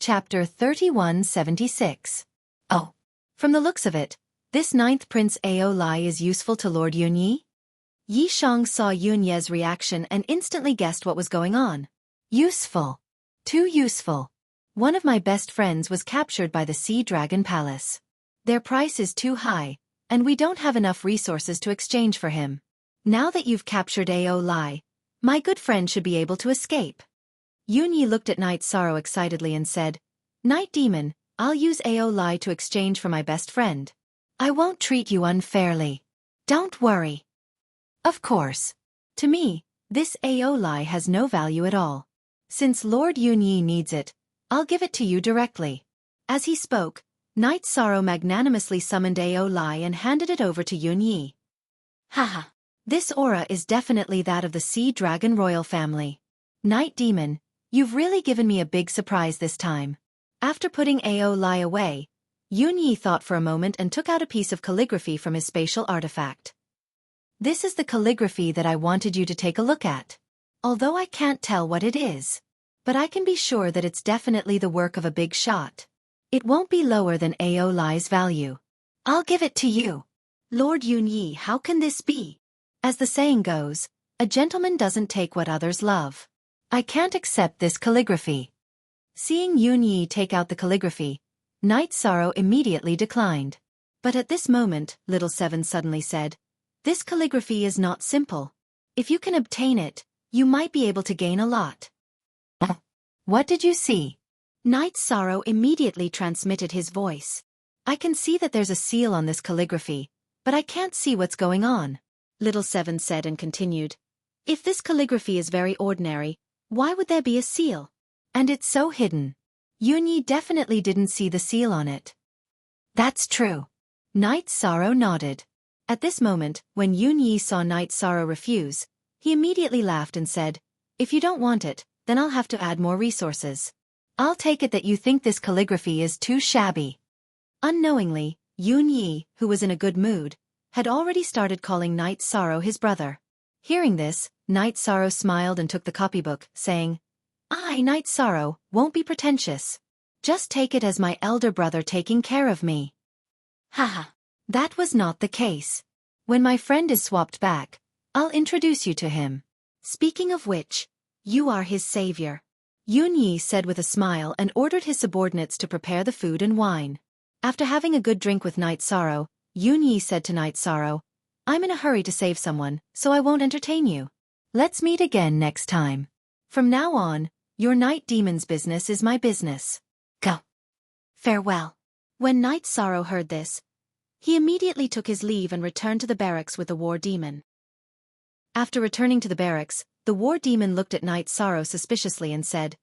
Chapter 3176. Oh. From the looks of it, this ninth Prince Ao Lai is useful to Lord Yunyi? Yi Shang saw Yunye's reaction and instantly guessed what was going on. Useful. Too useful. One of my best friends was captured by the Sea Dragon Palace. Their price is too high, and we don't have enough resources to exchange for him. Now that you've captured Ao Lai, my good friend should be able to escape. Yunyi looked at Night Sorrow excitedly and said, Night Demon, I'll use Ao Lai to exchange for my best friend. I won't treat you unfairly. Don't worry. Of course. To me, this Ao Lai has no value at all. Since Lord Yunyi needs it, I'll give it to you directly. As he spoke, Night Sorrow magnanimously summoned Ao Lai and handed it over to Yunyi. Haha. This aura is definitely that of the Sea Dragon royal family. Night Demon, you've really given me a big surprise this time. After putting Ao Lai away, Yunyi thought for a moment and took out a piece of calligraphy from his spatial artifact. This is the calligraphy that I wanted you to take a look at. Although I can't tell what it is. But I can be sure that it's definitely the work of a big shot. It won't be lower than Ao Lai's value. I'll give it to you. Lord Yunyi, how can this be? As the saying goes, a gentleman doesn't take what others love. I can't accept this calligraphy. Seeing Yunyi take out the calligraphy, Night Sorrow immediately declined. But at this moment, Little Seven suddenly said, This calligraphy is not simple. If you can obtain it, you might be able to gain a lot. What did you see? Night Sorrow immediately transmitted his voice. I can see that there's a seal on this calligraphy, but I can't see what's going on. Little Seven said and continued. If this calligraphy is very ordinary, why would there be a seal? And it's so hidden. Yunyi definitely didn't see the seal on it. That's true. Night Sorrow nodded. At this moment, when Yunyi saw Night Sorrow refuse, he immediately laughed and said, If you don't want it, then I'll have to add more resources. I'll take it that you think this calligraphy is too shabby. Unknowingly, Yunyi, who was in a good mood, had already started calling Night Sorrow his brother. Hearing this, Night Sorrow smiled and took the copybook, saying, I, Night Sorrow, won't be pretentious. Just take it as my elder brother taking care of me. Haha. That was not the case. When my friend is swapped back, I'll introduce you to him. Speaking of which, you are his savior. Yunyi said with a smile and ordered his subordinates to prepare the food and wine. After having a good drink with Night Sorrow, Yunyi said to Night Sorrow, I'm in a hurry to save someone, so I won't entertain you. Let's meet again next time. From now on, your Night Demon's business is my business. Go. Farewell. When Night Sorrow heard this, he immediately took his leave and returned to the barracks with the War Demon. After returning to the barracks, the War Demon looked at Night Sorrow suspiciously and said,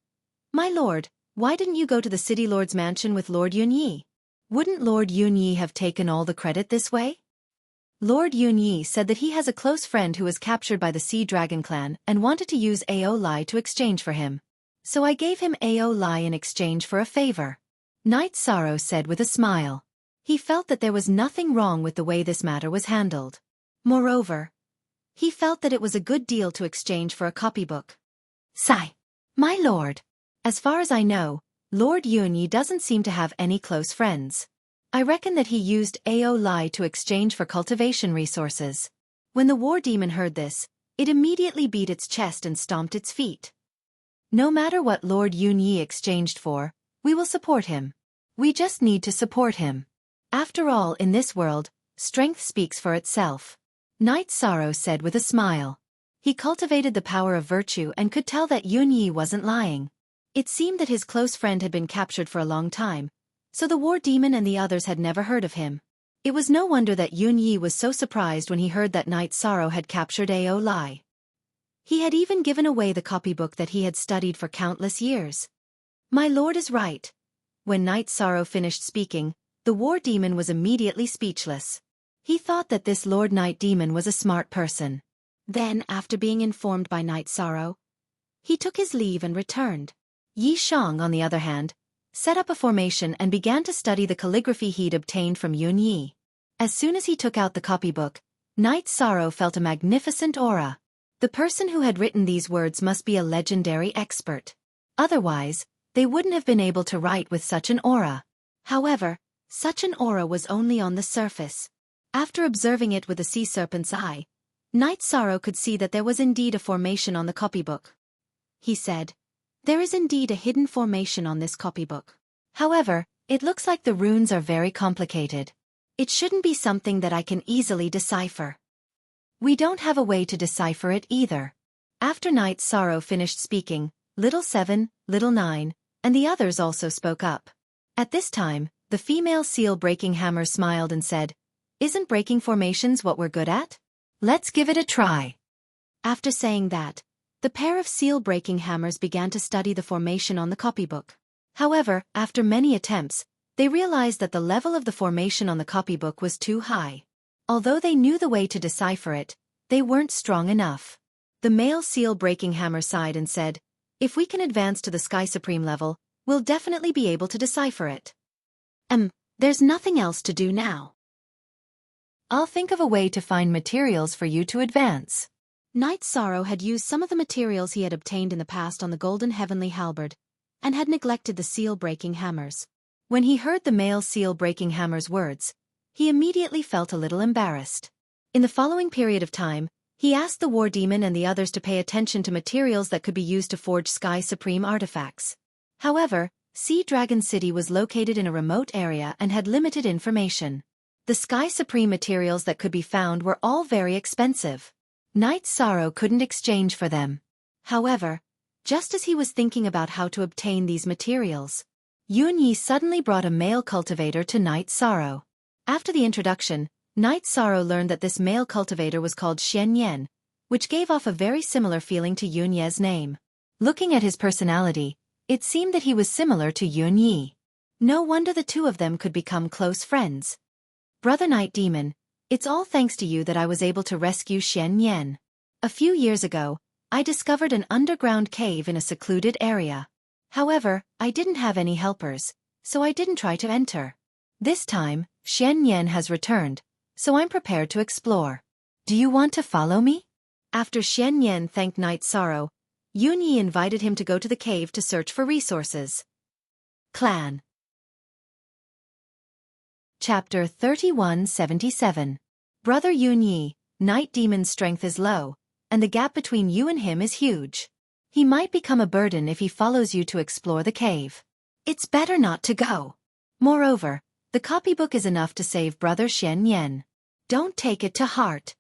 My lord, why didn't you go to the City Lord's mansion with Lord Yunyi? Wouldn't Lord Yunyi have taken all the credit this way? Lord Yunyi said that he has a close friend who was captured by the Sea Dragon clan and wanted to use Ao Lai to exchange for him. So I gave him Ao Lai in exchange for a favor. Night Sorrow said with a smile. He felt that there was nothing wrong with the way this matter was handled. Moreover, he felt that it was a good deal to exchange for a copybook. Sigh. My lord. As far as I know, Lord Yunyi doesn't seem to have any close friends. I reckon that he used Ao Lai to exchange for cultivation resources. When the War Demon heard this, it immediately beat its chest and stomped its feet. No matter what Lord Yunyi exchanged for, we will support him. We just need to support him. After all, in this world, strength speaks for itself. Night Sorrow said with a smile. He cultivated the power of virtue and could tell that Yunyi wasn't lying. It seemed that his close friend had been captured for a long time, so the War Demon and the others had never heard of him. It was no wonder that Yunyi was so surprised when he heard that Night Sorrow had captured Ao Lai. He had even given away the copybook that he had studied for countless years. My lord is right. When Night Sorrow finished speaking, the War Demon was immediately speechless. He thought that this Lord Night Demon was a smart person. Then, after being informed by Night Sorrow, he took his leave and returned. Yi Shang, on the other hand, set up a formation and began to study the calligraphy he'd obtained from Yunyi. As soon as he took out the copybook, Night Sorrow felt a magnificent aura. The person who had written these words must be a legendary expert. Otherwise, they wouldn't have been able to write with such an aura. However, such an aura was only on the surface. After observing it with the sea serpent's eye, Knight Sorrow could see that there was indeed a formation on the copybook. He said, "There is indeed a hidden formation on this copybook. However, it looks like the runes are very complicated. It shouldn't be something that I can easily decipher. We don't have a way to decipher it either." After Knight Sorrow finished speaking, Little 7, Little 9, and the others also spoke up. At this time, the female seal breaking hammer smiled and said, "Isn't breaking formations what we're good at? Let's give it a try." After saying that, the pair of seal-breaking hammers began to study the formation on the copybook. However, after many attempts, they realized that the level of the formation on the copybook was too high. Although they knew the way to decipher it, they weren't strong enough. The male seal-breaking hammer sighed and said, "If we can advance to the Sky Supreme level, we'll definitely be able to decipher it. There's nothing else to do now. I'll think of a way to find materials for you to advance." Knight Sorrow had used some of the materials he had obtained in the past on the golden heavenly halberd, and had neglected the seal-breaking hammers. When he heard the male seal-breaking hammer's words, he immediately felt a little embarrassed. In the following period of time, he asked the War Demon and the others to pay attention to materials that could be used to forge Sky Supreme artifacts. However, Sea Dragon City was located in a remote area and had limited information. The Sky Supreme materials that could be found were all very expensive. Knight Sorrow couldn't exchange for them. However, just as he was thinking about how to obtain these materials, Yunyi suddenly brought a male cultivator to Knight Sorrow. After the introduction, Knight Sorrow learned that this male cultivator was called Xian Yan, which gave off a very similar feeling to Yunye's name. Looking at his personality, it seemed that he was similar to Yunyi. No wonder the two of them could become close friends. "Brother Night Demon, it's all thanks to you that I was able to rescue Xian Yan. A few years ago, I discovered an underground cave in a secluded area. However, I didn't have any helpers, so I didn't try to enter. This time, Xian Yan has returned, so I'm prepared to explore. Do you want to follow me?" After Xian Yan thanked Knight Sorrow, Yunyi invited him to go to the cave to search for resources. Clan Chapter 3177. Brother Yunyi, Night Demon's strength is low, and the gap between you and him is huge. He might become a burden if he follows you to explore the cave. It's better not to go. Moreover, the copybook is enough to save Brother Xian Yan. Don't take it to heart.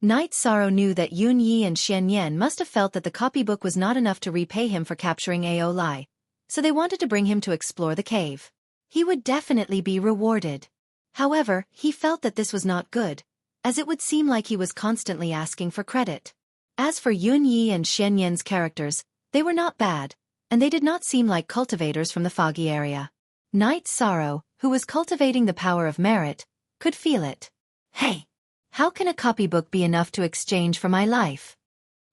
Knight Sorrow knew that Yunyi and Xian Yan must have felt that the copybook was not enough to repay him for capturing Ao Lai, so they wanted to bring him to explore the cave. He would definitely be rewarded. However, he felt that this was not good, as it would seem like he was constantly asking for credit. As for Yunyi and Xian Yan's characters, they were not bad, and they did not seem like cultivators from the foggy area. Knight Sorrow, who was cultivating the power of merit, could feel it. "Hey! How can a copybook be enough to exchange for my life?"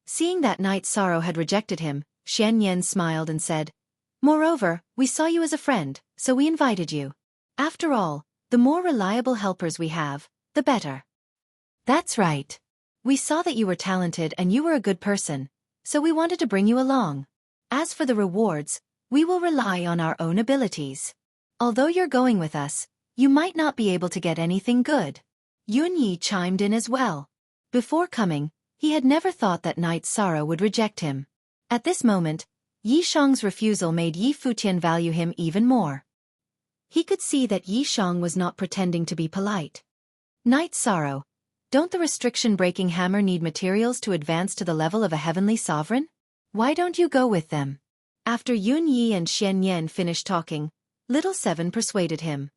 Seeing that Knight Sorrow had rejected him, Xian Yan smiled and said, "Moreover, we saw you as a friend, so we invited you. After all, the more reliable helpers we have, the better." "That's right. We saw that you were talented and you were a good person, so we wanted to bring you along. As for the rewards, we will rely on our own abilities. Although you're going with us, you might not be able to get anything good." Yunyi chimed in as well. Before coming, he had never thought that Knight Sorrow would reject him. At this moment, Yi Shang's refusal made Yi Futian value him even more. He could see that Yi Shang was not pretending to be polite. "Knight Sorrow, don't the restriction-breaking hammer need materials to advance to the level of a heavenly sovereign? Why don't you go with them?" After Yunyi and Xian Yan finished talking, Little 7 persuaded him.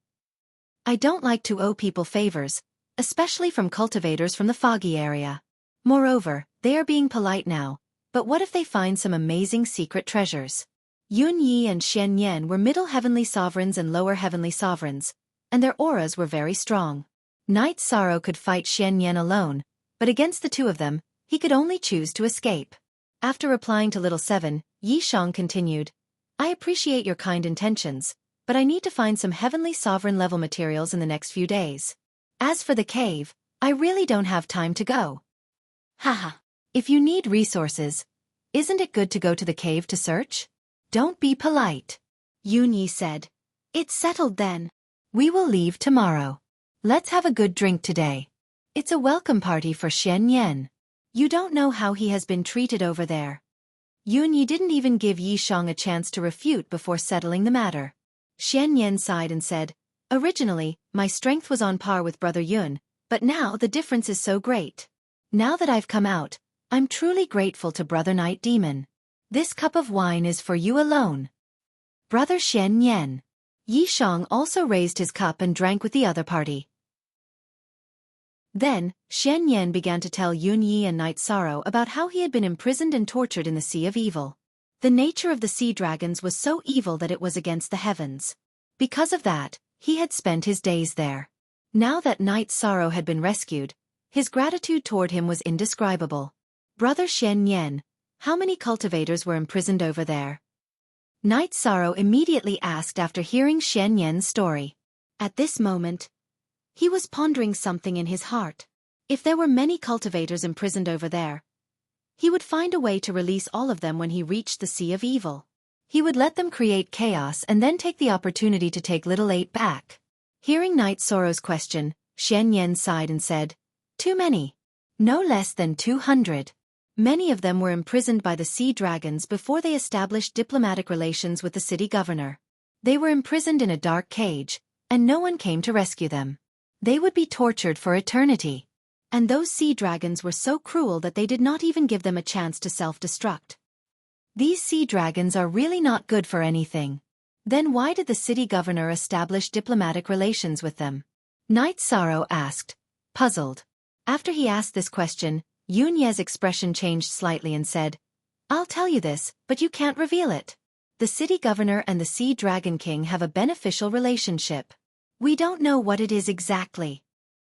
"I don't like to owe people favors, especially from cultivators from the foggy area. Moreover, they are being polite now, but what if they find some amazing secret treasures?" Yunyi and Xian Yan were middle heavenly sovereigns and lower heavenly sovereigns, and their auras were very strong. Knight Sorrow could fight Xian Yan alone, but against the two of them, he could only choose to escape. After replying to Little 7, Yi Shang continued, "I appreciate your kind intentions, but I need to find some heavenly sovereign level materials in the next few days. As for the cave, I really don't have time to go." "Haha. If you need resources, isn't it good to go to the cave to search? Don't be polite. Yunyi said. It's settled then. We will leave tomorrow. Let's have a good drink today. It's a welcome party for Xian Yan. You don't know how he has been treated over there. Yunyi didn't even give Yishang a chance to refute before settling the matter. Xian Yan sighed and said, Originally, my strength was on par with Brother Yun, but now the difference is so great. Now that I've come out, I'm truly grateful to Brother Night Demon. This cup of wine is for you alone. Brother Xian Yan. Yishang also raised his cup and drank with the other party. Then, Xian Yan began to tell Yunyi and Night Sorrow about how he had been imprisoned and tortured in the Sea of Evil. The nature of the sea dragons was so evil that it was against the heavens. Because of that, he had spent his days there. Now that Night Sorrow had been rescued, his gratitude toward him was indescribable. Brother Xian Yan, how many cultivators were imprisoned over there? Night Sorrow immediately asked after hearing Xian Yan's story. At this moment, he was pondering something in his heart. If there were many cultivators imprisoned over there, he would find a way to release all of them when he reached the Sea of Evil. He would let them create chaos and then take the opportunity to take Little 8 back. Hearing Night Sorrow's question, Xian Yan sighed and said, Too many. No less than 200. Many of them were imprisoned by the sea dragons before they established diplomatic relations with the city governor. They were imprisoned in a dark cage, and no one came to rescue them. They would be tortured for eternity. And those sea dragons were so cruel that they did not even give them a chance to self-destruct. These sea dragons are really not good for anything. Then why did the city governor establish diplomatic relations with them? Night Sorrow asked, puzzled. After he asked this question, Yunye's expression changed slightly and said, I'll tell you this, but you can't reveal it. The city governor and the Sea Dragon King have a beneficial relationship. We don't know what it is exactly.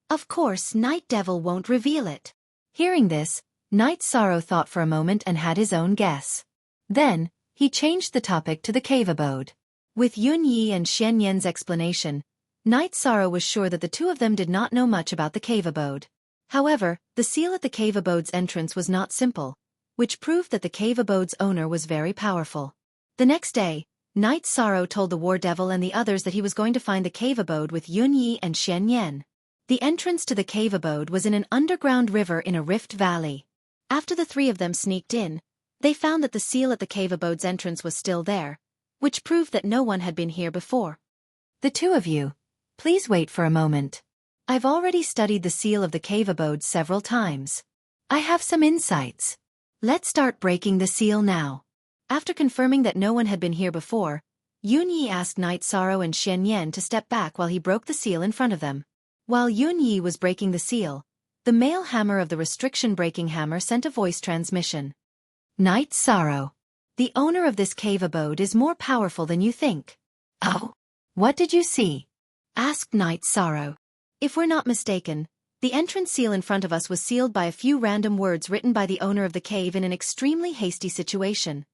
Of course, Night Devil won't reveal it. Hearing this, Night Sorrow thought for a moment and had his own guess. Then, he changed the topic to the cave abode. With Yunyi and Xian Yan's explanation, Night Sorrow was sure that the two of them did not know much about the cave abode. However, the seal at the cave abode's entrance was not simple, which proved that the cave abode's owner was very powerful. The next day, Night Sorrow told the War Devil and the others that he was going to find the cave abode with Yunyi and Xian Yan. The entrance to the cave abode was in an underground river in a rift valley. After the three of them sneaked in, they found that the seal at the cave abode's entrance was still there, which proved that no one had been here before. The two of you, please wait for a moment. I've already studied the seal of the cave abode several times. I have some insights. Let's start breaking the seal now. After confirming that no one had been here before, Yunyi asked Night Sorrow and Xian Yan to step back while he broke the seal in front of them. While Yunyi was breaking the seal, the male hammer of the restriction-breaking hammer sent a voice transmission. Night Sorrow. The owner of this cave abode is more powerful than you think. Oh? What did you see? Asked Night Sorrow. If we're not mistaken, the entrance seal in front of us was sealed by a few random words written by the owner of the cave in an extremely hasty situation.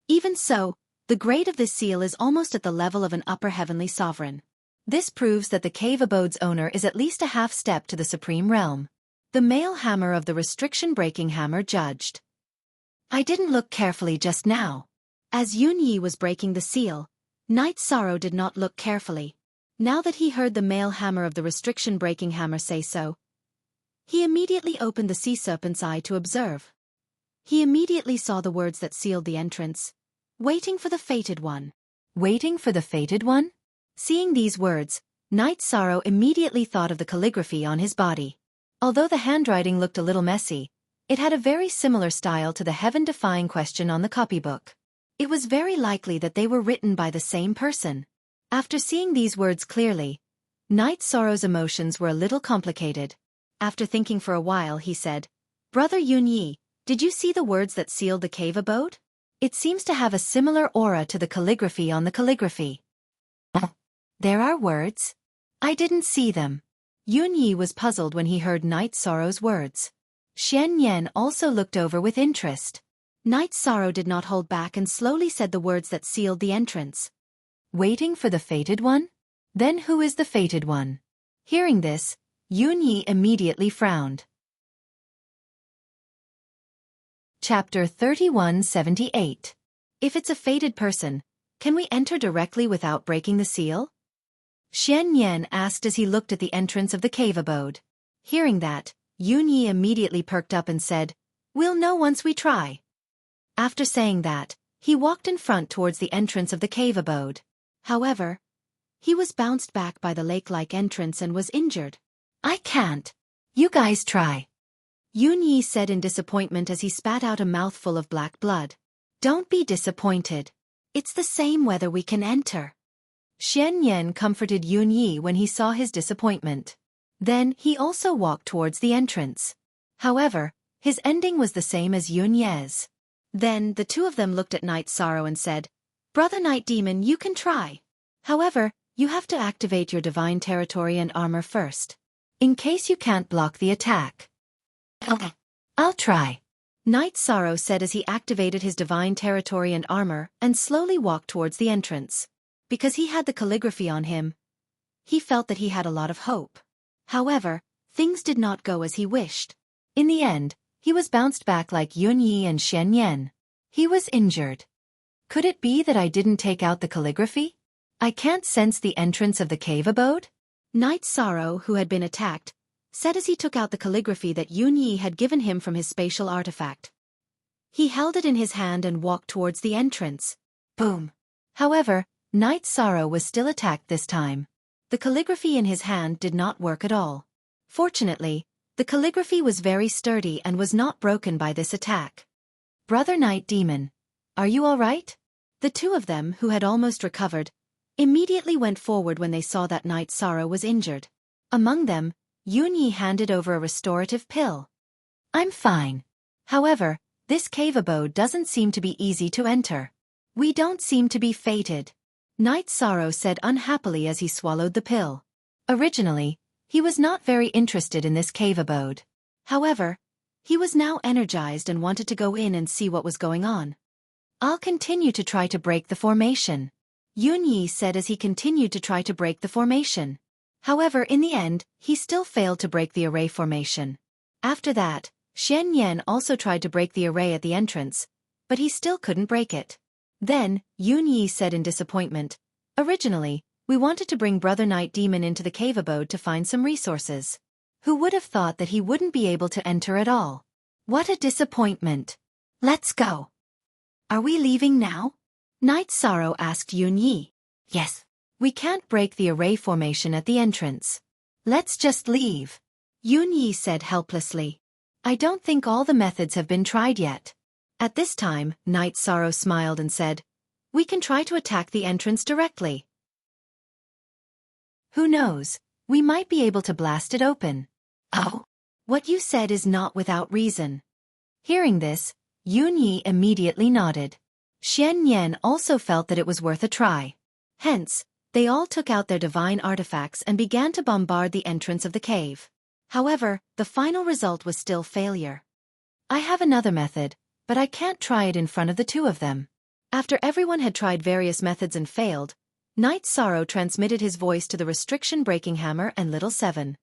Even so, the grade of this seal is almost at the level of an upper heavenly sovereign. This proves that the cave abode's owner is at least a half step to the supreme realm. The male hammer of the restriction-breaking hammer judged. I didn't look carefully just now. As Yunyi was breaking the seal, Night Sorrow did not look carefully. Now that he heard the male hammer of the restriction-breaking hammer say so, he immediately opened the sea serpent's eye to observe. He immediately saw the words that sealed the entrance. Waiting for the fated one. Waiting for the fated one? Seeing these words, Night Sorrow immediately thought of the calligraphy on his body. Although the handwriting looked a little messy, it had a very similar style to the heaven-defying question on the copybook. It was very likely that they were written by the same person. After seeing these words clearly, Night Sorrow's emotions were a little complicated. After thinking for a while, he said, Brother Yunyi, did you see the words that sealed the cave abode? It seems to have a similar aura to the calligraphy on the calligraphy. There are words? I didn't see them. Yunyi was puzzled when he heard Night Sorrow's words. Xian Yan also looked over with interest. Night Sorrow did not hold back and slowly said the words that sealed the entrance. Waiting for the fated one? Then who is the fated one? Hearing this, Yunyi immediately frowned. Chapter 3178. If it's a fated person, can we enter directly without breaking the seal? Xian Yan asked as he looked at the entrance of the cave abode. Hearing that, Yunyi immediately perked up and said, "We'll know once we try." After saying that, he walked in front towards the entrance of the cave abode. However, he was bounced back by the lake-like entrance and was injured. "I can't. You guys try," Yunyi said in disappointment as he spat out a mouthful of black blood. "Don't be disappointed. It's the same whether we can enter." Xian Yan comforted Yunyi when he saw his disappointment. Then he also walked towards the entrance. However, his ending was the same as Yunye's. Then the two of them looked at Night Sorrow and said, "Brother Night Demon, you can try. However, you have to activate your divine territory and armor first, in case you can't block the attack." "Okay, I'll try," Night Sorrow said as he activated his divine territory and armor and slowly walked towards the entrance. Because he had the calligraphy on him, he felt that he had a lot of hope. However, things did not go as he wished. In the end, he was bounced back like Yunyi and Xian Yan. He was injured. Could it be that I didn't take out the calligraphy? I can't sense the entrance of the cave abode? Night Sorrow, who had been attacked, said as he took out the calligraphy that Yunyi had given him from his spatial artifact. He held it in his hand and walked towards the entrance. Boom. However, Night Sorrow was still attacked this time. The calligraphy in his hand did not work at all. Fortunately, the calligraphy was very sturdy and was not broken by this attack. "Brother Night Demon, are you all right?" The two of them, who had almost recovered, immediately went forward when they saw that Night Sorrow was injured. Among them, Yunyi handed over a restorative pill. "I'm fine. However, this cave abode doesn't seem to be easy to enter. We don't seem to be fated," Night Sorrow said unhappily as he swallowed the pill. Originally, he was not very interested in this cave abode. However, he was now energized and wanted to go in and see what was going on. "I'll continue to try to break the formation," Yunyi said as he continued to try to break the formation. However, in the end, he still failed to break the array formation. After that, Xian Yan also tried to break the array at the entrance, but he still couldn't break it. Then, Yunyi said in disappointment, "Originally, we wanted to bring Brother Night Demon into the cave abode to find some resources. Who would have thought that he wouldn't be able to enter at all? What a disappointment. Let's go." "Are we leaving now?" Night Sorrow asked Yunyi. "Yes. We can't break the array formation at the entrance. Let's just leave," Yunyi said helplessly. "I don't think all the methods have been tried yet." At this time, Night Sorrow smiled and said, "We can try to attack the entrance directly. Who knows, we might be able to blast it open." "Oh, what you said is not without reason." Hearing this, Yunyi immediately nodded. Xian Yan also felt that it was worth a try. Hence, they all took out their divine artifacts and began to bombard the entrance of the cave. However, the final result was still failure. "I have another method, but I can't try it in front of the two of them." After everyone had tried various methods and failed, Night Sorrow transmitted his voice to the restriction-breaking hammer and Little Seven.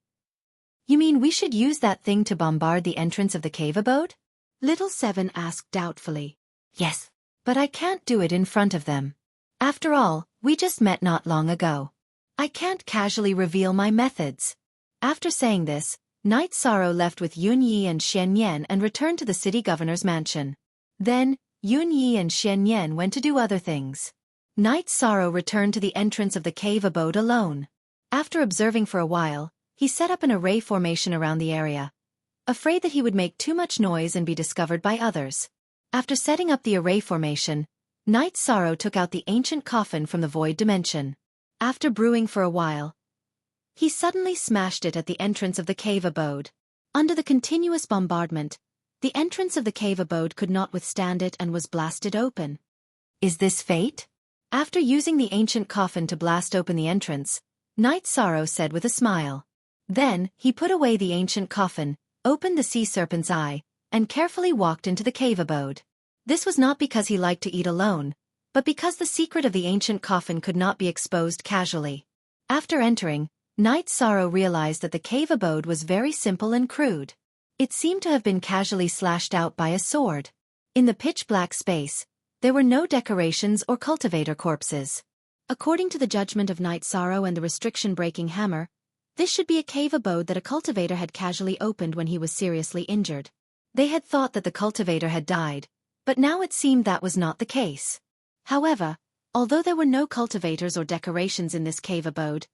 "You mean we should use that thing to bombard the entrance of the cave abode?" Little Seven asked doubtfully. "Yes, but I can't do it in front of them. After all, we just met not long ago. I can't casually reveal my methods." After saying this, Night Sorrow left with Yunyi and Xian Yan and returned to the city governor's mansion. Then, Yunyi and Xian Yan went to do other things. Night Sorrow returned to the entrance of the cave abode alone. After observing for a while, he set up an array formation around the area, afraid that he would make too much noise and be discovered by others. After setting up the array formation, Night Sorrow took out the ancient coffin from the void dimension. After brewing for a while, he suddenly smashed it at the entrance of the cave abode. Under the continuous bombardment, the entrance of the cave abode could not withstand it and was blasted open. Is this fate? After using the ancient coffin to blast open the entrance, Night Sorrow said with a smile. Then, he put away the ancient coffin, opened the sea serpent's eye, and carefully walked into the cave abode. This was not because he liked to eat alone, but because the secret of the ancient coffin could not be exposed casually. After entering, Night Sorrow realized that the cave abode was very simple and crude. It seemed to have been casually slashed out by a sword. In the pitch-black space, There were no decorations or cultivator corpses. According to the judgment of Night Sorrow and the restriction-breaking hammer, this should be a cave abode that a cultivator had casually opened when he was seriously injured. They had thought that the cultivator had died, but now it seemed that was not the case. However, although there were no cultivators or decorations in this cave abode,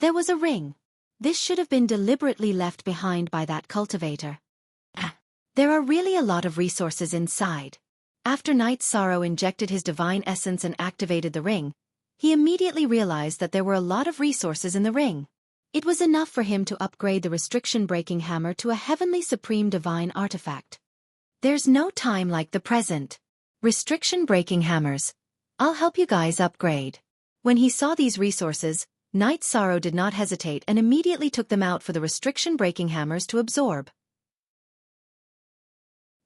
there was a ring. This should have been deliberately left behind by that cultivator. There are really a lot of resources inside. After Night Sorrow injected his divine essence and activated the ring, he immediately realized that there were a lot of resources in the ring. It was enough for him to upgrade the restriction-breaking hammer to a heavenly supreme divine artifact. There's no time like the present. Restriction-breaking hammers. I'll help you guys upgrade. When he saw these resources, Night Sorrow did not hesitate and immediately took them out for the restriction-breaking hammers to absorb.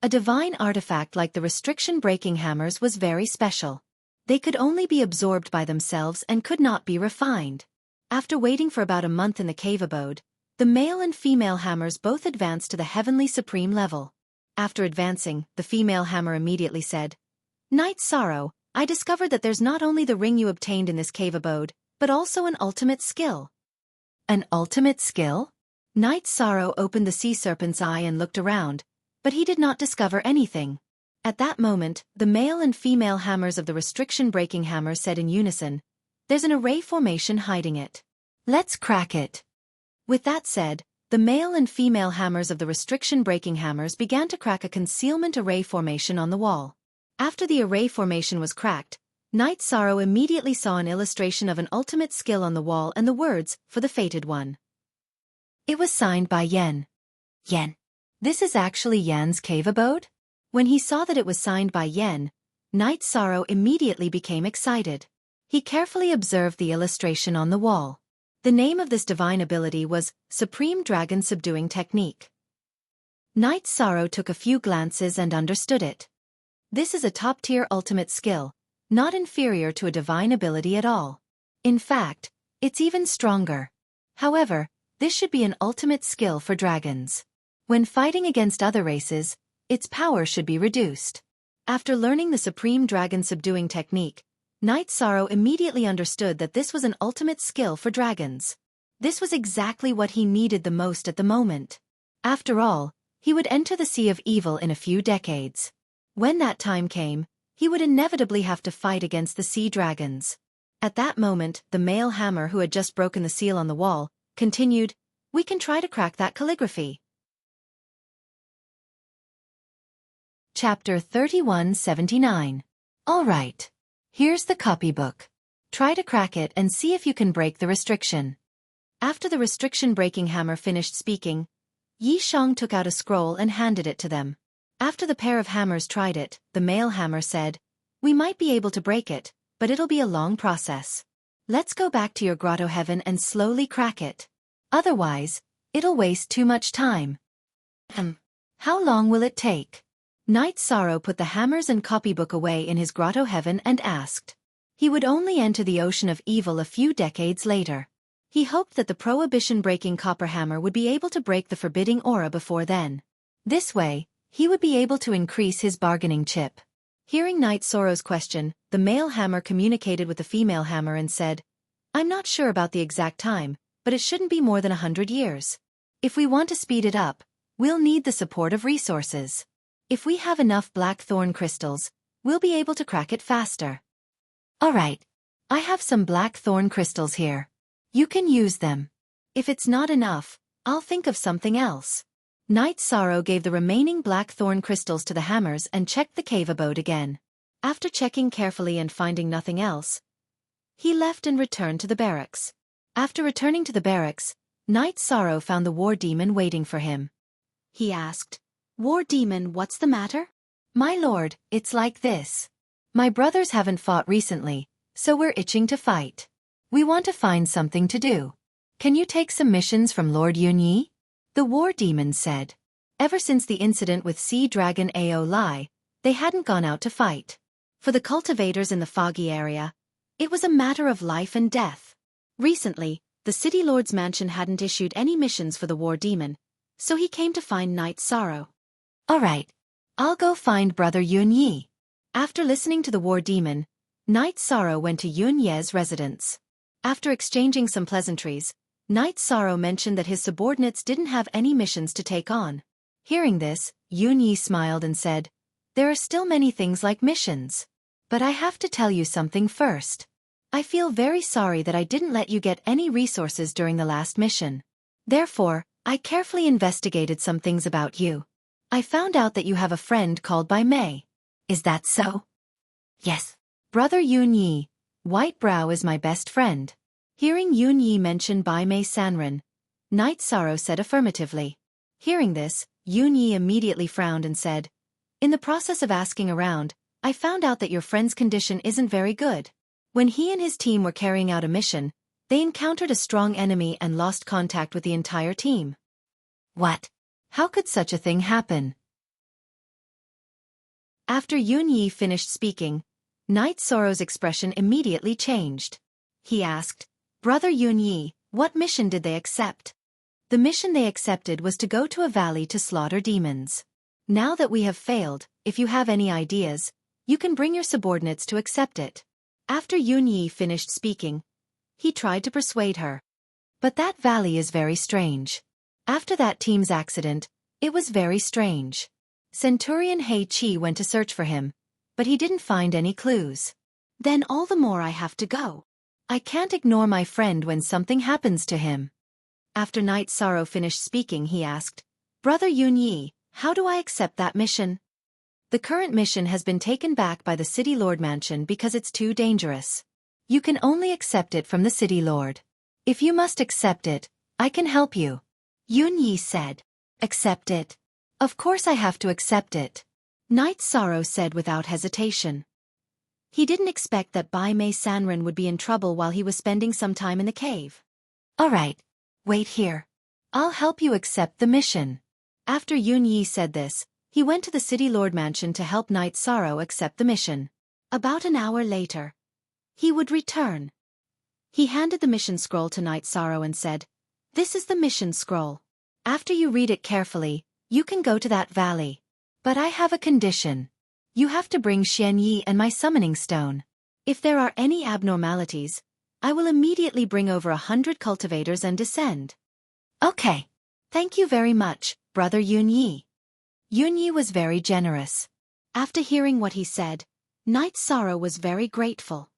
A divine artifact like the restriction-breaking hammers was very special. They could only be absorbed by themselves and could not be refined. After waiting for about a month in the cave abode, the male and female hammers both advanced to the heavenly supreme level. After advancing, the female hammer immediately said, "Night Sorrow, I discovered that there's not only the ring you obtained in this cave abode, but also an ultimate skill." An ultimate skill? Night Sorrow opened the sea serpent's eye and looked around, but he did not discover anything. At that moment, the male and female hammers of the restriction-breaking hammer said in unison, "There's an array formation hiding it. Let's crack it." With that said, the male and female hammers of the restriction-breaking hammers began to crack a concealment array formation on the wall. After the array formation was cracked, Night Sorrow immediately saw an illustration of an ultimate skill on the wall and the words, "For the Fated One." It was signed by Yen. Yen. This is actually Yen's cave abode? When he saw that it was signed by Yen, Night Sorrow immediately became excited. He carefully observed the illustration on the wall. The name of this divine ability was Supreme Dragon Subduing Technique. Night Sorrow took a few glances and understood it. This is a top-tier ultimate skill, not inferior to a divine ability at all. In fact, it's even stronger. However, this should be an ultimate skill for dragons. When fighting against other races, its power should be reduced. After learning the Supreme Dragon Subduing Technique, Night Sorrow immediately understood that this was an ultimate skill for dragons. This was exactly what he needed the most at the moment. After all, he would enter the Sea of Evil in a few decades. When that time came, he would inevitably have to fight against the sea dragons. At that moment, the male hammer who had just broken the seal on the wall, continued, "We can try to crack that calligraphy." Chapter 3179. All right. Here's the copybook. Try to crack it and see if you can break the restriction. After the restriction-breaking hammer finished speaking, Yi Shang took out a scroll and handed it to them. After the pair of hammers tried it, the male hammer said, "We might be able to break it, but it'll be a long process. Let's go back to your grotto heaven and slowly crack it. Otherwise, it'll waste too much time." How long will it take? Night Sorrow put the hammers and copybook away in his grotto heaven and asked. He would only enter the ocean of evil a few decades later. He hoped that the prohibition-breaking copper hammer would be able to break the forbidding aura before then. This way, he would be able to increase his bargaining chip. Hearing Night Sorrow's question, the male hammer communicated with the female hammer and said, "I'm not sure about the exact time, but it shouldn't be more than 100 years. If we want to speed it up, we'll need the support of resources. If we have enough black thorn crystals, we'll be able to crack it faster." "All right. I have some black thorn crystals here. You can use them. If it's not enough, I'll think of something else." Night Sorrow gave the remaining black thorn crystals to the hammers and checked the cave abode again. After checking carefully and finding nothing else, he left and returned to the barracks. After returning to the barracks, Night Sorrow found the war demon waiting for him. He asked, "War demon, what's the matter?" "My lord, it's like this. My brothers haven't fought recently, so we're itching to fight. We want to find something to do. Can you take some missions from Lord Yunyi?" The war demon said. Ever since the incident with Sea Dragon Ao Lai, they hadn't gone out to fight. For the cultivators in the foggy area, it was a matter of life and death. Recently, the city lord's mansion hadn't issued any missions for the war demon, so he came to find Night Sorrow. "All right. I'll go find Brother Yunyi. After listening to the war demon, Knight Sorrow went to Yun Ye's residence. After exchanging some pleasantries, Knight Sorrow mentioned that his subordinates didn't have any missions to take on. Hearing this, Yun Ye smiled and said, "There are still many things like missions. But I have to tell you something first. I feel very sorry that I didn't let you get any resources during the last mission. Therefore, I carefully investigated some things about you. I found out that you have a friend called Bai Mei. Is that so?" "Yes. Brother Yun Yi, White Brow is my best friend." Hearing Yun Yi mention Bai Mei Sanren, Knight Sorrow said affirmatively. Hearing this, Yun Yi immediately frowned and said, "In the process of asking around, I found out that your friend's condition isn't very good. When he and his team were carrying out a mission, they encountered a strong enemy and lost contact with the entire team." "What? How could such a thing happen?" After Yun Yi finished speaking, Knight Sorrow's expression immediately changed. He asked, "Brother Yun Yi, what mission did they accept?" "The mission they accepted was to go to a valley to slaughter demons. Now that we have failed, if you have any ideas, you can bring your subordinates to accept it." After Yun Yi finished speaking, he tried to persuade her. "But that valley is very strange. After that team's accident, it was very strange. Centurion Hei Chi went to search for him, but he didn't find any clues. Then all the more I have to go. I can't ignore my friend when something happens to him." After Knight Sorrow finished speaking, he asked, "Brother Yun Yi, how do I accept that mission?" "The current mission has been taken back by the City Lord Mansion because it's too dangerous. You can only accept it from the City Lord. If you must accept it, I can help you." Yun Yi said. "Accept it? Of course I have to accept it," Knight Sorrow said without hesitation. He didn't expect that Bai Mei Sanren would be in trouble while he was spending some time in the cave. "All right. Wait here. I'll help you accept the mission." After Yun Yi said this, he went to the City Lord Mansion to help Knight Sorrow accept the mission. About an hour later, he would return. He handed the mission scroll to Knight Sorrow and said, "This is the mission scroll. After you read it carefully, you can go to that valley. But I have a condition. You have to bring Xian Yi and my summoning stone. If there are any abnormalities, I will immediately bring over 100 cultivators and descend." "Okay. Thank you very much, Brother Yun Yi." Yun Yi was very generous. After hearing what he said, Knight Sorrow was very grateful.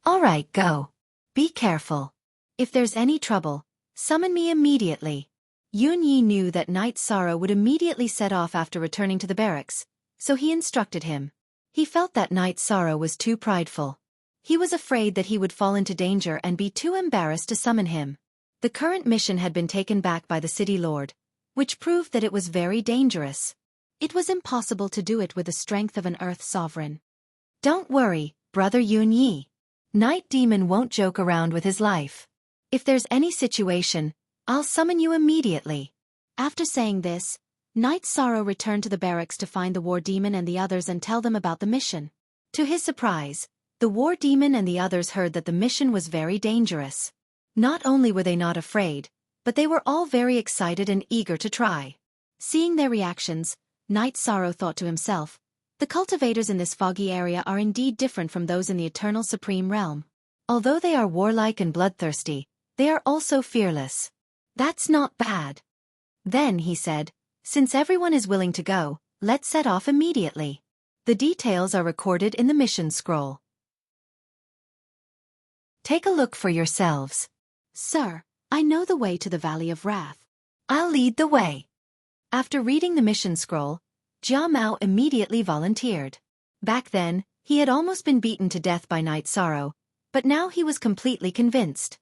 "All right, go. Be careful. If there's any trouble, summon me immediately." Yun Yi knew that Knight Sorrow would immediately set off after returning to the barracks, so he instructed him. He felt that Knight Sorrow was too prideful. He was afraid that he would fall into danger and be too embarrassed to summon him. The current mission had been taken back by the City Lord, which proved that it was very dangerous. It was impossible to do it with the strength of an Earth Sovereign. "Don't worry, Brother Yun Yi. Night Demon won't joke around with his life. If there's any situation, I'll summon you immediately." After saying this, Knight Sorrow returned to the barracks to find the War Demon and the others and tell them about the mission. To his surprise, the War Demon and the others heard that the mission was very dangerous. Not only were they not afraid, but they were all very excited and eager to try. Seeing their reactions, Knight Sorrow thought to himself, "The cultivators in this foggy area are indeed different from those in the Eternal Supreme Realm. Although they are warlike and bloodthirsty, they are also fearless. That's not bad." Then he said, "Since everyone is willing to go, let's set off immediately." The details are recorded in the mission scroll. Take a look for yourselves. "Sir, I know the way to the Valley of Wrath. I'll lead the way." After reading the mission scroll, Jia Mao immediately volunteered. Back then, he had almost been beaten to death by Knight Sorrow, but now he was completely convinced.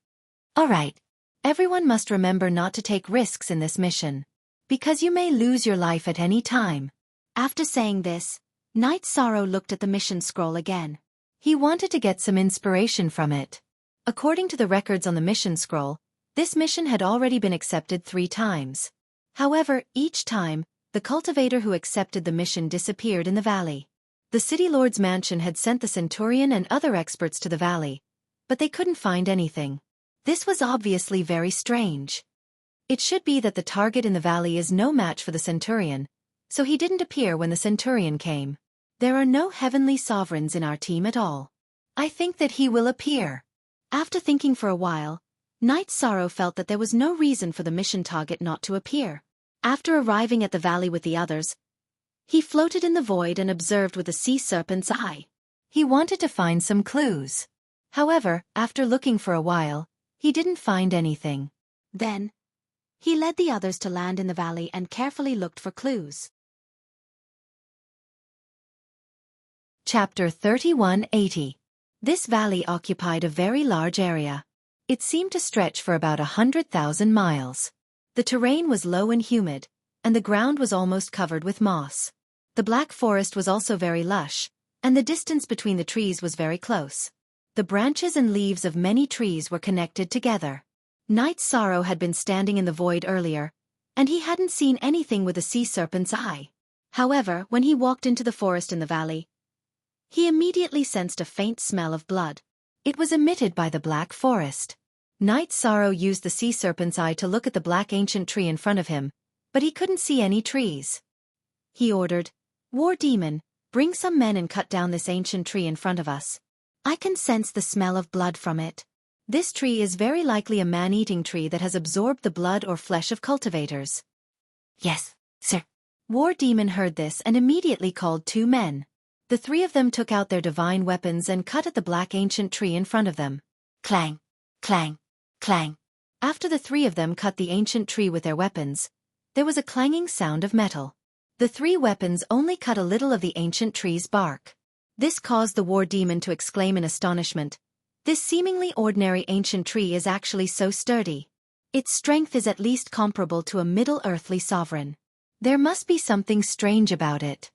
"All right. Everyone must remember not to take risks in this mission, because you may lose your life at any time." After saying this, Knight Sorrow looked at the mission scroll again. He wanted to get some inspiration from it. According to the records on the mission scroll, this mission had already been accepted 3 times. However, each time, the cultivator who accepted the mission disappeared in the valley. The City Lord's mansion had sent the Centurion and other experts to the valley, but they couldn't find anything. This was obviously very strange. It should be that the target in the valley is no match for the Centurion, so he didn't appear when the Centurion came. There are no heavenly sovereigns in our team at all. I think that he will appear. After thinking for a while, Knight Sorrow felt that there was no reason for the mission target not to appear. After arriving at the valley with the others, he floated in the void and observed with a sea serpent's eye. He wanted to find some clues. However, after looking for a while, he didn't find anything. Then, he led the others to land in the valley and carefully looked for clues. Chapter 3180. This valley occupied a very large area. It seemed to stretch for about 100,000 miles. The terrain was low and humid, and the ground was almost covered with moss. The black forest was also very lush, and the distance between the trees was very close. The branches and leaves of many trees were connected together. Knight Sorrow had been standing in the void earlier, and he hadn't seen anything with a sea serpent's eye. However, when he walked into the forest in the valley, he immediately sensed a faint smell of blood. It was emitted by the black forest. Knight Sorrow used the sea serpent's eye to look at the black ancient tree in front of him, but he couldn't see any trees. He ordered, "War Demon, bring some men and cut down this ancient tree in front of us. I can sense the smell of blood from it. This tree is very likely a man-eating tree that has absorbed the blood or flesh of cultivators." "Yes, sir." War Demon heard this and immediately called 2 men. The 3 of them took out their divine weapons and cut at the black ancient tree in front of them. Clang, clang, clang. After the 3 of them cut the ancient tree with their weapons, there was a clanging sound of metal. The 3 weapons only cut a little of the ancient tree's bark. This caused the War Demon to exclaim in astonishment, "This seemingly ordinary ancient tree is actually so sturdy. Its strength is at least comparable to a middle earthly sovereign. There must be something strange about it.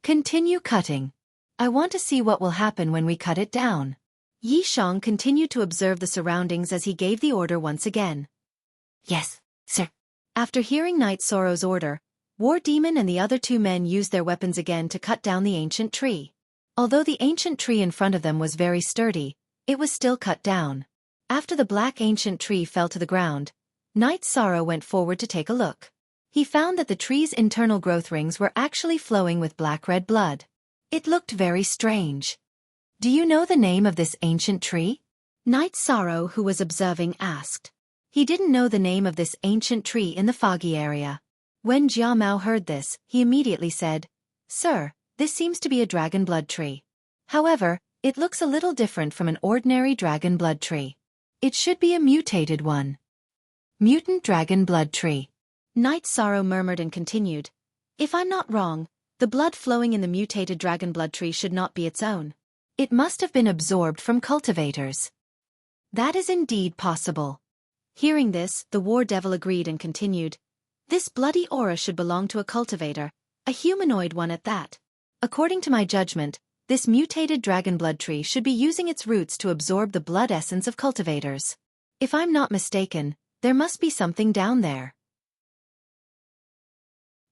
Continue cutting. I want to see what will happen when we cut it down." Yi Shang continued to observe the surroundings as he gave the order once again. "Yes, sir." After hearing Knight Sorrow's order, War Demon and the other 2 men used their weapons again to cut down the ancient tree. Although the ancient tree in front of them was very sturdy, it was still cut down. After the black ancient tree fell to the ground, Knight Sorrow went forward to take a look. He found that the tree's internal growth rings were actually flowing with black-red blood. It looked very strange. "Do you know the name of this ancient tree?" Knight Sorrow, who was observing, asked. He didn't know the name of this ancient tree in the foggy area. When Jia Mao heard this, he immediately said, "Sir, this seems to be a dragon blood tree. However, it looks a little different from an ordinary dragon blood tree. It should be a mutated one." Mutant dragon blood tree. Knight Sorrow murmured and continued, "If I'm not wrong, the blood flowing in the mutated dragon blood tree should not be its own. It must have been absorbed from cultivators." "That is indeed possible." Hearing this, the War Devil agreed and continued, "This bloody aura should belong to a cultivator, a humanoid one at that. According to my judgment, this mutated dragon blood tree should be using its roots to absorb the blood essence of cultivators. If I'm not mistaken, there must be something down there."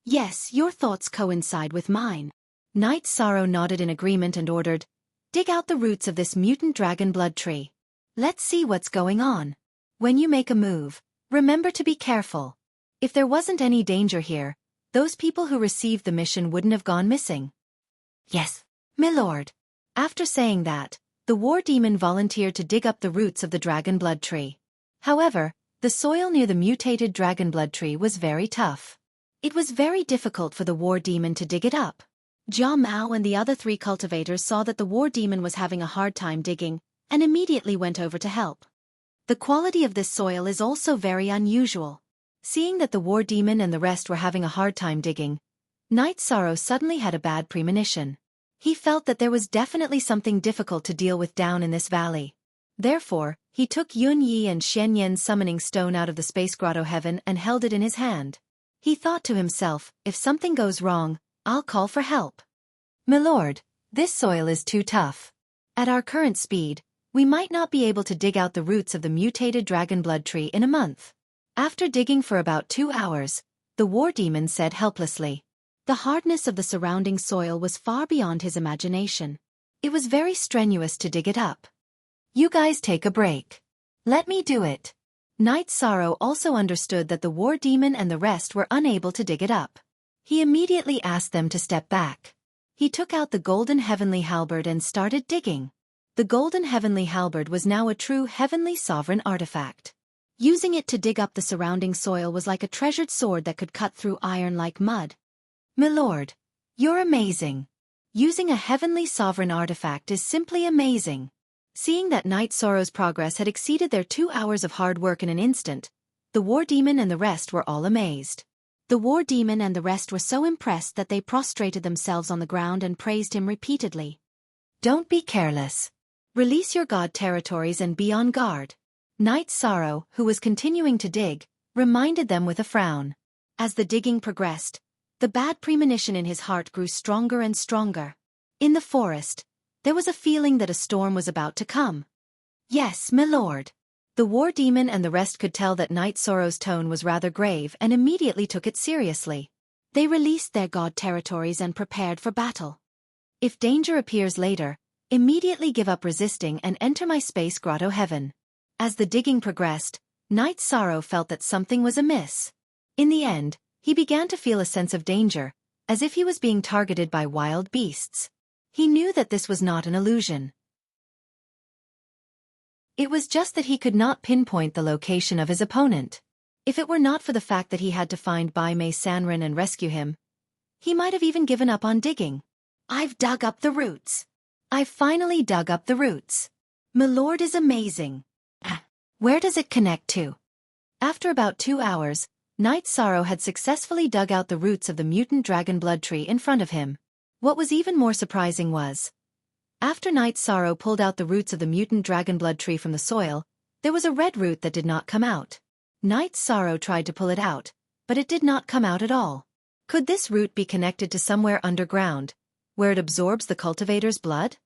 "Yes, your thoughts coincide with mine." Knight Sorrow nodded in agreement and ordered, "Dig out the roots of this mutant dragon blood tree. Let's see what's going on. When you make a move, remember to be careful. If there wasn't any danger here, those people who received the mission wouldn't have gone missing." "Yes, milord." After saying that, the War Demon volunteered to dig up the roots of the dragon blood tree. However, the soil near the mutated dragon blood tree was very tough. It was very difficult for the War Demon to dig it up. Jia Mao and the other 3 cultivators saw that the War Demon was having a hard time digging, and immediately went over to help. The quality of this soil is also very unusual. Seeing that the War Demon and the rest were having a hard time digging, Knight Sorrow suddenly had a bad premonition. He felt that there was definitely something difficult to deal with down in this valley. Therefore, he took Yun Yi and Shen Yan's summoning stone out of the space grotto heaven and held it in his hand. He thought to himself, "If something goes wrong, I'll call for help." "Milord, this soil is too tough. At our current speed, we might not be able to dig out the roots of the mutated dragon blood tree in a month." After digging for about 2 hours, the War Demon said helplessly. The hardness of the surrounding soil was far beyond his imagination. It was very strenuous to dig it up. "You guys take a break. Let me do it." Knight Sorrow also understood that the War Demon and the rest were unable to dig it up. He immediately asked them to step back. He took out the golden heavenly halberd and started digging. The golden heavenly halberd was now a true heavenly sovereign artifact. Using it to dig up the surrounding soil was like a treasured sword that could cut through iron like mud. "Milord, you're amazing. Using a heavenly sovereign artifact is simply amazing." Seeing that Knight Sorrow's progress had exceeded their 2 hours of hard work in an instant, the war demon and the rest were all amazed. The war demon and the rest were so impressed that they prostrated themselves on the ground and praised him repeatedly. "Don't be careless. Release your god territories and be on guard." Knight Sorrow, who was continuing to dig, reminded them with a frown. As the digging progressed, the bad premonition in his heart grew stronger and stronger. In the forest, there was a feeling that a storm was about to come. "Yes, milord." The war demon and the rest could tell that Knight Sorrow's tone was rather grave and immediately took it seriously. They released their god territories and prepared for battle. "If danger appears later, immediately give up resisting and enter my space grotto heaven." As the digging progressed, Knight Sorrow felt that something was amiss. In the end, he began to feel a sense of danger, as if he was being targeted by wild beasts. He knew that this was not an illusion. It was just that he could not pinpoint the location of his opponent. If it were not for the fact that he had to find Bai Mei Sanren and rescue him, he might have even given up on digging. "I've dug up the roots. I've finally dug up the roots. Milord is amazing. Where does it connect to?" After about 2 hours, Knight Sorrow had successfully dug out the roots of the mutant dragon blood tree in front of him. What was even more surprising was, after Knight Sorrow pulled out the roots of the mutant dragon blood tree from the soil, there was a red root that did not come out. Knight Sorrow tried to pull it out, but it did not come out at all. Could this root be connected to somewhere underground, where it absorbs the cultivator's blood?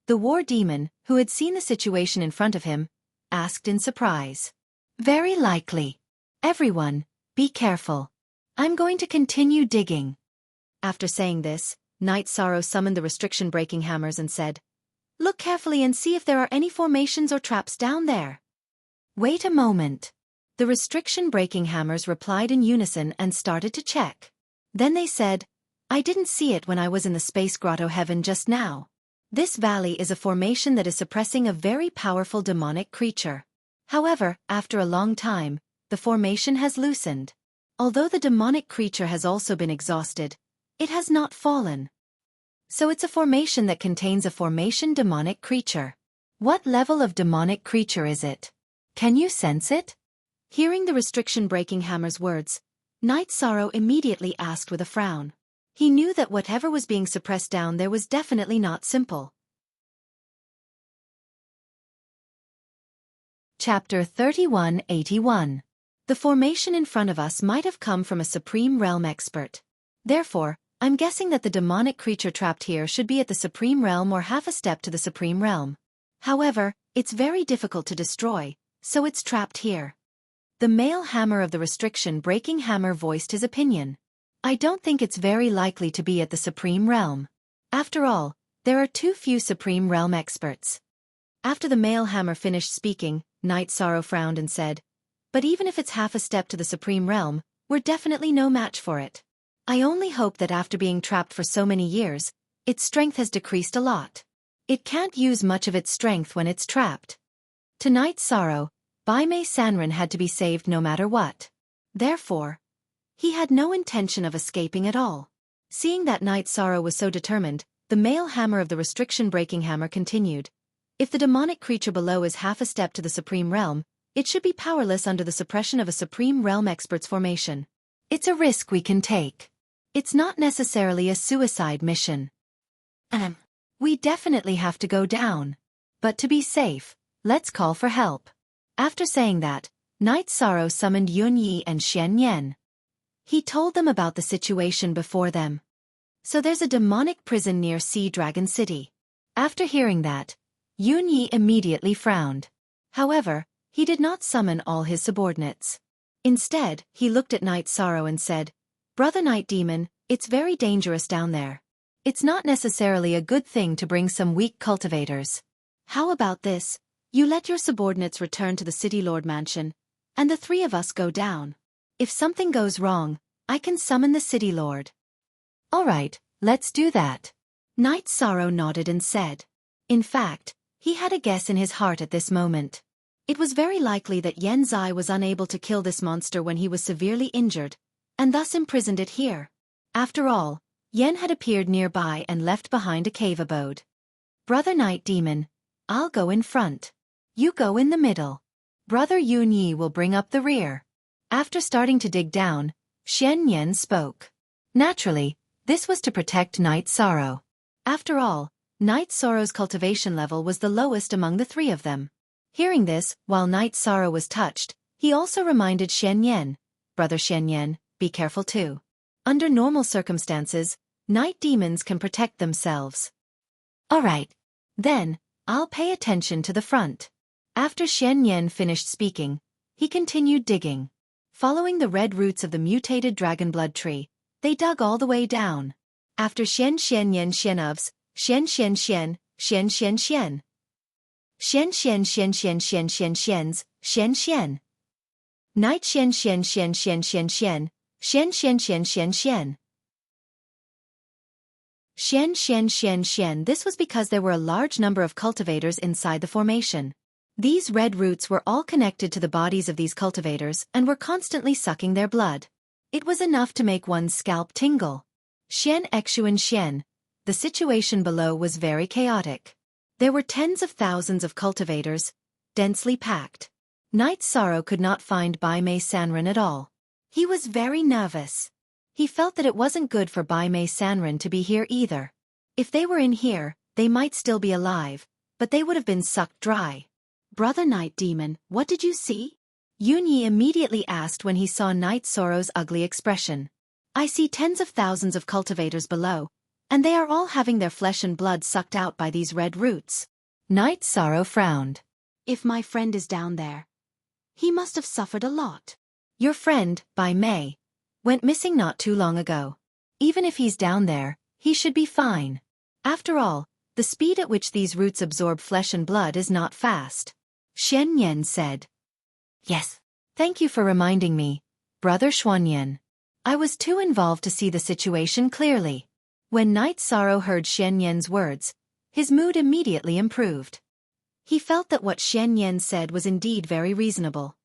The war demon, who had seen the situation in front of him, asked in surprise. "Very likely. Everyone, be careful. I'm going to continue digging." After saying this, Knight Sorrow summoned the restriction-breaking hammers and said, "Look carefully and see if there are any formations or traps down there." "Wait a moment." The restriction-breaking hammers replied in unison and started to check. Then they said, "I didn't see it when I was in the space grotto heaven just now. This valley is a formation that is suppressing a very powerful demonic creature. However, after a long time, the formation has loosened. Although the demonic creature has also been exhausted, it has not fallen. So it's a formation that contains a formation demonic creature. What level of demonic creature is it? Can you sense it?" Hearing the restriction-breaking hammer's words, Knight Sorrow immediately asked with a frown. He knew that whatever was being suppressed down there was definitely not simple. Chapter 3181. The formation in front of us might have come from a Supreme Realm expert. Therefore, I'm guessing that the demonic creature trapped here should be at the Supreme Realm or half a step to the Supreme Realm. However, it's very difficult to destroy, so it's trapped here. The male hammer of the restriction-breaking hammer voiced his opinion. "I don't think it's very likely to be at the Supreme Realm. After all, there are too few Supreme Realm experts." After the male hammer finished speaking, Knight Sorrow frowned and said, "But even if it's half a step to the Supreme Realm, we're definitely no match for it. I only hope that after being trapped for so many years, its strength has decreased a lot. It can't use much of its strength when it's trapped." To Knight Sorrow, Bai Mei Sanren had to be saved no matter what. Therefore, he had no intention of escaping at all. Seeing that Knight Sorrow was so determined, the male hammer of the restriction-breaking hammer continued, "If the demonic creature below is half a step to the Supreme Realm, it should be powerless under the suppression of a Supreme Realm expert's formation. It's a risk we can take. It's not necessarily a suicide mission. We definitely have to go down. But to be safe, let's call for help." After saying that, Knight Sorrow summoned Yun Yi and Xian Yan. He told them about the situation before them. "So there's a demonic prison near Sea Dragon City." After hearing that, Yun Yi immediately frowned. However, he did not summon all his subordinates. Instead, he looked at Knight Sorrow and said, "Brother Night Demon, it's very dangerous down there. It's not necessarily a good thing to bring some weak cultivators. How about this? You let your subordinates return to the City Lord Mansion, and the three of us go down. If something goes wrong, I can summon the City Lord." "All right, Let's do that. Night Sorrow nodded and said. In fact, he had a guess in his heart at this moment. It was very likely that Yen Zai was unable to kill this monster when he was severely injured, and thus imprisoned it here. After all, Yen had appeared nearby and left behind a cave abode. Brother Night Demon, I'll go in front. You go in the middle. Brother Yun Yi will bring up the rear. After starting to dig down, Xian Yen spoke. Naturally, this was to protect Night Sorrow. After all, Night Sorrow's cultivation level was the lowest among the three of them. Hearing this, while Night Sorrow was touched, he also reminded Xian Yen, Brother Xian Yen, be careful too. Under normal circumstances, night demons can protect themselves. Alright. Then, I'll pay attention to the front. After Xian Yen finished speaking, he continued digging. Following the red roots of the mutated dragon blood tree, they dug all the way down. After Xian Yen ofs, Xian Xian, Xians, Night Xian. This was because there were a large number of cultivators inside the formation. These red roots were all connected to the bodies of these cultivators and were constantly sucking their blood. It was enough to make one's scalp tingle. The situation below was very chaotic. There were tens of thousands of cultivators, densely packed. Night Sorrow could not find Bai Mei Sanren at all. He was very nervous. He felt that it wasn't good for Bai Mei Sanren to be here either. If they were in here, they might still be alive, but they would have been sucked dry. Brother Night Demon, what did you see? Yun Yi immediately asked when he saw Night Sorrow's ugly expression. I see tens of thousands of cultivators below, and they are all having their flesh and blood sucked out by these red roots. Night Sorrow frowned. If my friend is down there, he must have suffered a lot. Your friend, Bai Mei, went missing not too long ago. Even if he's down there, he should be fine. After all, the speed at which these roots absorb flesh and blood is not fast. Xian Yen said. Yes. Thank you for reminding me, Brother Xuanyan. I was too involved to see the situation clearly. When Night Sorrow heard Xian Yen's words, his mood immediately improved. He felt that what Xian Yen said was indeed very reasonable.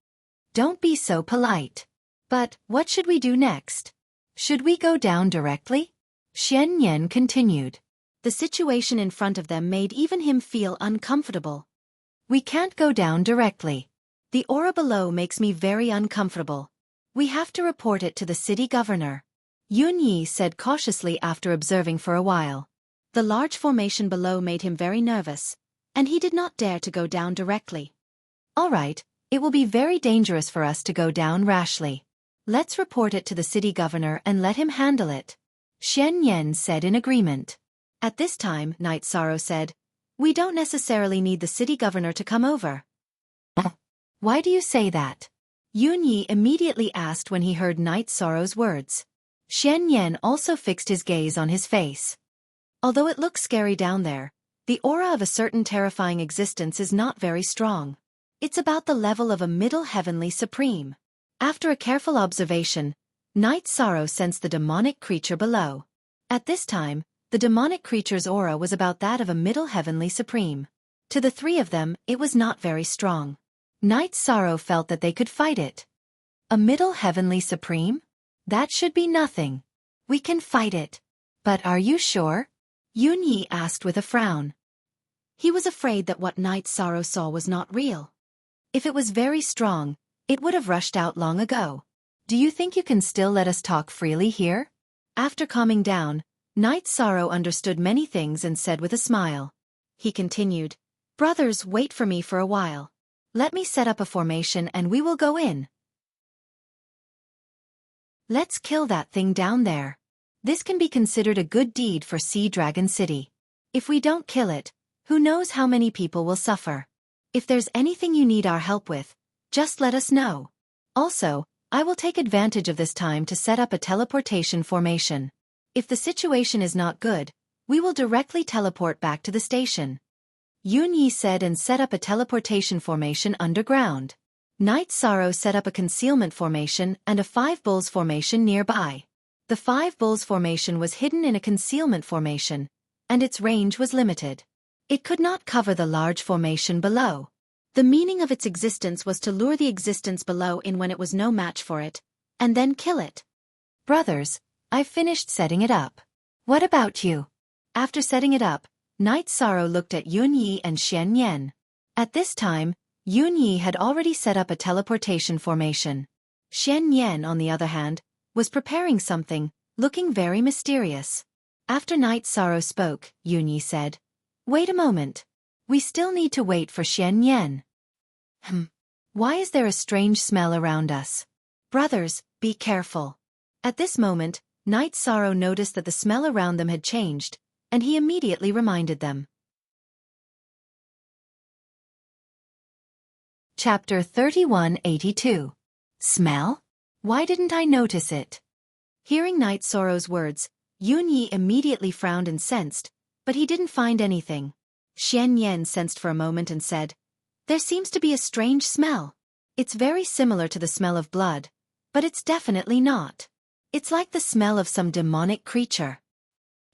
Don't be so polite. But, what should we do next? Should we go down directly? Xian Yen continued. The situation in front of them made even him feel uncomfortable. We can't go down directly. The aura below makes me very uncomfortable. We have to report it to the city governor. Yun Yi said cautiously after observing for a while. The large formation below made him very nervous, and he did not dare to go down directly. All right, it will be very dangerous for us to go down rashly. Let's report it to the city governor and let him handle it. Xian Yen said in agreement. At this time, Night Sorrow said, we don't necessarily need the city governor to come over. Why do you say that? Yun Yi immediately asked when he heard Night Sorrow's words. Xian Yen also fixed his gaze on his face. Although it looks scary down there, the aura of a certain terrifying existence is not very strong. It's about the level of a middle heavenly supreme. After a careful observation, Night Sorrow sensed the demonic creature below. At this time, the demonic creature's aura was about that of a middle heavenly supreme. To the three of them, it was not very strong. Night Sorrow felt that they could fight it. A middle heavenly supreme? That should be nothing. We can fight it. But are you sure? Yun Yi asked with a frown. He was afraid that what Night Sorrow saw was not real. If it was very strong, it would have rushed out long ago. Do you think you can still let us talk freely here? After calming down, Night Sorrow understood many things and said with a smile. He continued, brothers, wait for me for a while. Let me set up a formation and we will go in. Let's kill that thing down there. This can be considered a good deed for Sea Dragon City. If we don't kill it, who knows how many people will suffer. If there's anything you need our help with, just let us know. Also, I will take advantage of this time to set up a teleportation formation. If the situation is not good, we will directly teleport back to the station. Yun Yi said and set up a teleportation formation underground. Night Sorrow set up a concealment formation and a 5 bulls formation nearby. The Five Bulls formation was hidden in a concealment formation, and its range was limited. It could not cover the large formation below. The meaning of its existence was to lure the existence below in when it was no match for it, and then kill it. Brothers, I've finished setting it up. What about you? After setting it up, Night Sorrow looked at Yun Yi and Xian Yan. At this time, Yun Yi had already set up a teleportation formation. Xian Yan, on the other hand, was preparing something, looking very mysterious. After Night Sorrow spoke, Yun Yi said, "Wait a moment. We still need to wait for Xian Yan." Why is there a strange smell around us? Brothers, be careful. At this moment, Night Sorrow noticed that the smell around them had changed, and he immediately reminded them. Chapter 3182. Smell? Why didn't I notice it? Hearing Night Sorrow's words, Yun Yi immediately frowned and sensed, but he didn't find anything. Xian Yan sensed for a moment and said, "There seems to be a strange smell. It's very similar to the smell of blood, but it's definitely not. It's like the smell of some demonic creature."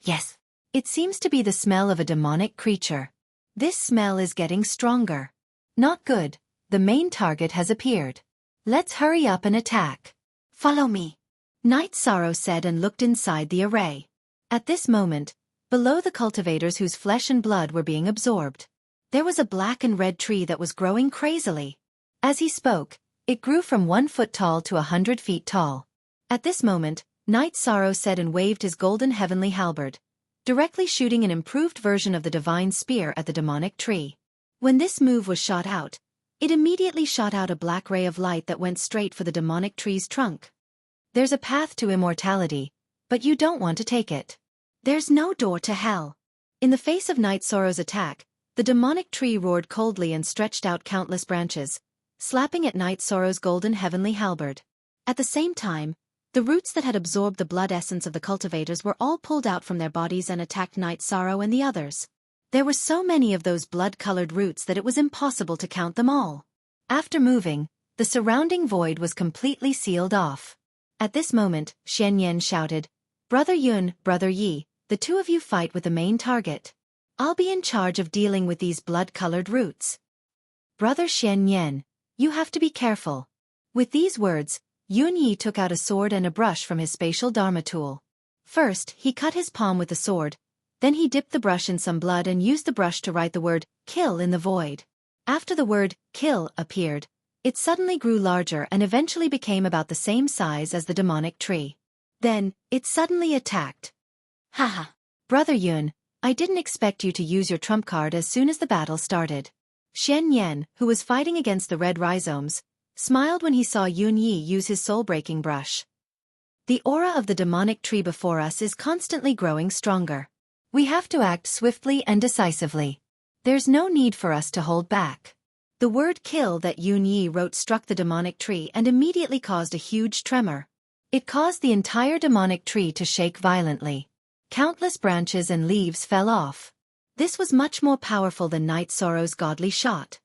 Yes, it seems to be the smell of a demonic creature. This smell is getting stronger. Not good, the main target has appeared. Let's hurry up and attack. Follow me. Night Sorrow said and looked inside the array. At this moment, below the cultivators whose flesh and blood were being absorbed, there was a black and red tree that was growing crazily. As he spoke, it grew from 1 foot tall to 100 feet tall. At this moment, Night Sorrow said and waved his golden heavenly halberd, directly shooting an improved version of the divine spear at the demonic tree. When this move was shot out, it immediately shot out a black ray of light that went straight for the demonic tree's trunk. There's a path to immortality, but you don't want to take it. There's no door to hell. In the face of Night Sorrow's attack, the demonic tree roared coldly and stretched out countless branches, slapping at Night Sorrow's golden heavenly halberd. At the same time, the roots that had absorbed the blood essence of the cultivators were all pulled out from their bodies and attacked Night Sorrow and the others. There were so many of those blood-colored roots that it was impossible to count them all. After moving, the surrounding void was completely sealed off. At this moment, Xian Yan shouted, "Brother Yun, Brother Yi, the two of you fight with the main target. I'll be in charge of dealing with these blood-colored roots." "Brother Xian Yan, you have to be careful." With these words, Yun Yi took out a sword and a brush from his spatial Dharma tool. First, he cut his palm with the sword, then he dipped the brush in some blood and used the brush to write the word, "kill" in the void. After the word, "kill" appeared, it suddenly grew larger and eventually became about the same size as the demonic tree. Then, it suddenly attacked. Haha. Brother Yun, I didn't expect you to use your trump card as soon as the battle started. Xian Yan, who was fighting against the red rhizomes, smiled when he saw Yun Yi use his soul-breaking brush. The aura of the demonic tree before us is constantly growing stronger. We have to act swiftly and decisively. There's no need for us to hold back. The word "kill" that Yun Yi wrote struck the demonic tree and immediately caused a huge tremor. It caused the entire demonic tree to shake violently. Countless branches and leaves fell off. This was much more powerful than Night Sorrow's godly shot.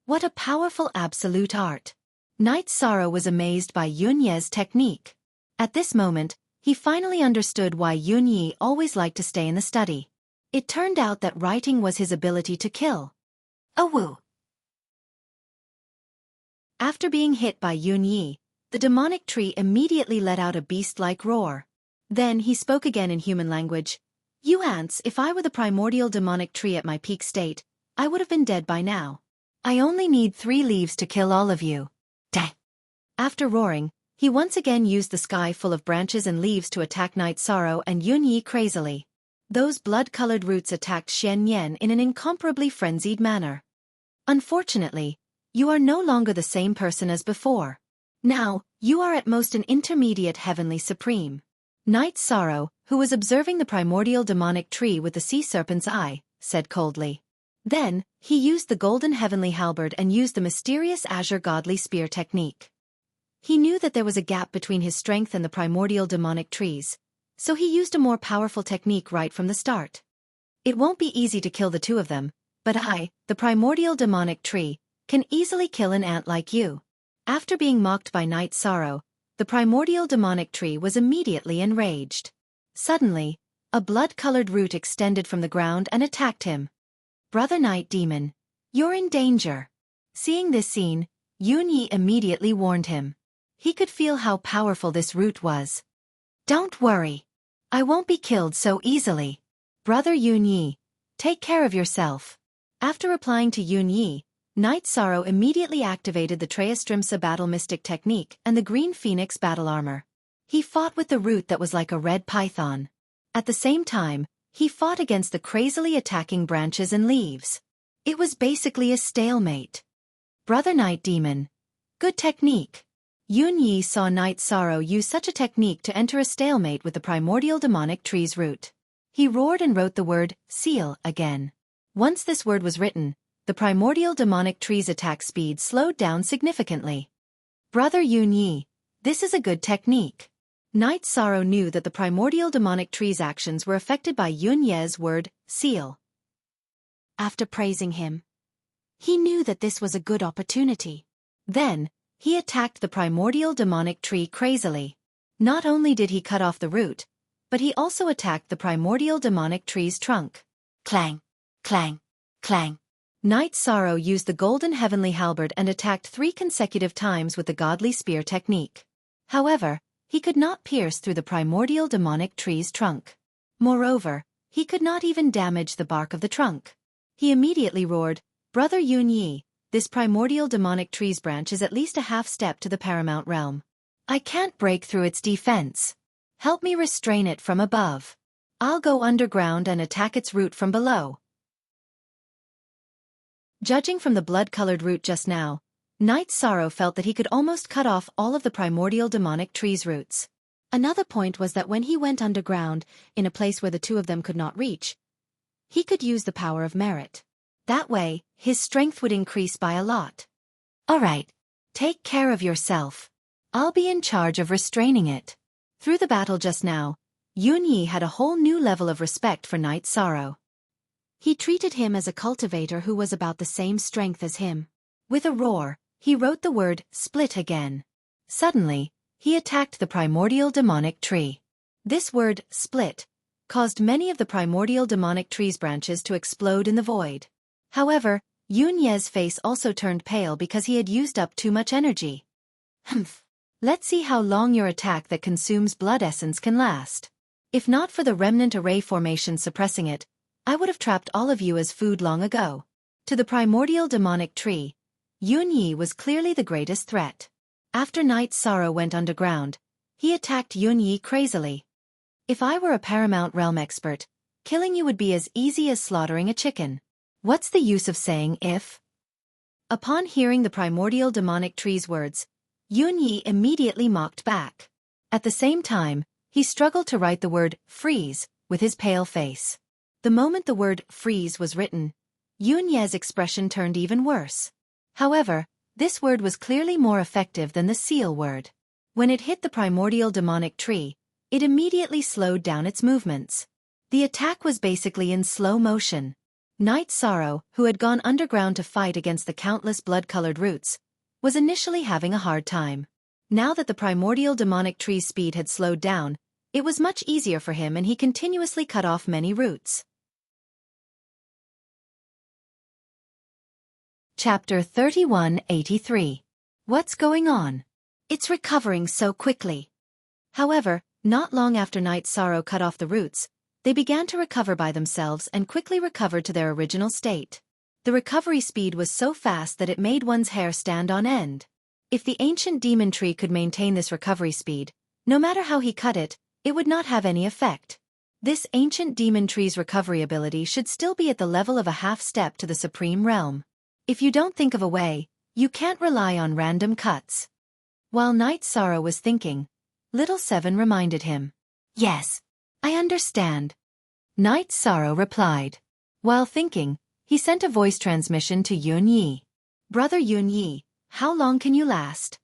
What a powerful absolute art! Night Sorrow was amazed by Yun Yi's technique. At this moment, he finally understood why Yun Yi always liked to stay in the study. It turned out that writing was his ability to kill. Woo! After being hit by Yun Yi, the demonic tree immediately let out a beast-like roar. Then he spoke again in human language. "You ants, if I were the primordial demonic tree at my peak state, I would have been dead by now. I only need 3 leaves to kill all of you." Dang! After roaring, he once again used the sky full of branches and leaves to attack Night Sorrow and Yun Yi crazily. Those blood-colored roots attacked Xian Yan in an incomparably frenzied manner. Unfortunately, you are no longer the same person as before. Now, you are at most an intermediate heavenly supreme. Night Sorrow, who was observing the primordial demonic tree with the sea serpent's eye, said coldly. Then, he used the golden heavenly halberd and used the mysterious azure godly spear technique. He knew that there was a gap between his strength and the primordial demonic trees, so he used a more powerful technique right from the start. It won't be easy to kill the two of them, but I, the primordial demonic tree, can easily kill an ant like you. After being mocked by Night Sorrow, the primordial demonic tree was immediately enraged. Suddenly, a blood-colored root extended from the ground and attacked him. "Brother Night Demon, you're in danger." Seeing this scene, Yunyi immediately warned him. He could feel how powerful this root was. "Don't worry. I won't be killed so easily. Brother Yunyi, take care of yourself." After replying to Yunyi, Night Sorrow immediately activated the Trayastrimsa Battle Mystic Technique and the Green Phoenix Battle Armor. He fought with the root that was like a red python. At the same time, he fought against the crazily attacking branches and leaves. It was basically a stalemate. "Brother Night Demon, good technique." Yunyi saw Night Sorrow use such a technique to enter a stalemate with the primordial demonic tree's root. He roared and wrote the word, "seal," again. Once this word was written, the primordial demonic tree's attack speed slowed down significantly. "Brother Yunyi, this is a good technique." Night Sorrow knew that the primordial demonic tree's actions were affected by Yunye's word, "seal." After praising him, he knew that this was a good opportunity. Then, he attacked the primordial demonic tree crazily. Not only did he cut off the root, but he also attacked the primordial demonic tree's trunk. Clang, clang, clang. Night Sorrow used the golden heavenly halberd and attacked 3 consecutive times with the godly spear technique. However, he could not pierce through the primordial demonic tree's trunk. Moreover, he could not even damage the bark of the trunk. He immediately roared, "Brother Yunyi, this primordial demonic tree's branch is at least a half step to the paramount realm. I can't break through its defense. Help me restrain it from above. I'll go underground and attack its root from below." Judging from the blood-colored root just now, Night Sorrow felt that he could almost cut off all of the primordial demonic tree's roots. Another point was that when he went underground, in a place where the two of them could not reach, he could use the power of merit. That way, his strength would increase by a lot. "Alright, take care of yourself. I'll be in charge of restraining it." Through the battle just now, Yunyi had a whole new level of respect for Night Sorrow. He treated him as a cultivator who was about the same strength as him. With a roar, he wrote the word, "split" again. Suddenly, he attacked the primordial demonic tree. This word, "split," caused many of the primordial demonic tree's branches to explode in the void. However, Yunye's face also turned pale because he had used up too much energy. "Humph. Let's see how long your attack that consumes blood essence can last. If not for the remnant array formation suppressing it, I would have trapped all of you as food long ago." To the primordial demonic tree, Yunyi was clearly the greatest threat. After Night Sorrow went underground, he attacked Yunyi crazily. "If I were a paramount realm expert, killing you would be as easy as slaughtering a chicken. What's the use of saying if?" Upon hearing the primordial demonic tree's words, Yunyi immediately mocked back. At the same time, he struggled to write the word, "freeze," with his pale face. The moment the word, "freeze," was written, Yunye's expression turned even worse. However, this word was clearly more effective than the "seal" word. When it hit the primordial demonic tree, it immediately slowed down its movements. The attack was basically in slow motion. Night Sorrow, who had gone underground to fight against the countless blood-colored roots, was initially having a hard time. Now that the primordial demonic tree's speed had slowed down, it was much easier for him and he continuously cut off many roots. Chapter 3183. What's going on? It's recovering so quickly. However, not long after Night Sorrow cut off the roots, they began to recover by themselves and quickly recovered to their original state. The recovery speed was so fast that it made one's hair stand on end. If the ancient demon tree could maintain this recovery speed, no matter how he cut it, it would not have any effect. This ancient demon tree's recovery ability should still be at the level of a half step to the supreme realm. If you don't think of a way, you can't rely on random cuts. While Night Sorrow was thinking, Little Seven reminded him. "Yes, I understand," Night Sorrow replied. While thinking, he sent a voice transmission to Yunyi. "Brother Yunyi, how long can you last?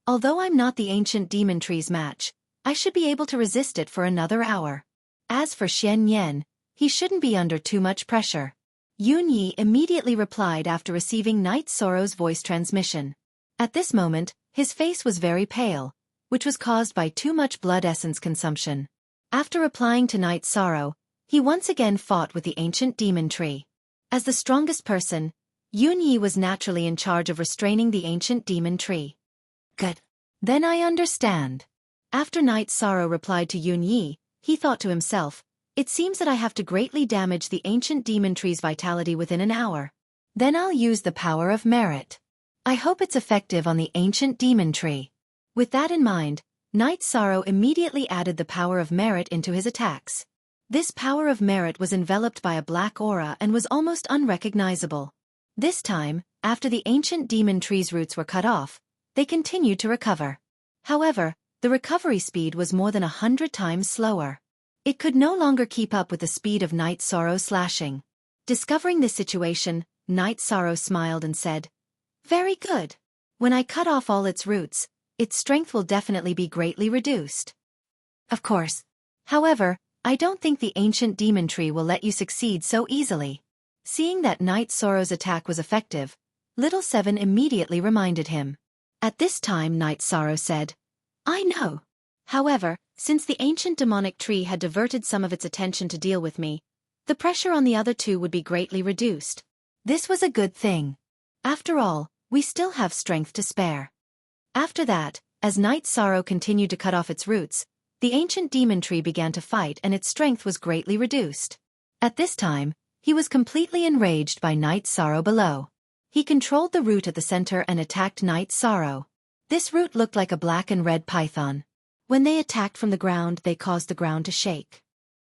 Although I'm not the ancient demon tree's match, I should be able to resist it for another hour. As for Xian Yan, he shouldn't be under too much pressure." Yunyi immediately replied after receiving Night Sorrow's voice transmission. At this moment, his face was very pale, which was caused by too much blood essence consumption. After replying to Night's sorrow, he once again fought with the ancient demon tree. As the strongest person, Yunyi was naturally in charge of restraining the ancient demon tree. Good. Then I understand. After Night's sorrow replied to Yunyi, he thought to himself, it seems that I have to greatly damage the ancient demon tree's vitality within an hour. Then I'll use the power of merit. I hope it's effective on the ancient demon tree. With that in mind, Night's sorrow immediately added the power of merit into his attacks. This power of merit was enveloped by a black aura and was almost unrecognizable. This time, after the ancient demon tree's roots were cut off, they continued to recover. However, the recovery speed was more than 100 times slower. It could no longer keep up with the speed of Night's sorrow's slashing. Discovering this situation, Night's sorrow smiled and said, "Very good. When I cut off all its roots, its strength will definitely be greatly reduced." Of course. However, I don't think the ancient demon tree will let you succeed so easily. Seeing that Night's sorrow's attack was effective, Little Seven immediately reminded him. At this time Night's sorrow said, "I know. However, since the ancient demonic tree had diverted some of its attention to deal with me, the pressure on the other two would be greatly reduced. This was a good thing. After all, we still have strength to spare." After that, as Night's sorrow continued to cut off its roots, the ancient demon tree began to fight and its strength was greatly reduced. At this time, he was completely enraged by Night's sorrow below. He controlled the root at the center and attacked Night's sorrow. This root looked like a black and red python. When they attacked from the ground, they caused the ground to shake.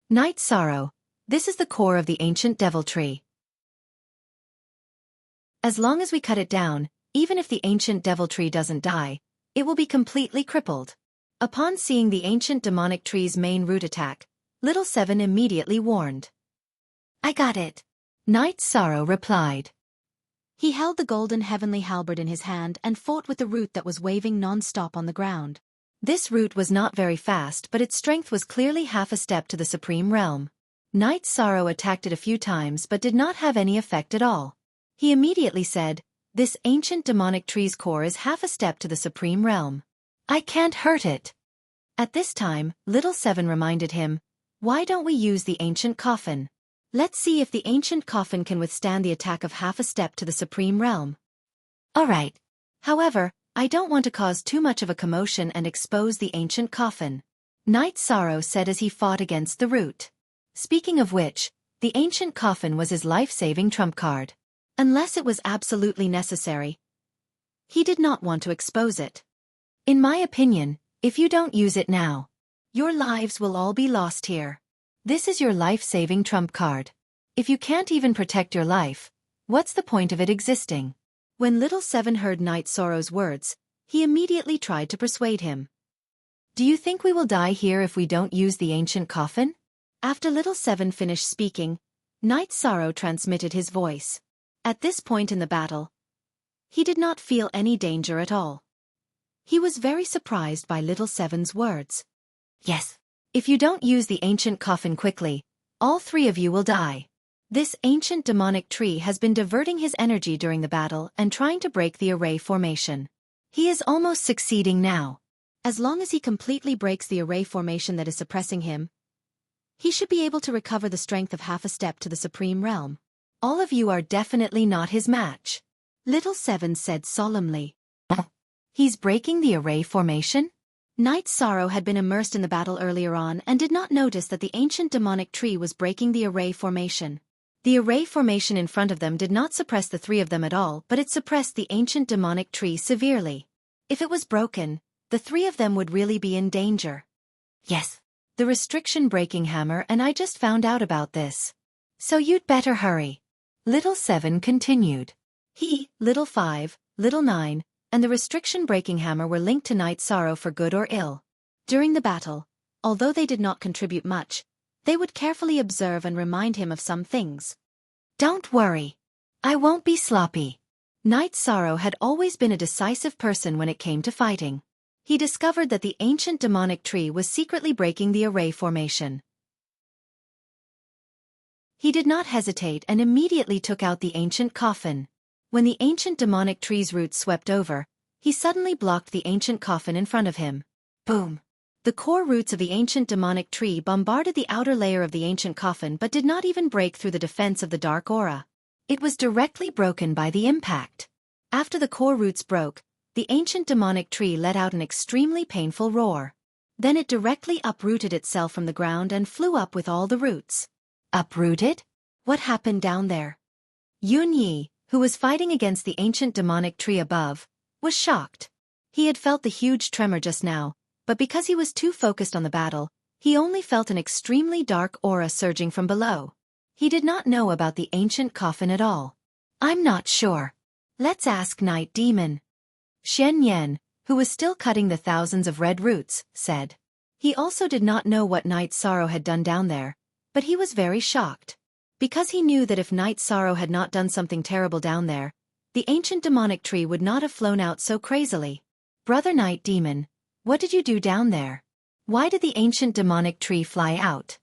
Night's sorrow. This is the core of the ancient devil tree. As long as we cut it down, even if the ancient devil tree doesn't die, it will be completely crippled. Upon seeing the ancient demonic tree's main root attack, Little Seven immediately warned. "I got it," Night's sorrow replied. He held the golden heavenly halberd in his hand and fought with the root that was waving non-stop on the ground. This root was not very fast, but its strength was clearly half a step to the supreme realm. Night's sorrow attacked it a few times but did not have any effect at all. He immediately said, "This ancient demonic tree's core is half a step to the supreme realm. I can't hurt it." At this time, Little Seven reminded him, "Why don't we use the ancient coffin? Let's see if the ancient coffin can withstand the attack of half a step to the supreme realm." "Alright. However, I don't want to cause too much of a commotion and expose the ancient coffin," Night's sorrow said as he fought against the root. Speaking of which, the ancient coffin was his life-saving trump card. Unless it was absolutely necessary, he did not want to expose it. "In my opinion, if you don't use it now, your lives will all be lost here. This is your life-saving trump card. If you can't even protect your life, what's the point of it existing?" When Little Seven heard Night's sorrow's words, he immediately tried to persuade him. "Do you think we will die here if we don't use the ancient coffin?" After Little Seven finished speaking, Night's sorrow transmitted his voice. At this point in the battle, he did not feel any danger at all. He was very surprised by Little Seven's words. "Yes. If you don't use the ancient coffin quickly, all three of you will die. This ancient demonic tree has been diverting his energy during the battle and trying to break the array formation. He is almost succeeding now. As long as he completely breaks the array formation that is suppressing him, he should be able to recover the strength of half a step to the supreme realm. All of you are definitely not his match," Little Seven said solemnly. "He's breaking the array formation?" Night's sorrow had been immersed in the battle earlier on and did not notice that the ancient demonic tree was breaking the array formation. The array formation in front of them did not suppress the three of them at all, but it suppressed the ancient demonic tree severely. If it was broken, the three of them would really be in danger. "Yes. The restriction breaking hammer, and I just found out about this. So you'd better hurry," Little Seven continued. He, Little Five, Little Nine, and the restriction breaking hammer were linked to Night's sorrow for good or ill. During the battle, although they did not contribute much, they would carefully observe and remind him of some things. "Don't worry. I won't be sloppy." Night's sorrow had always been a decisive person when it came to fighting. He discovered that the ancient demonic tree was secretly breaking the array formation. He did not hesitate and immediately took out the ancient coffin. When the ancient demonic tree's roots swept over, he suddenly blocked the ancient coffin in front of him. Boom! The core roots of the ancient demonic tree bombarded the outer layer of the ancient coffin but did not even break through the defense of the dark aura. It was directly broken by the impact. After the core roots broke, the ancient demonic tree let out an extremely painful roar. Then it directly uprooted itself from the ground and flew up with all the roots. Uprooted? What happened down there? Yun Yi, who was fighting against the ancient demonic tree above, was shocked. He had felt the huge tremor just now, but because he was too focused on the battle, he only felt an extremely dark aura surging from below. He did not know about the ancient coffin at all. I'm not sure. Let's ask Night Demon. Xian Yan, who was still cutting the thousands of red roots, said. He also did not know what Night Sorrow had done down there, but he was very shocked. Because he knew that if Night Sorrow had not done something terrible down there, the ancient demonic tree would not have flown out so crazily. Brother Night Demon, what did you do down there? Why did the ancient demonic tree fly out?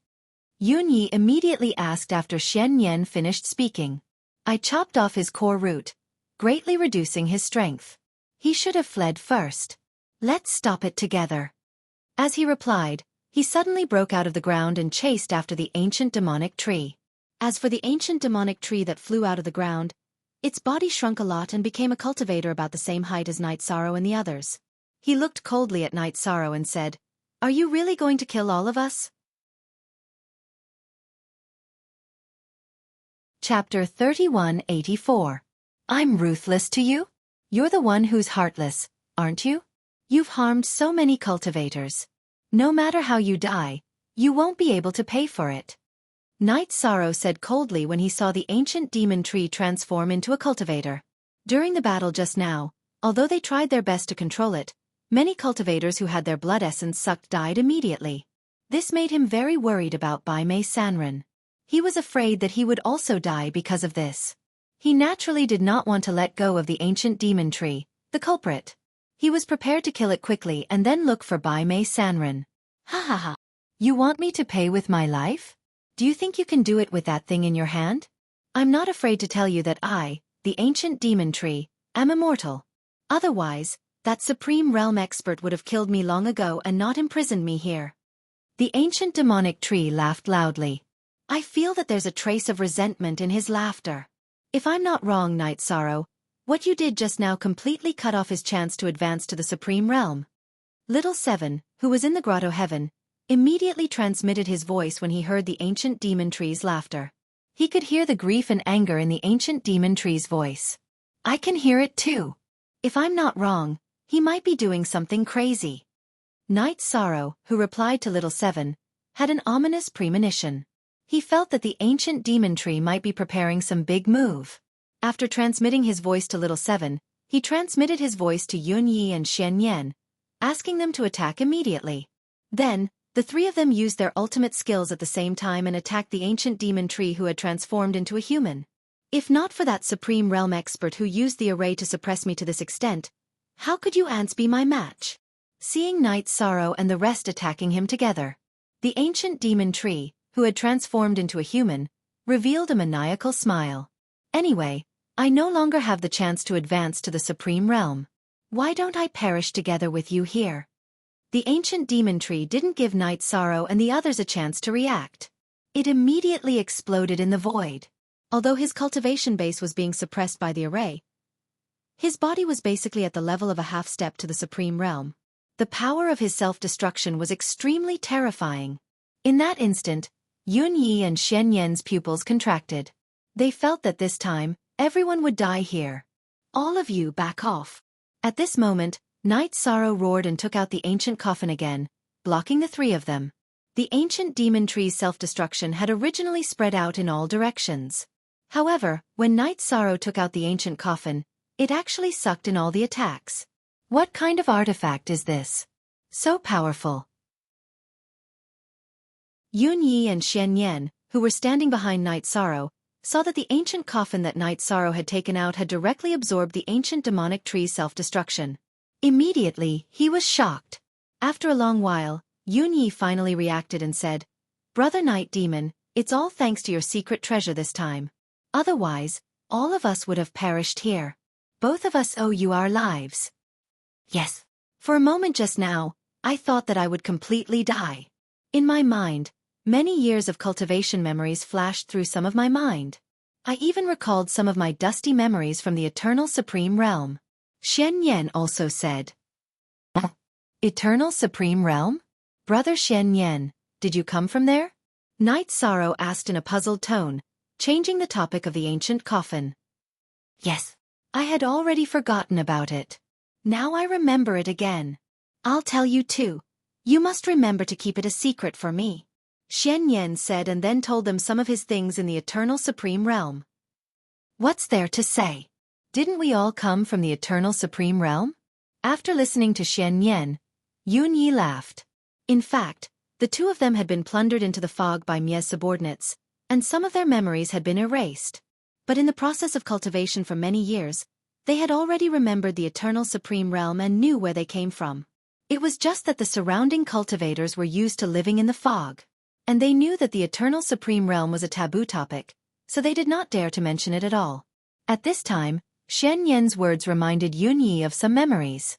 Yun Yi immediately asked after Xian Yan finished speaking. I chopped off his core root, greatly reducing his strength. He should have fled first. Let's stop it together. As he replied, he suddenly broke out of the ground and chased after the ancient demonic tree. As for the ancient demonic tree that flew out of the ground, its body shrunk a lot and became a cultivator about the same height as Night Sorrow and the others. He looked coldly at Night Sorrow and said, Are you really going to kill all of us? Chapter 3184. I'm ruthless to you? You're the one who's heartless, aren't you? You've harmed so many cultivators. No matter how you die, you won't be able to pay for it. Night Sorrow said coldly when he saw the ancient demon tree transform into a cultivator. During the battle just now, although they tried their best to control it, many cultivators who had their blood essence sucked died immediately. This made him very worried about Bai Mei Sanren. He was afraid that he would also die because of this. He naturally did not want to let go of the ancient demon tree, the culprit. He was prepared to kill it quickly and then look for Bai Mei Sanren. Ha ha ha. You want me to pay with my life? Do you think you can do it with that thing in your hand? I'm not afraid to tell you that I, the ancient demon tree, am immortal. Otherwise, that supreme realm expert would have killed me long ago and not imprisoned me here. The ancient demonic tree laughed loudly. I feel that there's a trace of resentment in his laughter. If I'm not wrong, Night Sorrow, what you did just now completely cut off his chance to advance to the supreme realm. Little Seven, who was in the grotto heaven, immediately transmitted his voice when he heard the ancient demon tree's laughter. He could hear the grief and anger in the ancient demon tree's voice. I can hear it too. If I'm not wrong, he might be doing something crazy. Night Sorrow, who replied to Little Seven, had an ominous premonition. He felt that the ancient demon tree might be preparing some big move. After transmitting his voice to Little Seven, he transmitted his voice to Yun Yi and Xian Yan, asking them to attack immediately. Then, the three of them used their ultimate skills at the same time and attacked the ancient demon tree who had transformed into a human. If not for that supreme realm expert who used the array to suppress me to this extent, how could you ants be my match? Seeing Night Sorrow and the rest attacking him together, the ancient demon tree, who had transformed into a human, revealed a maniacal smile. Anyway, I no longer have the chance to advance to the supreme realm. Why don't I perish together with you here? The ancient demon tree didn't give Night Sorrow and the others a chance to react. It immediately exploded in the void. Although his cultivation base was being suppressed by the array, his body was basically at the level of a half-step to the supreme realm. The power of his self-destruction was extremely terrifying. In that instant, Yun Yi and Xian Yan's pupils contracted. They felt that this time, everyone would die here. All of you back off. At this moment, Night Sorrow roared and took out the ancient coffin again, blocking the three of them. The ancient demon tree's self-destruction had originally spread out in all directions. However, when Night Sorrow took out the ancient coffin, it actually sucked in all the attacks. What kind of artifact is this? So powerful. Yun Yi and Xian Yan, who were standing behind Night Sorrow, saw that the ancient coffin that Night Sorrow had taken out had directly absorbed the ancient demonic tree's self-destruction. Immediately, he was shocked. After a long while, Yun Yi finally reacted and said, Brother Night Demon, it's all thanks to your secret treasure this time. Otherwise, all of us would have perished here. Both of us owe you our lives. Yes. For a moment just now, I thought that I would completely die. In my mind, many years of cultivation memories flashed through some of my mind. I even recalled some of my dusty memories from the Eternal Supreme Realm. Xian Yan also said, Eternal Supreme Realm? Brother Xian Yan, did you come from there? Night Sorrow asked in a puzzled tone, changing the topic of the ancient coffin. Yes. I had already forgotten about it. Now I remember it again. I'll tell you too. You must remember to keep it a secret for me. Xian Yan said and then told them some of his things in the Eternal Supreme Realm. What's there to say? Didn't we all come from the Eternal Supreme Realm? After listening to Xian Yan, Yun Yi laughed. In fact, the two of them had been plundered into the fog by Mie's subordinates, and some of their memories had been erased. But in the process of cultivation for many years, they had already remembered the Eternal Supreme Realm and knew where they came from. It was just that the surrounding cultivators were used to living in the fog. And they knew that the Eternal Supreme Realm was a taboo topic, so they did not dare to mention it at all. At this time, Xian Yan's words reminded Yun Yi of some memories.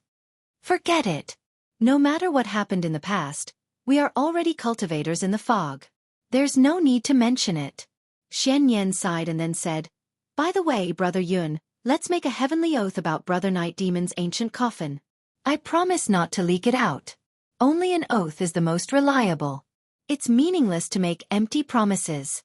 Forget it. No matter what happened in the past, we are already cultivators in the fog. There's no need to mention it. Xian Yan sighed and then said, By the way, Brother Yun, let's make a heavenly oath about Brother Night Demon's ancient coffin. I promise not to leak it out. Only an oath is the most reliable. It's meaningless to make empty promises.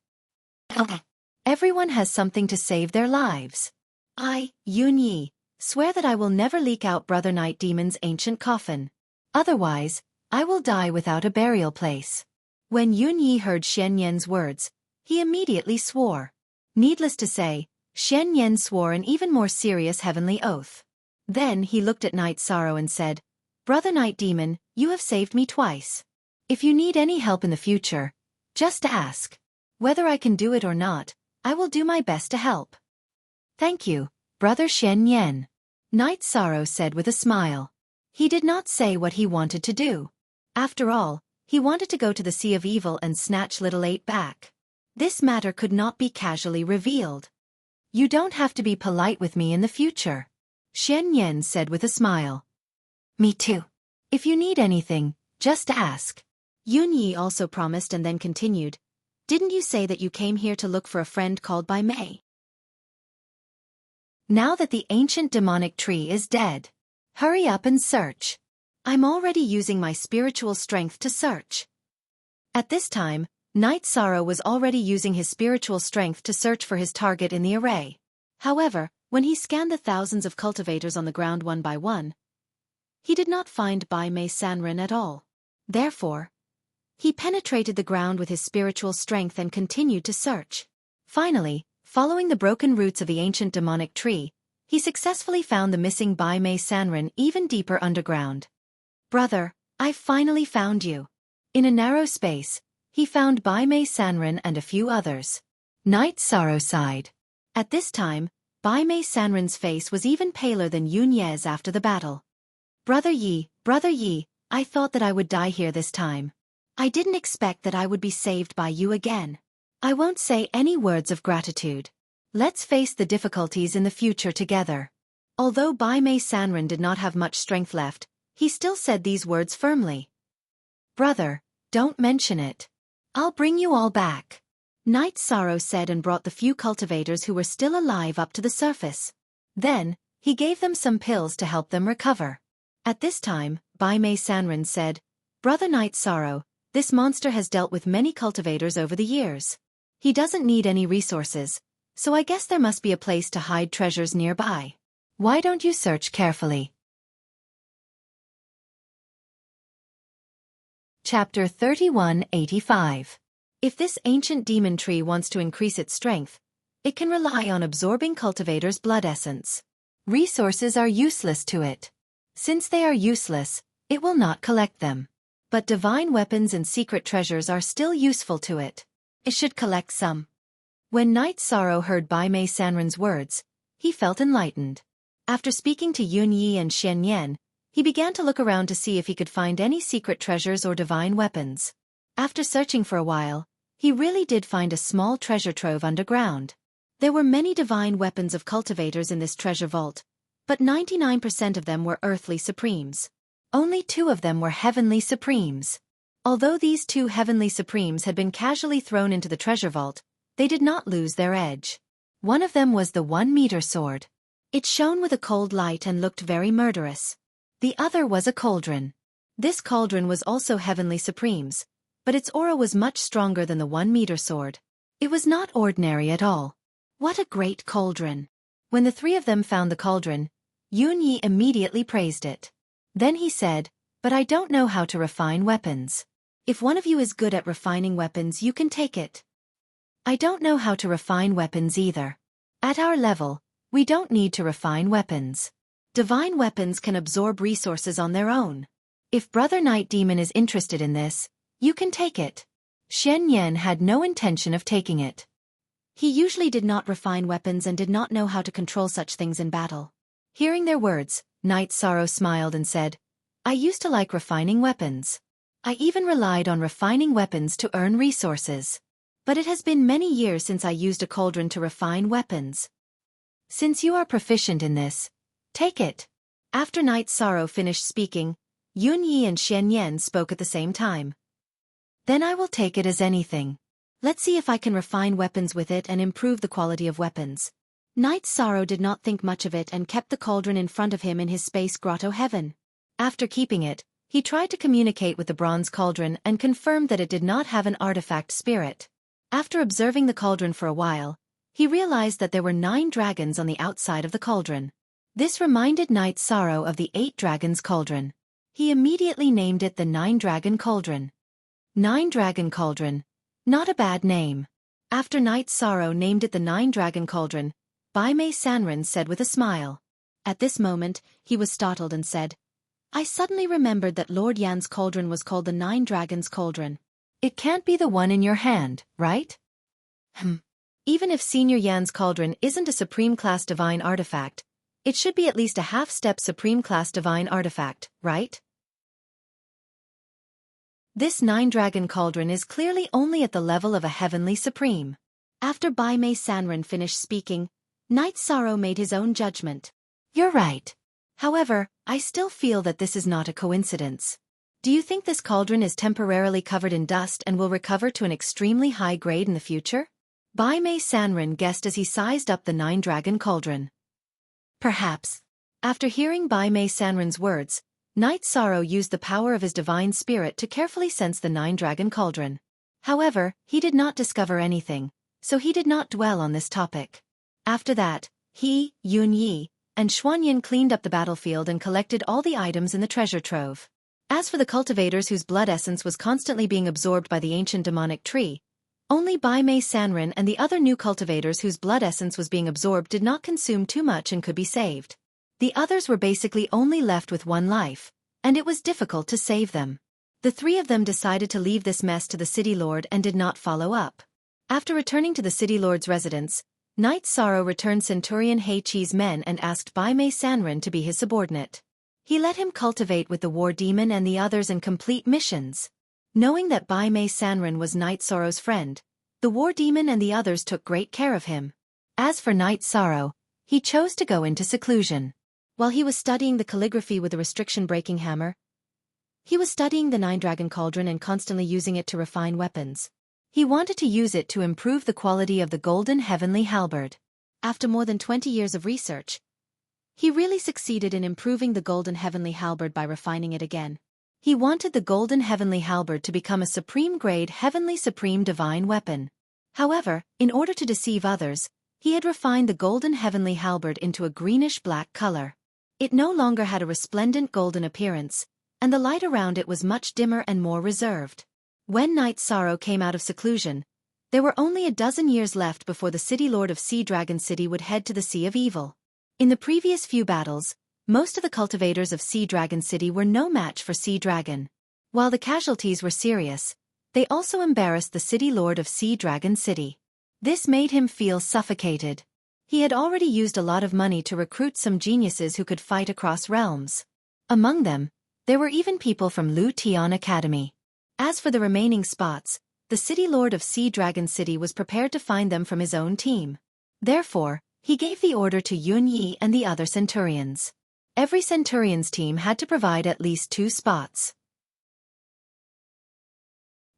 Everyone has something to save their lives. I, Yun Yi, swear that I will never leak out Brother Night Demon's ancient coffin. Otherwise, I will die without a burial place. When Yun Yi heard Xian Yan's words, he immediately swore. Needless to say, Xian Yan swore an even more serious heavenly oath. Then he looked at Night Sorrow and said, Brother Night Demon, you have saved me twice. If you need any help in the future, just ask. Whether I can do it or not, I will do my best to help. Thank you, Brother Xian Yan. Night Sorrow said with a smile. He did not say what he wanted to do. After all, he wanted to go to the Sea of Evil and snatch Little Eight back. This matter could not be casually revealed. You don't have to be polite with me in the future. Xian Yan said with a smile. Me too. If you need anything, just ask. Yun Yi also promised and then continued, Didn't you say that you came here to look for a friend called Bai Mei? Now that the ancient demonic tree is dead, hurry up and search. I'm already using my spiritual strength to search. At this time, Night Sorrow was already using his spiritual strength to search for his target in the array. However, when he scanned the thousands of cultivators on the ground one by one, he did not find Bai Mei Sanren at all. Therefore, he penetrated the ground with his spiritual strength and continued to search. Finally, following the broken roots of the ancient demonic tree, he successfully found the missing Bai Mei Sanren even deeper underground. Brother, I've finally found you. In a narrow space, he found Bai Mei Sanren and a few others. Night Sorrow sighed. At this time, Bai Mei Sanren's face was even paler than Yun Ye's after the battle. Brother Yi, I thought that I would die here this time. I didn't expect that I would be saved by you again. I won't say any words of gratitude. Let's face the difficulties in the future together. Although Bai Mei Sanren did not have much strength left, he still said these words firmly. Brother, don't mention it. I'll bring you all back. Night Sorrow said and brought the few cultivators who were still alive up to the surface. Then, he gave them some pills to help them recover. At this time, Bai Mei Sanren said, Brother Night Sorrow, this monster has dealt with many cultivators over the years. He doesn't need any resources, so I guess there must be a place to hide treasures nearby. Why don't you search carefully? Chapter 3185. If this ancient demon tree wants to increase its strength, it can rely on absorbing cultivators' blood essence. Resources are useless to it. Since they are useless, it will not collect them. But divine weapons and secret treasures are still useful to it. It should collect some. When Night Sorrow heard Bai Mei Sanren's words, he felt enlightened. After speaking to Yun Yi and Xian Yan, he began to look around to see if he could find any secret treasures or divine weapons. After searching for a while, he really did find a small treasure trove underground. There were many divine weapons of cultivators in this treasure vault, but 99% of them were earthly supremes. Only 2 of them were Heavenly Supremes. Although these 2 Heavenly Supremes had been casually thrown into the treasure vault, they did not lose their edge. One of them was the 1-meter sword. It shone with a cold light and looked very murderous. The other was a cauldron. This cauldron was also Heavenly Supreme's, but its aura was much stronger than the 1-meter sword. It was not ordinary at all. What a great cauldron! When the 3 of them found the cauldron, Yunyi immediately praised it. Then he said, "But I don't know how to refine weapons. If one of you is good at refining weapons, you can take it." "I don't know how to refine weapons either. At our level, we don't need to refine weapons. Divine weapons can absorb resources on their own. If Brother Night Demon is interested in this, you can take it." Shen Yan had no intention of taking it. He usually did not refine weapons and did not know how to control such things in battle. Hearing their words, Night Sorrow smiled and said, "I used to like refining weapons. I even relied on refining weapons to earn resources. But it has been many years since I used a cauldron to refine weapons. Since you are proficient in this, take it." After Night Sorrow finished speaking, Yunyi and Shen Yan spoke at the same time. "Then I will take it as anything. Let's see if I can refine weapons with it and improve the quality of weapons." Night Sorrow did not think much of it and kept the cauldron in front of him in his space grotto heaven. After keeping it, he tried to communicate with the bronze cauldron and confirmed that it did not have an artifact spirit. After observing the cauldron for a while, he realized that there were 9 dragons on the outside of the cauldron. This reminded Night Sorrow of the 8 dragons cauldron. He immediately named it the 9-dragon cauldron. 9-dragon cauldron. Not a bad name. After Night Sorrow named it the 9-dragon cauldron, Bai Mei Sanren said with a smile. At this moment, he was startled and said, "I suddenly remembered that Lord Yan's cauldron was called the 9 dragons cauldron. It can't be the one in your hand, right?" Even if Senior Yan's cauldron isn't a supreme-class divine artifact, it should be at least a half-step supreme-class divine artifact, right? This 9-dragon cauldron is clearly only at the level of a heavenly supreme. After Bai Mei Sanren finished speaking, Night Sorrow made his own judgment. "You're right. However, I still feel that this is not a coincidence. Do you think this cauldron is temporarily covered in dust and will recover to an extremely high grade in the future?" Bai Mei Sanren guessed as he sized up the 9-dragon cauldron. Perhaps. After hearing Bai Mei Sanren's words, Night Sorrow used the power of his divine spirit to carefully sense the 9-dragon cauldron. However, he did not discover anything, so he did not dwell on this topic. After that, he, Yunyi, and Xuanyan cleaned up the battlefield and collected all the items in the treasure trove. As for the cultivators whose blood essence was constantly being absorbed by the ancient demonic tree, only Bai Mei Sanren and the other new cultivators whose blood essence was being absorbed did not consume too much and could be saved. The others were basically only left with 1 life, and it was difficult to save them. The 3 of them decided to leave this mess to the city lord and did not follow up. After returning to the city lord's residence, Night Sorrow returned Centurion Hei Chi's men and asked Bai Mei Sanren to be his subordinate. He let him cultivate with the war demon and the others and complete missions. Knowing that Bai Mei Sanren was Night Sorrow's friend, the war demon and the others took great care of him. As for Night Sorrow, he chose to go into seclusion. While he was studying the calligraphy with a restriction-breaking hammer, he was studying the 9-dragon cauldron and constantly using it to refine weapons. He wanted to use it to improve the quality of the golden heavenly halberd. After more than 20 years of research, he really succeeded in improving the golden heavenly halberd by refining it again. He wanted the golden heavenly halberd to become a supreme-grade heavenly supreme divine weapon. However, in order to deceive others, he had refined the golden heavenly halberd into a greenish-black color. It no longer had a resplendent golden appearance, and the light around it was much dimmer and more reserved. When Night Sorrow came out of seclusion, there were only a dozen years left before the City Lord of Sea Dragon City would head to the Sea of Evil. In the previous few battles, most of the cultivators of Sea Dragon City were no match for Sea Dragon. While the casualties were serious, they also embarrassed the City Lord of Sea Dragon City. This made him feel suffocated. He had already used a lot of money to recruit some geniuses who could fight across realms. Among them, there were even people from Lu Tian Academy. As for the remaining spots, the City Lord of Sea Dragon City was prepared to find them from his own team. Therefore, he gave the order to Yun Yi and the other centurions. Every Centurion's team had to provide at least 2 spots.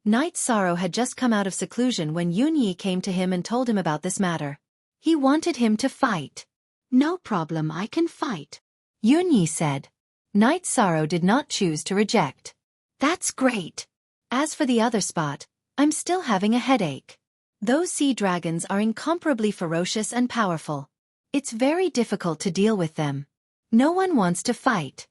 Knight Sorrow had just come out of seclusion when Yunyi came to him and told him about this matter. He wanted him to fight. "No problem, I can fight," Yunyi said. Knight Sorrow did not choose to reject. "That's great. As for the other spot, I'm still having a headache. Those sea dragons are incomparably ferocious and powerful. It's very difficult to deal with them. No one wants to fight."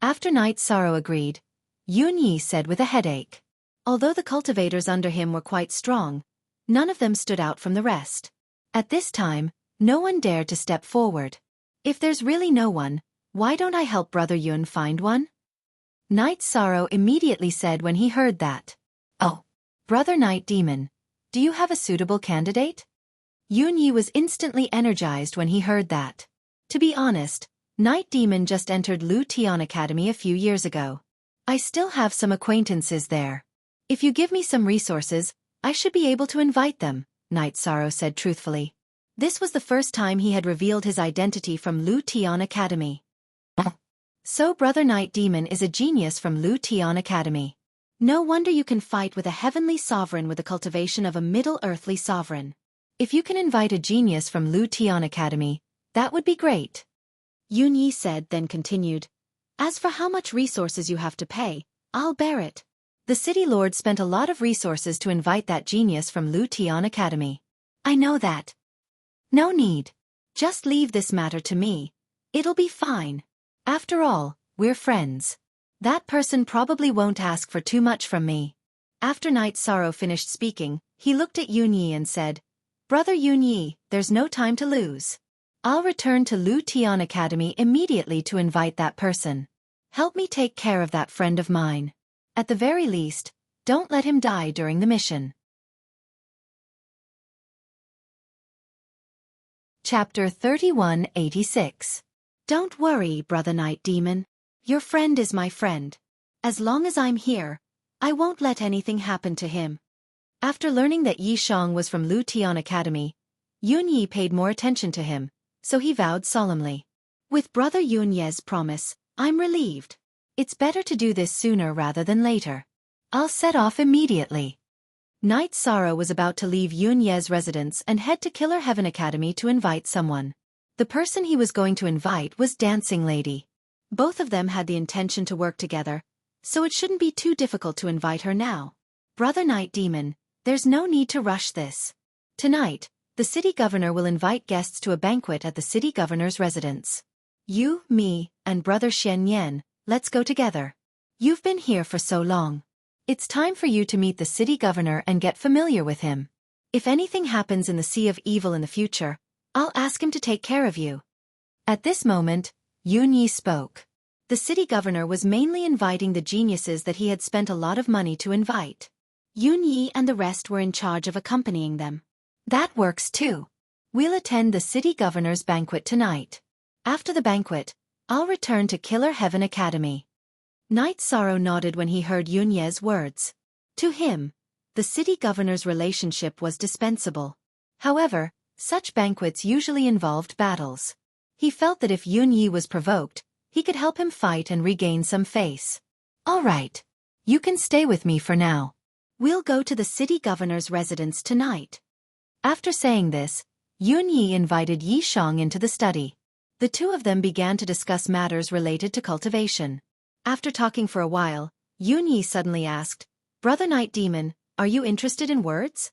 After Knight Sorrow agreed, Yunyi said with a headache. Although the cultivators under him were quite strong, none of them stood out from the rest. At this time, no one dared to step forward. "If there's really no one, why don't I help Brother Yun find one?" Knight Sorrow immediately said when he heard that. "Oh, Brother Night Demon, do you have a suitable candidate?" Yunyi was instantly energized when he heard that. To be honest, Night Demon just entered Lu Tian Academy a few years ago. "I still have some acquaintances there. If you give me some resources, I should be able to invite them," Night Sorrow said truthfully. This was the first time he had revealed his identity from Lu Tian Academy. "So Brother Night Demon is a genius from Lu Tian Academy. No wonder you can fight with a heavenly sovereign with the cultivation of a middle earthly sovereign. If you can invite a genius from Lu Tian Academy, that would be great." Yunyi said, then continued. "As for how much resources you have to pay, I'll bear it. The city lord spent a lot of resources to invite that genius from Lu Tian Academy. I know that. No need. Just leave this matter to me. It'll be fine. After all, we're friends. That person probably won't ask for too much from me." After Night Sorrow finished speaking, he looked at Yunyi and said, "Brother Yunyi, there's no time to lose. I'll return to Lu Tian Academy immediately to invite that person. Help me take care of that friend of mine. At the very least, don't let him die during the mission." Chapter 3186. "Don't worry, Brother Night Demon. Your friend is my friend. As long as I'm here, I won't let anything happen to him." After learning that Yi Shang was from Lu Tian Academy, Yunyi paid more attention to him, so he vowed solemnly. "With Brother Yunye's promise, I'm relieved. It's better to do this sooner rather than later. I'll set off immediately." Night Sorrow was about to leave Yunye's residence and head to Killer Heaven Academy to invite someone. The person he was going to invite was Dancing Lady. Both of them had the intention to work together, so it shouldn't be too difficult to invite her now. "Brother Night Demon, there's no need to rush this. Tonight, the city governor will invite guests to a banquet at the city governor's residence. You, me, and Brother Shen Yan, let's go together. You've been here for so long. It's time for you to meet the city governor and get familiar with him. If anything happens in the Sea of Evil in the future, I'll ask him to take care of you." At this moment, Yunyi spoke. The city governor was mainly inviting the geniuses that he had spent a lot of money to invite. Yunyi and the rest were in charge of accompanying them. "That works too. We'll attend the city governor's banquet tonight. After the banquet, I'll return to Killer Heaven Academy." Night Sorrow nodded when he heard Yunye's words. To him, the city governor's relationship was dispensable. However, such banquets usually involved battles. He felt that if Yunyi was provoked, he could help him fight and regain some face. "All right. You can stay with me for now. We'll go to the city governor's residence tonight." After saying this, Yunyi invited Yi Shang into the study. The two of them began to discuss matters related to cultivation. After talking for a while, Yunyi suddenly asked, "Brother Night Demon, are you interested in words?"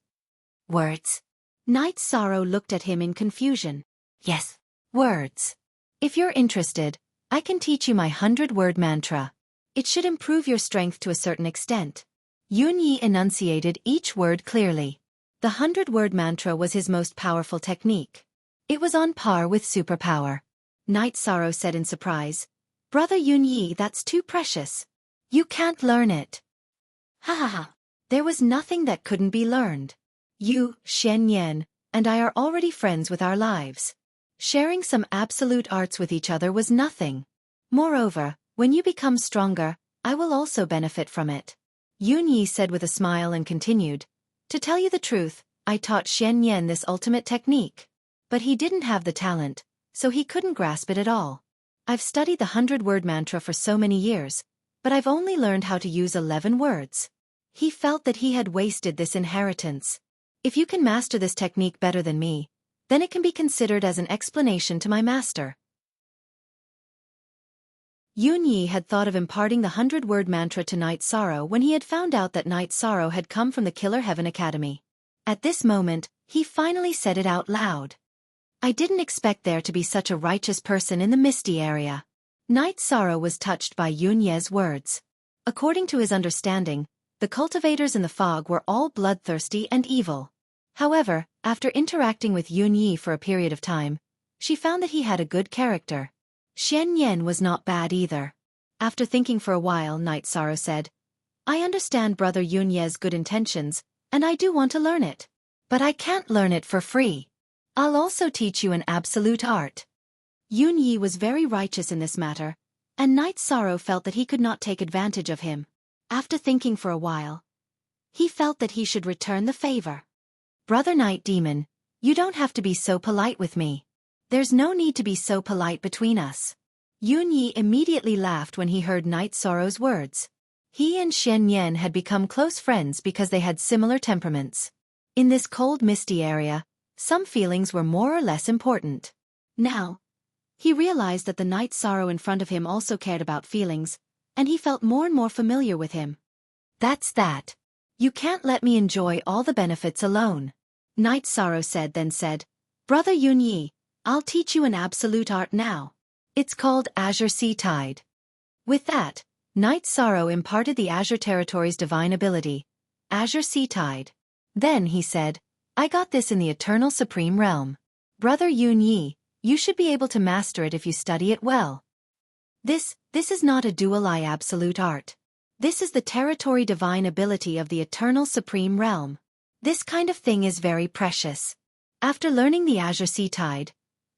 "Words?" Night Sorrow looked at him in confusion. "Yes, words. If you're interested, I can teach you my 100-word mantra. It should improve your strength to a certain extent." Yunyi enunciated each word clearly. The 100-word mantra was his most powerful technique. It was on par with superpower. Night Sorrow said in surprise, "Brother Yunyi, that's too precious. You can't learn it." "Ha ha ha. There was nothing that couldn't be learned. You, Shen Yan, and I are already friends with our lives. Sharing some absolute arts with each other was nothing. Moreover, when you become stronger, I will also benefit from it." Yunyi said with a smile and continued, "To tell you the truth, I taught Shen Yan this ultimate technique. But he didn't have the talent, so he couldn't grasp it at all. I've studied the 100-word mantra for so many years, but I've only learned how to use 11 words. He felt that he had wasted this inheritance. If you can master this technique better than me, then it can be considered as an explanation to my master. Yunyi had thought of imparting the 100-word mantra to Night Sorrow when he had found out that Night Sorrow had come from the Killer Heaven Academy. At this moment, he finally said it out loud. I didn't expect there to be such a righteous person in the misty area. Night Sorrow was touched by Yunye's words. According to his understanding, the cultivators in the fog were all bloodthirsty and evil. However, after interacting with Yunyi for a period of time, she found that he had a good character. Xian Yan was not bad either. After thinking for a while, Night Sorrow said, I understand Brother Yunye's good intentions, and I do want to learn it. But I can't learn it for free. I'll also teach you an absolute art. Yunyi was very righteous in this matter, and Night Sorrow felt that he could not take advantage of him. After thinking for a while, he felt that he should return the favor. Brother Night Demon, you don't have to be so polite with me. There's no need to be so polite between us. Yunyi immediately laughed when he heard Night Sorrow's words. He and Xian Yan had become close friends because they had similar temperaments. In this cold, misty area, some feelings were more or less important. Now, he realized that the Night Sorrow in front of him also cared about feelings, and he felt more and more familiar with him. That's that. You can't let me enjoy all the benefits alone. Night Sorrow then said, Brother Yunyi, I'll teach you an absolute art now. It's called Azure Sea Tide. With that, Night Sorrow imparted the Azure Territory's divine ability, Azure Sea Tide. Then he said, I got this in the Eternal Supreme Realm. Brother Yunyi, you should be able to master it if you study it well. This is not a dual-eye absolute art. This is the territory divine ability of the Eternal Supreme Realm. This kind of thing is very precious. After learning the Azure Sea Tide,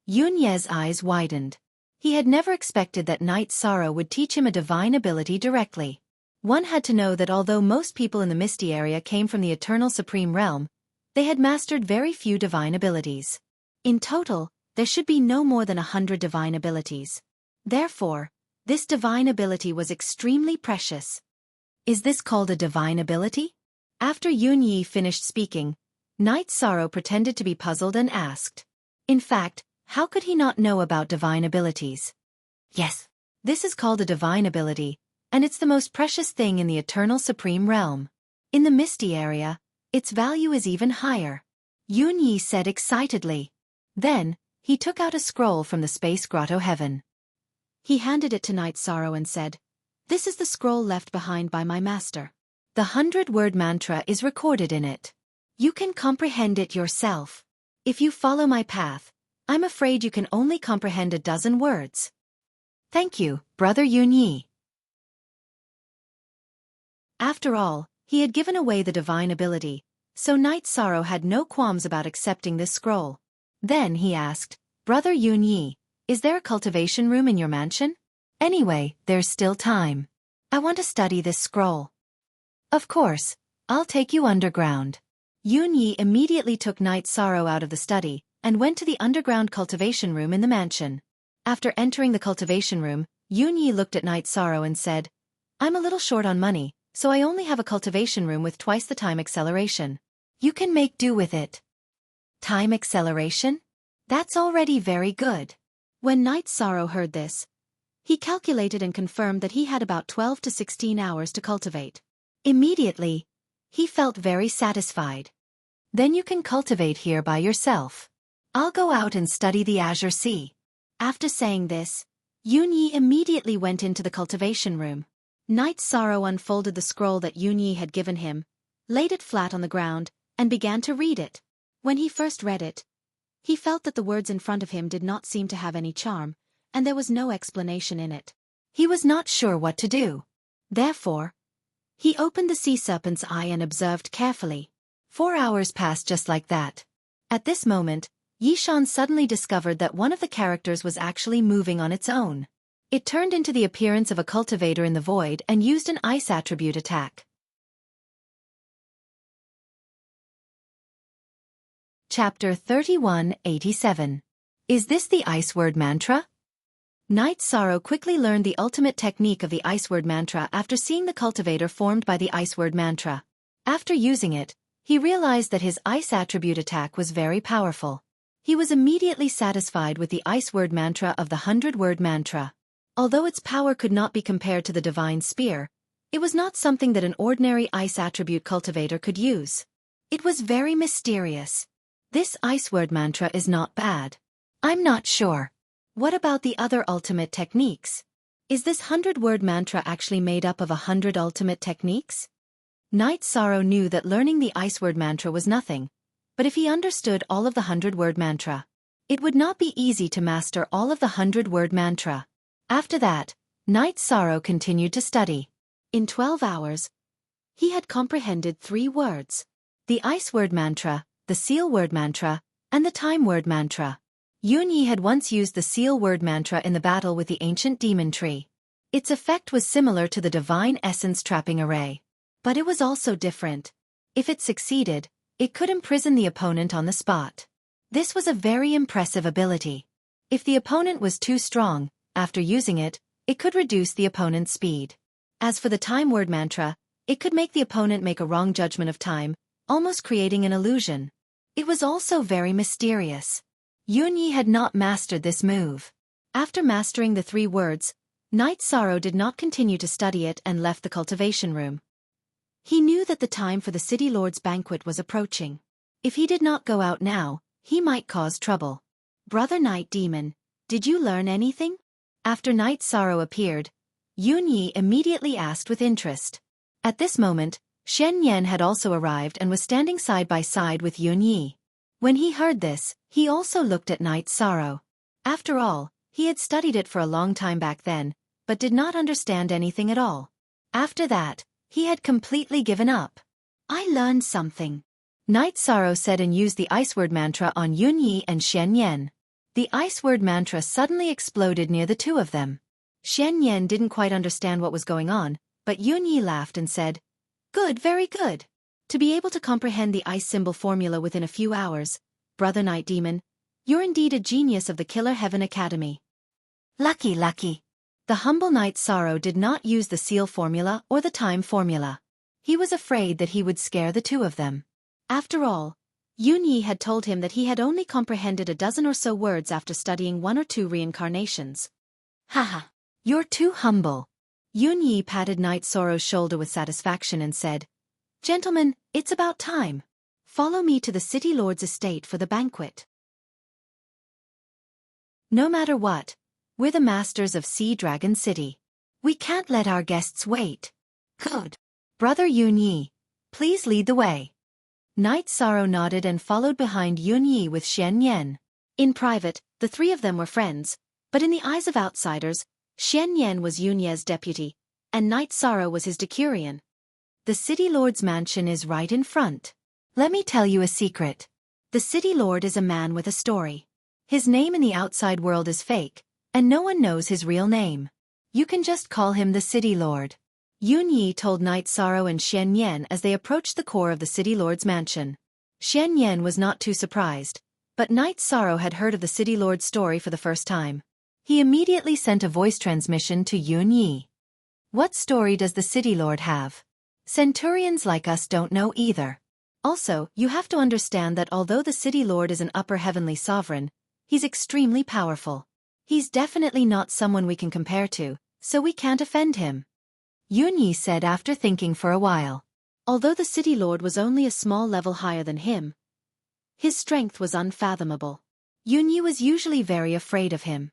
Yunye's eyes widened. He had never expected that Night Sorrow would teach him a divine ability directly. One had to know that although most people in the Misty area came from the Eternal Supreme Realm, they had mastered very few divine abilities. In total, there should be no more than 100 divine abilities. Therefore, this divine ability was extremely precious. Is this called a divine ability? After Yunyi finished speaking, Night Sorrow pretended to be puzzled and asked. In fact, how could he not know about divine abilities? Yes, this is called a divine ability, and it's the most precious thing in the Eternal Supreme Realm. In the Misty area, its value is even higher. Yunyi said excitedly. Then, he took out a scroll from the Space Grotto Heaven. He handed it to Night Sorrow and said, This is the scroll left behind by my master. The 100-word mantra is recorded in it. You can comprehend it yourself. If you follow my path, I'm afraid you can only comprehend a dozen words. Thank you, Brother Yunyi. After all, he had given away the divine ability, so Night Sorrow had no qualms about accepting this scroll. Then he asked, Brother Yunyi, is there a cultivation room in your mansion? Anyway, there's still time. I want to study this scroll. Of course, I'll take you underground. Yunyi immediately took Night Sorrow out of the study, and went to the underground cultivation room in the mansion. After entering the cultivation room, Yunyi looked at Night Sorrow and said, I'm a little short on money, so I only have a cultivation room with twice the time acceleration. You can make do with it. Time acceleration? That's already very good. When Night Sorrow heard this, he calculated and confirmed that he had about 12 to 16 hours to cultivate. Immediately, he felt very satisfied. Then you can cultivate here by yourself. I'll go out and study the Azure Sea. After saying this, Yunyi immediately went into the cultivation room. Night Sorrow unfolded the scroll that Yunyi had given him, laid it flat on the ground, and began to read it. When he first read it, he felt that the words in front of him did not seem to have any charm, and there was no explanation in it. He was not sure what to do. Therefore, he opened the sea serpent's eye and observed carefully. 4 hours passed just like that. At this moment, Yishan suddenly discovered that one of the characters was actually moving on its own. It turned into the appearance of a cultivator in the void and used an ice attribute attack. Chapter 3187. Is this the ice word mantra? Knight Sorrow quickly learned the ultimate technique of the Ice Word Mantra after seeing the cultivator formed by the Ice Word Mantra. After using it, he realized that his Ice attribute attack was very powerful. He was immediately satisfied with the Ice Word Mantra of the 100-Word Mantra. Although its power could not be compared to the Divine Spear, it was not something that an ordinary Ice attribute cultivator could use. It was very mysterious. This Ice Word Mantra is not bad. I'm not sure. What about the other ultimate techniques? Is this 100-word mantra actually made up of 100 ultimate techniques? Knight Sorrow knew that learning the Ice Word Mantra was nothing, but if he understood all of the 100-word mantra, it would not be easy to master all of the 100-word mantra. After that, Knight Sorrow continued to study. In 12 hours, he had comprehended 3 words: the Ice Word Mantra, the Seal Word Mantra, and the Time Word Mantra. Yunyi had once used the Seal Word Mantra in the battle with the ancient demon tree. Its effect was similar to the Divine Essence Trapping Array. But it was also different. If it succeeded, it could imprison the opponent on the spot. This was a very impressive ability. If the opponent was too strong, after using it, it could reduce the opponent's speed. As for the Time Word Mantra, it could make the opponent make a wrong judgment of time, almost creating an illusion. It was also very mysterious. Yunyi had not mastered this move. After mastering the 3 words, Knight Sorrow did not continue to study it and left the cultivation room. He knew that the time for the City Lord's banquet was approaching. If he did not go out now, he might cause trouble. Brother Night Demon, did you learn anything? After Knight Sorrow appeared, Yunyi immediately asked with interest. At this moment, Shen Yan had also arrived and was standing side by side with Yunyi. When he heard this, he also looked at Knight Sorrow. After all, he had studied it for a long time back then, but did not understand anything at all. After that, he had completely given up. I learned something. Knight Sorrow said and used the Ice Word Mantra on Yunyi and Shen Yan. The Ice Word Mantra suddenly exploded near the 2 of them. Shen Yan didn't quite understand what was going on, but Yunyi laughed and said, "Good, very good. To be able to comprehend the ice symbol formula within a few hours, Brother Night Demon, you're indeed a genius of the Killer Heaven Academy." Lucky, lucky. The humble Knight Sorrow did not use the seal formula or the time formula. He was afraid that he would scare the 2 of them. After all, Yunyi had told him that he had only comprehended a dozen or so words after studying 1 or 2 reincarnations. Haha, you're too humble. Yunyi patted Knight Sorrow's shoulder with satisfaction and said, "Gentlemen, it's about time. Follow me to the City Lord's estate for the banquet." No matter what, we're the masters of Sea Dragon City. We can't let our guests wait. Good. Brother Yunyi, please lead the way. Knight Sorrow nodded and followed behind Yunyi with Shen Yan. In private, the 3 of them were friends, but in the eyes of outsiders, Shen Yan was Yunyi's deputy, and Knight Sorrow was his decurion. The City Lord's mansion is right in front. Let me tell you a secret. The City Lord is a man with a story. His name in the outside world is fake, and no one knows his real name. You can just call him the City Lord. Yunyi told Knight Sorrow and Shen Yan as they approached the core of the City Lord's mansion. Shen Yan was not too surprised, but Knight Sorrow had heard of the City Lord's story for the first time. He immediately sent a voice transmission to Yunyi. What story does the City Lord have? Centurions like us don't know either. Also, you have to understand that although the City Lord is an upper heavenly sovereign, he's extremely powerful. He's definitely not someone we can compare to, so we can't offend him. Yunyi said after thinking for a while. Although the City Lord was only a small level higher than him, his strength was unfathomable. Yunyi was usually very afraid of him.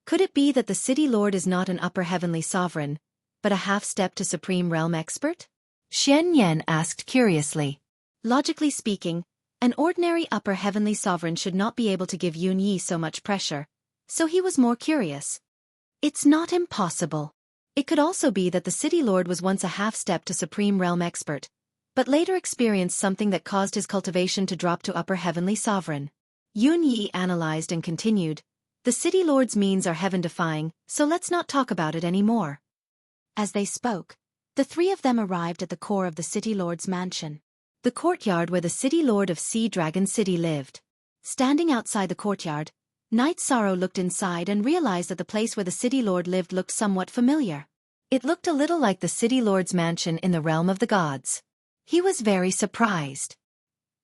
Could it be that the City Lord is not an upper heavenly sovereign, but a half-step to Supreme Realm Expert? Shen Yan asked curiously. Logically speaking, an ordinary upper heavenly sovereign should not be able to give Yunyi so much pressure, so he was more curious. It's not impossible. It could also be that the City Lord was once a half-step to Supreme Realm Expert, but later experienced something that caused his cultivation to drop to upper heavenly sovereign. Yunyi analyzed and continued, the City Lord's means are heaven-defying, so let's not talk about it anymore. As they spoke, the 3 of them arrived at the core of the City Lord's mansion, the courtyard where the City Lord of Sea Dragon City lived. Standing outside the courtyard, Knight Sorrow looked inside and realized that the place where the city lord lived looked somewhat familiar. It looked a little like the city lord's mansion in the realm of the gods. He was very surprised.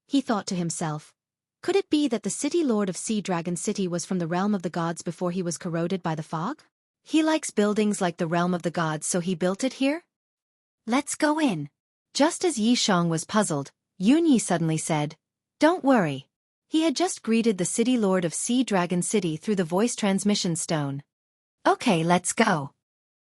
He thought to himself, could it be that the city lord of Sea Dragon City was from the realm of the gods before he was corroded by the fog? He likes buildings like the realm of the gods, so he built it here? Let's go in. Just as Yi Shang was puzzled, Yunyi suddenly said, don't worry. He had just greeted the city lord of Sea Dragon City through the voice transmission stone. Okay, let's go.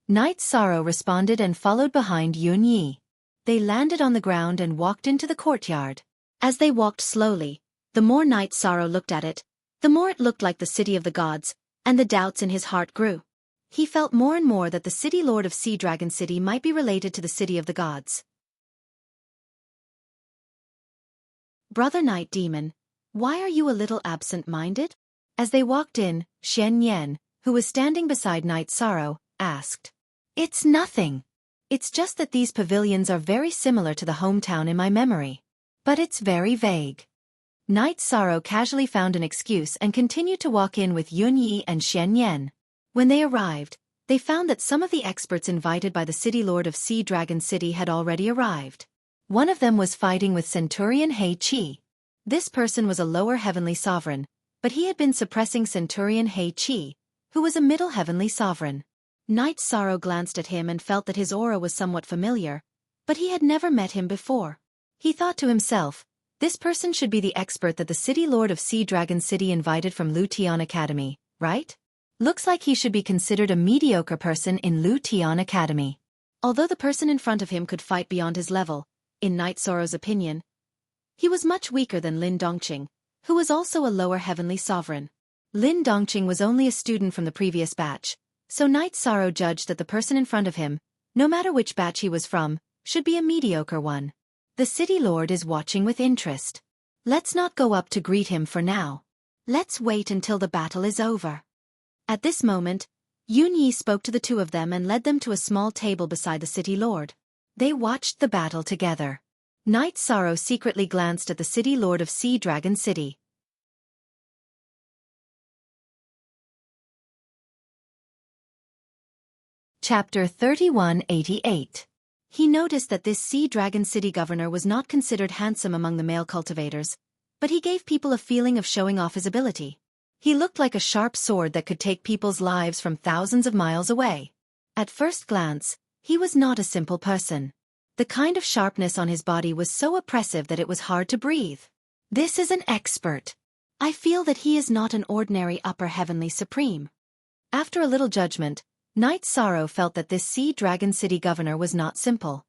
Knight Sorrow responded and followed behind Yunyi. They landed on the ground and walked into the courtyard. As they walked slowly, the more Knight Sorrow looked at it, the more it looked like the city of the gods, and the doubts in his heart grew. He felt more and more that the city lord of Sea Dragon City might be related to the city of the gods. Brother Night Demon, why are you a little absent-minded? As they walked in, Shen Yan, who was standing beside Knight Sorrow, asked. It's nothing. It's just that these pavilions are very similar to the hometown in my memory. But it's very vague. Knight Sorrow casually found an excuse and continued to walk in with Yunyi and Shen Yan. When they arrived, they found that some of the experts invited by the city lord of Sea Dragon City had already arrived. One of them was fighting with Centurion Hei Qi. This person was a lower heavenly sovereign, but he had been suppressing Centurion Hei Qi, who was a middle heavenly sovereign. Knight Sorrow glanced at him and felt that his aura was somewhat familiar, but he had never met him before. He thought to himself, this person should be the expert that the city lord of Sea Dragon City invited from Lu Tian Academy, right? Looks like he should be considered a mediocre person in Lu Tian Academy. Although the person in front of him could fight beyond his level, in Knight Sorrow's opinion, he was much weaker than Lin Dongqing, who was also a lower heavenly sovereign. Lin Dongqing was only a student from the previous batch, so Knight Sorrow judged that the person in front of him, no matter which batch he was from, should be a mediocre one. The city lord is watching with interest. Let's not go up to greet him for now. Let's wait until the battle is over. At this moment, Yunyi spoke to the two of them and led them to a small table beside the city lord. They watched the battle together. Knight Sorrow secretly glanced at the city lord of Sea Dragon City. Chapter 3188. He noticed that this Sea Dragon City governor was not considered handsome among the male cultivators, but he gave people a feeling of showing off his ability. He looked like a sharp sword that could take people's lives from thousands of miles away. At first glance, he was not a simple person. The kind of sharpness on his body was so oppressive that it was hard to breathe. This is an expert. I feel that he is not an ordinary upper heavenly supreme. After a little judgment, Knight Sorrow felt that this Sea Dragon City governor was not simple.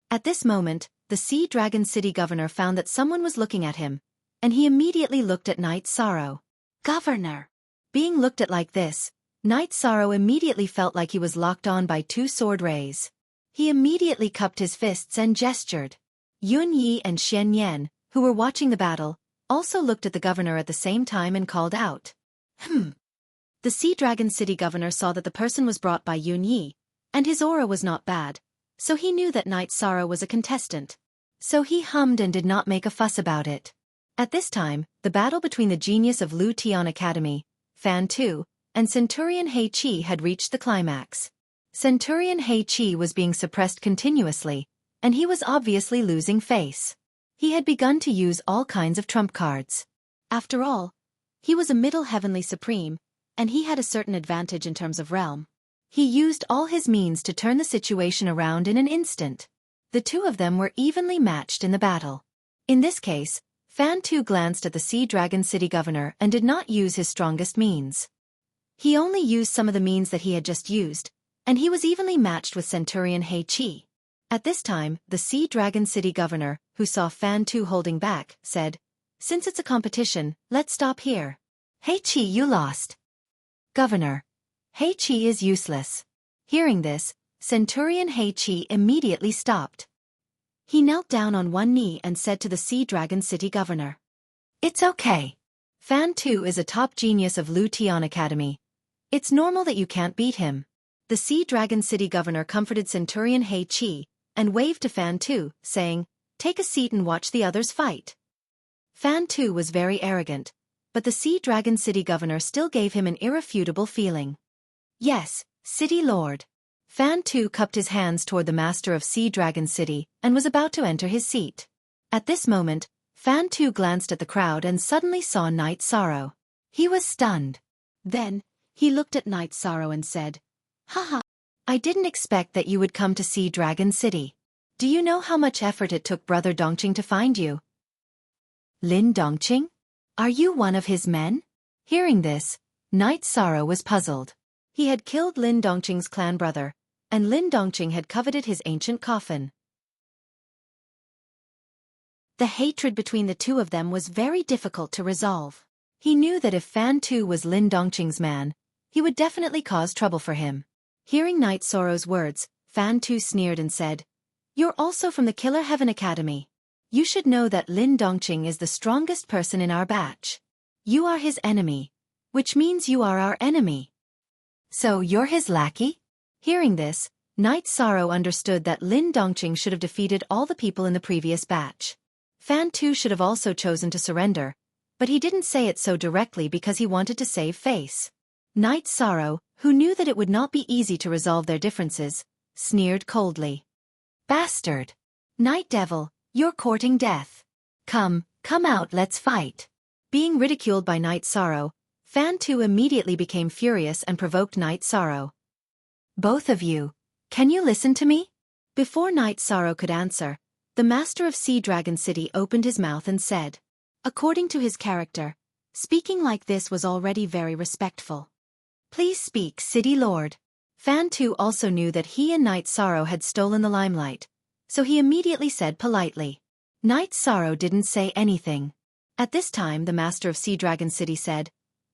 At this moment, the Sea Dragon City governor found that someone was looking at him, and he immediately looked at Knight Sorrow. Governor! Being looked at like this, Knight Sorrow immediately felt like he was locked on by two sword rays. He immediately cupped his fists and gestured. Yunyi and Shen Yan, who were watching the battle, also looked at the governor at the same time and called out. The Sea Dragon City governor saw that the person was brought by Yunyi, and his aura was not bad, so he knew that Knight Sorrow was a contestant. So he hummed and did not make a fuss about it. At this time, the battle between the genius of Lu Tian Academy, Fan Tu, and Centurion Hei Qi had reached the climax. Centurion Hei Qi was being suppressed continuously, and he was obviously losing face. He had begun to use all kinds of trump cards. After all, he was a middle heavenly supreme, and he had a certain advantage in terms of realm. He used all his means to turn the situation around in an instant. The two of them were evenly matched in the battle. In this case, Fan Tu glanced at the Sea Dragon City governor and did not use his strongest means. He only used some of the means that he had just used, and he was evenly matched with Centurion Hei Qi. At this time, the Sea Dragon City governor, who saw Fan Tu holding back, said, "Since it's a competition, let's stop here. Hei Qi, you lost." Governor, Hei Qi is useless. Hearing this, Centurion Hei Qi immediately stopped. He knelt down on one knee and said to the Sea Dragon City governor, "It's okay. Fan Tu is a top genius of Lu Tian Academy. It's normal that you can't beat him." The Sea Dragon City governor comforted Centurion Hei Qi and waved to Fan Tu, saying, "Take a seat and watch the others fight." Fan Tu was very arrogant, but the Sea Dragon City governor still gave him an irrefutable feeling. Yes, City Lord. Fan Tu cupped his hands toward the master of Sea Dragon City and was about to enter his seat. At this moment, Fan Tu glanced at the crowd and suddenly saw Night Sorrow. He was stunned. Then, he looked at Night Sorrow and said, "Haha, I didn't expect that you would come to Sea Dragon City. Do you know how much effort it took Brother Dongqing to find you?" "Lin Dongqing? Are you one of his men?" Hearing this, Night Sorrow was puzzled. He had killed Lin Dongqing's clan brother, and Lin Dongqing had coveted his ancient coffin. The hatred between the two of them was very difficult to resolve. He knew that if Fan Tu was Lin Dongqing's man, he would definitely cause trouble for him. Hearing Night Sorrow's words, Fan Tu sneered and said, "You're also from the Killer Heaven Academy. You should know that Lin Dongqing is the strongest person in our batch. You are his enemy, which means you are our enemy. So you're his lackey?" Hearing this, Night Sorrow understood that Lin Dongqing should have defeated all the people in the previous batch. Fan Tu should have also chosen to surrender, but he didn't say it so directly because he wanted to save face. Night Sorrow, who knew that it would not be easy to resolve their differences, sneered coldly. "Bastard! Night Devil, you're courting death. Come out, let's fight." Being ridiculed by Night Sorrow, Fan Tu immediately became furious and provoked Night Sorrow. "Both of you, can you listen to me?" Before Night Sorrow could answer, the master of Sea Dragon City opened his mouth and said, according to his character, speaking like this was already very respectful. "Please speak, City Lord." Fan Tu also knew that he and Night Sorrow had stolen the limelight, so he immediately said politely. Night Sorrow didn't say anything. At this time the master of Sea Dragon City said,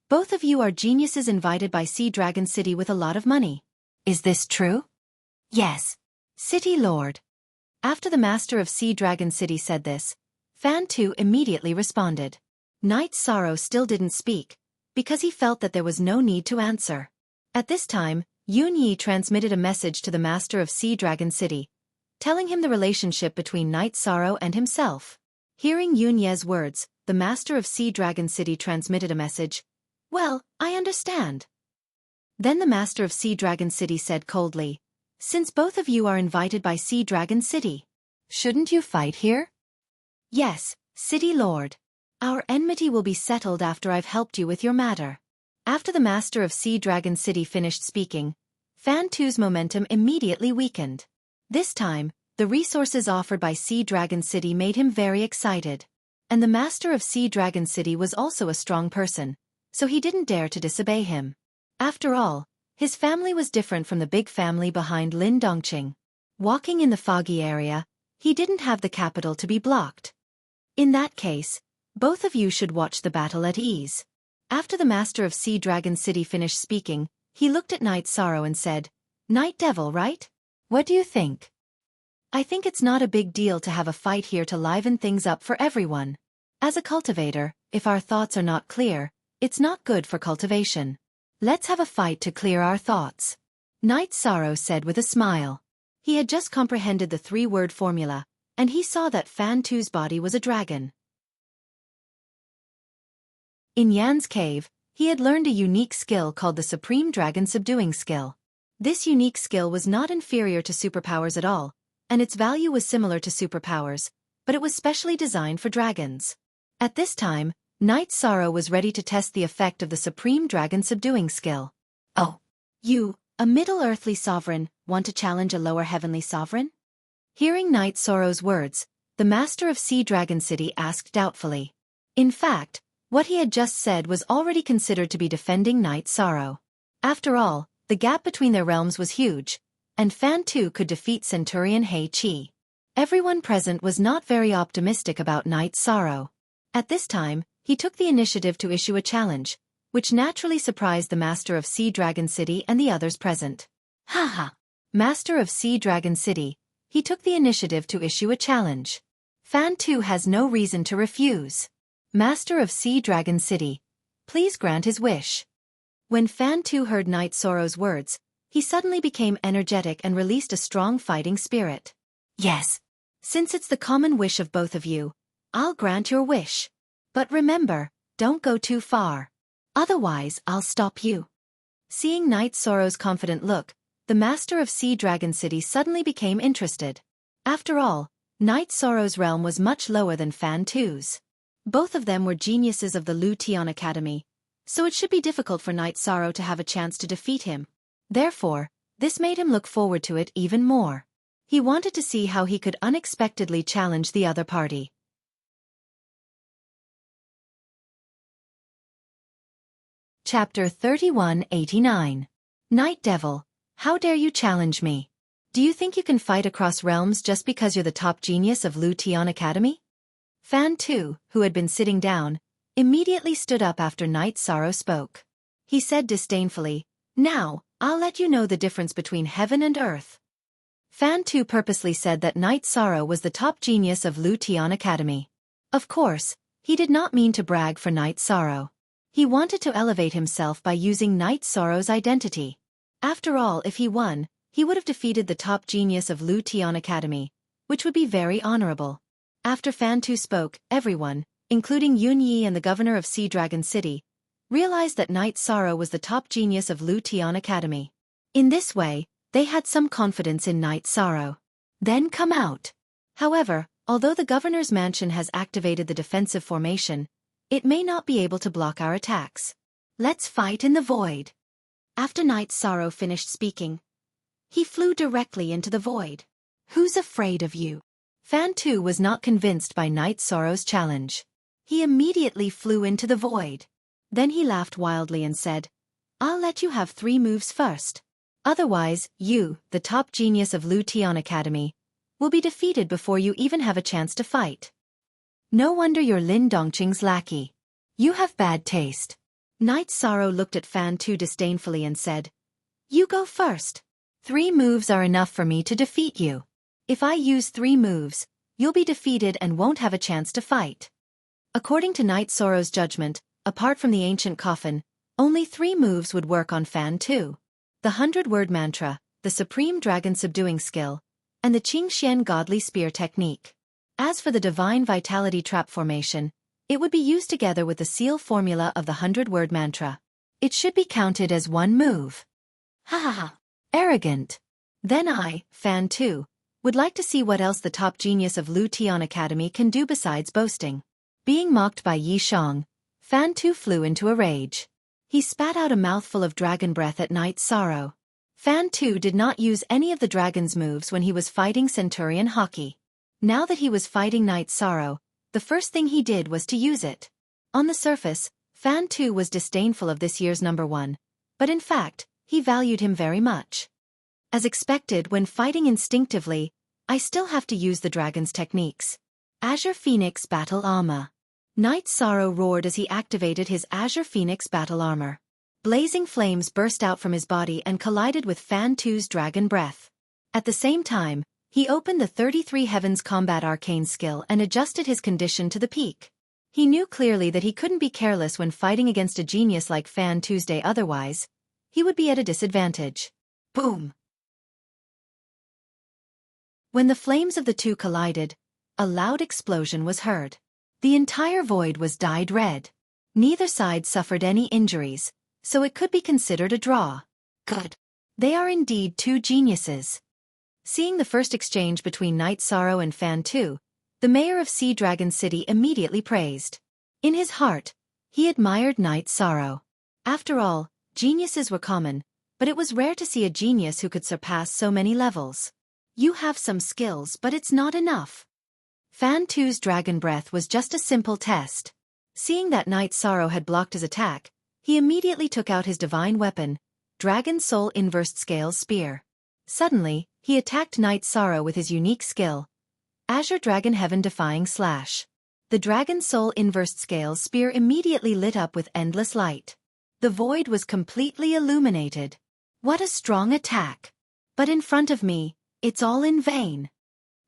"Both of you are geniuses invited by Sea Dragon City with a lot of money. Is this true?" "Yes, City Lord." After the master of Sea Dragon City said this, Fan Tu immediately responded. Night Sorrow still didn't speak, because he felt that there was no need to answer. At this time, Yun Yi transmitted a message to the master of Sea Dragon City, telling him the relationship between Night Sorrow and himself. Hearing Yun Ye's words, the master of Sea Dragon City transmitted a message, "Well, I understand." Then the master of Sea Dragon City said coldly, "Since both of you are invited by Sea Dragon City, shouldn't you fight here?" "Yes, City Lord. Our enmity will be settled after I've helped you with your matter." After the master of Sea Dragon City finished speaking, Fan Tu's momentum immediately weakened. This time, the resources offered by Sea Dragon City made him very excited. And the master of Sea Dragon City was also a strong person, so he didn't dare to disobey him. After all, his family was different from the big family behind Lin Dongqing. Walking in the foggy area, he didn't have the capital to be blocked. In that case, both of you should watch the battle at ease. After the master of Sea Dragon City finished speaking, he looked at Night Sorrow and said, "Night Devil, right? What do you think?" "I think it's not a big deal to have a fight here to liven things up for everyone. As a cultivator, if our thoughts are not clear, it's not good for cultivation. Let's have a fight to clear our thoughts," Night Sorrow said with a smile. He had just comprehended the three-word formula, and he saw that Fan Tu's body was a dragon. In Yan's cave, he had learned a unique skill called the Supreme Dragon Subduing Skill. This unique skill was not inferior to superpowers at all, and its value was similar to superpowers, but it was specially designed for dragons. At this time, Night Sorrow was ready to test the effect of the Supreme Dragon Subduing Skill. "Oh, you, a Middle Earthly Sovereign, want to challenge a Lower Heavenly Sovereign?" Hearing Night Sorrow's words, the master of Sea Dragon City asked doubtfully. In fact, what he had just said was already considered to be defending Night Sorrow. After all, the gap between their realms was huge, and Fan Tu could defeat Centurion Hei Qi. Everyone present was not very optimistic about Night Sorrow. At this time, he took the initiative to issue a challenge, which naturally surprised the master of Sea Dragon City and the others present. Haha! Master of Sea Dragon City, he took the initiative to issue a challenge. Fan Tu has no reason to refuse. Master of Sea Dragon City, please grant his wish. When Fan Tu heard Night Sorrow's words, he suddenly became energetic and released a strong fighting spirit. "Yes. Since it's the common wish of both of you, I'll grant your wish. But remember, don't go too far. Otherwise, I'll stop you. Seeing Night Sorrow's confident look, the master of Sea Dragon City suddenly became interested. After all, Night Sorrow's realm was much lower than Fan Tu's. Both of them were geniuses of the Lu Tian Academy, so it should be difficult for Night Sorrow to have a chance to defeat him. Therefore, this made him look forward to it even more. He wanted to see how he could unexpectedly challenge the other party. Chapter 3189. Night Devil, how dare you challenge me? Do you think you can fight across realms just because you're the top genius of Lu Tian Academy? Fan Tu, who had been sitting down, immediately stood up after Night Sorrow spoke. He said disdainfully, "Now, I'll let you know the difference between heaven and earth." Fan Tu purposely said that Night Sorrow was the top genius of Lu Tian Academy. Of course, he did not mean to brag for Night Sorrow. He wanted to elevate himself by using Night Sorrow's identity. After all, if he won, he would have defeated the top genius of Lu Tian Academy, which would be very honorable. After Fan Tu spoke, everyone, including Yun Yi and the governor of Sea Dragon City, realized that Night Sorrow was the top genius of Lu Tian Academy. In this way, they had some confidence in Night Sorrow. Then come out. However, although the governor's mansion has activated the defensive formation, it may not be able to block our attacks. Let's fight in the void. After Night Sorrow finished speaking, he flew directly into the void. Who's afraid of you? Fan Tu was not convinced by Night Sorrow's challenge. He immediately flew into the void. Then he laughed wildly and said, "I'll let you have 3 moves first. Otherwise, you, the top genius of Lu Tian Academy, will be defeated before you even have a chance to fight. No wonder you're Lin Dongqing's lackey. You have bad taste." Night Sorrow looked at Fan Tu disdainfully and said, "You go first. 3 moves are enough for me to defeat you. If I use 3 moves, you'll be defeated and won't have a chance to fight." According to Night Sorrow's judgment, apart from the ancient coffin, only 3 moves would work on Fan Tu: the 100-word mantra, the supreme dragon subduing skill, and the Qingxian godly spear technique. As for the divine vitality trap formation, it would be used together with the seal formula of the 100-word mantra. It should be counted as 1 move. Ha ha ha. Arrogant. Then I, Fan Tu, would like to see what else the top genius of Lu Tian Academy can do besides boasting. Being mocked by Yi Shang, Fan Tu flew into a rage. He spat out a mouthful of dragon breath at Night Sorrow. Fan Tu did not use any of the dragon's moves when he was fighting Centurion Hockey. Now that he was fighting Night Sorrow, the first thing he did was to use it. On the surface, Fan Tu was disdainful of this year's number 1, but in fact, he valued him very much. As expected when fighting instinctively, I still have to use the dragon's techniques. Azure Phoenix Battle Armor. Night Sorrow roared as he activated his Azure Phoenix Battle Armor. Blazing flames burst out from his body and collided with Fan Tu's dragon breath. At the same time, he opened the 33 Heavens Combat Arcane skill and adjusted his condition to the peak. He knew clearly that he couldn't be careless when fighting against a genius like Fan Tuesday, otherwise, he would be at a disadvantage. Boom! When the flames of the two collided, a loud explosion was heard. The entire void was dyed red. Neither side suffered any injuries, so it could be considered a draw. Good. They are indeed 2 geniuses. Seeing the first exchange between Night Sorrow and Fan Tu, the mayor of Sea Dragon City immediately praised. In his heart, he admired Night Sorrow. After all, geniuses were common, but it was rare to see a genius who could surpass so many levels. You have some skills, but it's not enough. Fan Tu's dragon breath was just a simple test. Seeing that Night Sorrow had blocked his attack, he immediately took out his divine weapon, Dragon Soul Inversed Scales Spear. Suddenly, he attacked Night Sorrow with his unique skill, Azure Dragon Heaven Defying Slash. The Dragon Soul Inversed Scales Spear immediately lit up with endless light. The void was completely illuminated. What a strong attack! But in front of me, it's all in vain.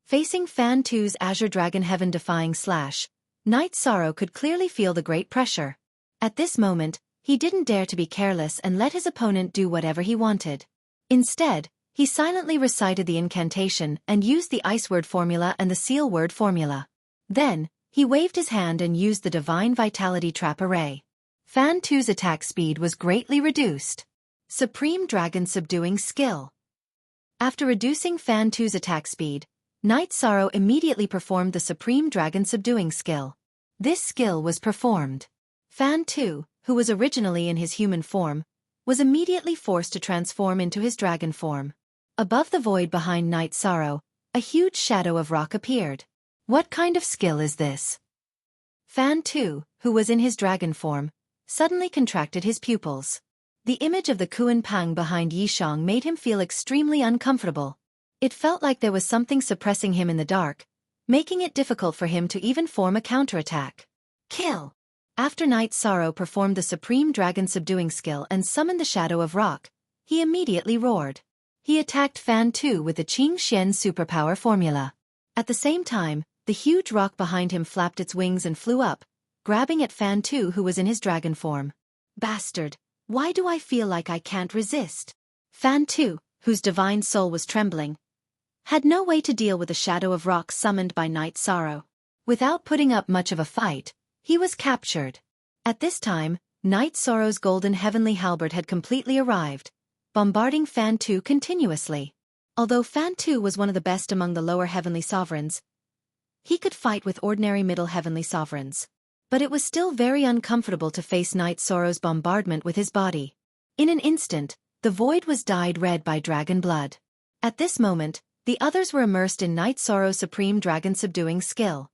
Facing Fan Tu's Azure Dragon Heaven Defying Slash, Night Sorrow could clearly feel the great pressure. At this moment, he didn't dare to be careless and let his opponent do whatever he wanted. Instead, he silently recited the incantation and used the Ice Word formula and the Seal Word formula. Then, He waved his hand and used the Divine Vitality Trap Array. Fan Tu's attack speed was greatly reduced. Supreme Dragon Subduing Skill. After reducing Fan Tu's attack speed, Night Sorrow immediately performed the Supreme Dragon Subduing Skill. This skill was performed. Fan Tu, who was originally in his human form, was immediately forced to transform into his dragon form. Above the void behind Night Sorrow, a huge shadow of rock appeared. What kind of skill is this? Fan Tu, who was in his dragon form, suddenly contracted his pupils. The image of the Kuan Pang behind Yishang made him feel extremely uncomfortable. It felt like there was something suppressing him in the dark, making it difficult for him to even form a counterattack. Kill! After Night Sorrow performed the Supreme Dragon Subduing Skill and summoned the Shadow of Rock, he immediately roared. He attacked Fan Tu with the Qing Xian superpower formula. At the same time, the huge rock behind him flapped its wings and flew up, grabbing at Fan Tu, who was in his dragon form. Bastard! Why do I feel like I can't resist? Fan Tu, whose divine soul was trembling, had no way to deal with the Shadow of Rock summoned by Night Sorrow. Without putting up much of a fight, he was captured. At this time, Night Sorrow's golden heavenly halberd had completely arrived, bombarding Fan Tu continuously. Although Fan Tu was one of the best among the lower heavenly sovereigns, he could fight with ordinary middle heavenly sovereigns. But it was still very uncomfortable to face Night Sorrow's bombardment with his body. In an instant, the void was dyed red by dragon blood. At this moment, the others were immersed in Night Sorrow's Supreme Dragon Subduing Skill.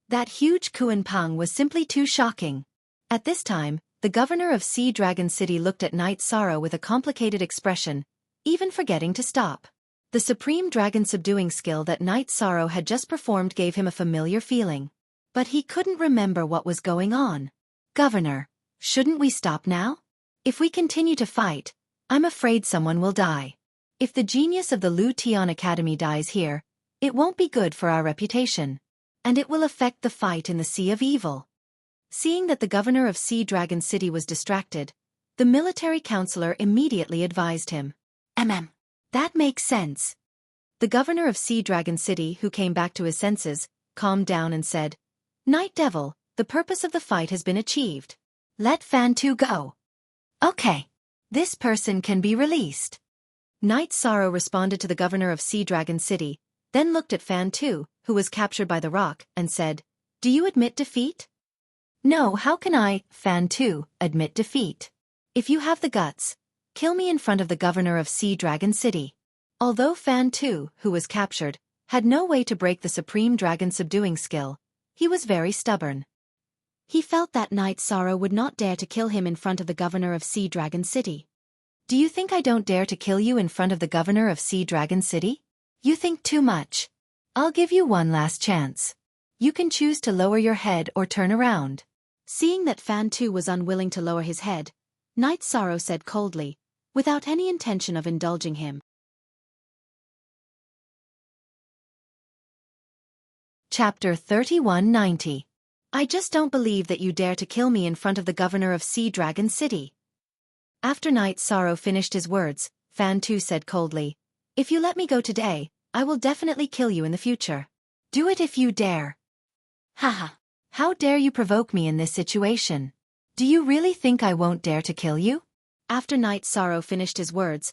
That huge Kuan Pang was simply too shocking. At this time, the governor of Sea Dragon City looked at Night Sorrow with a complicated expression, even forgetting to stop. The Supreme Dragon Subduing Skill that Night Sorrow had just performed gave him a familiar feeling. But he couldn't remember what was going on. Governor, shouldn't we stop now? If we continue to fight, I'm afraid someone will die. If the genius of the Lu Tian Academy dies here, it won't be good for our reputation. And it will affect the fight in the Sea of Evil. Seeing that the governor of Sea Dragon City was distracted, the military counselor immediately advised him. That makes sense. The governor of Sea Dragon City, who came back to his senses, calmed down and said, Night Devil, the purpose of the fight has been achieved. Let Fan Tu go. Okay. This person can be released. Night Sorrow responded to the governor of Sea Dragon City, then looked at Fan Tu, who was captured by the rock, and said, Do you admit defeat? No, how can I, Fan Tu, admit defeat? If you have the guts, kill me in front of the governor of Sea Dragon City. Although Fan Tu, who was captured, had no way to break the Supreme Dragon Subduing Skill, he was very stubborn. He felt that Night Sorrow would not dare to kill him in front of the governor of Sea Dragon City. Do you think I don't dare to kill you in front of the governor of Sea Dragon City? You think too much. I'll give you one last chance. You can choose to lower your head or turn around. Seeing that Fan Tu was unwilling to lower his head, Night Sorrow said coldly, without any intention of indulging him. Chapter 3190. I just don't believe that you dare to kill me in front of the governor of Sea Dragon City. After Night Sorrow finished his words, Fan Tu said coldly, If you let me go today, I will definitely kill you in the future. Do it if you dare. Haha. How dare you provoke me in this situation? Do you really think I won't dare to kill you? After Night Sorrow finished his words,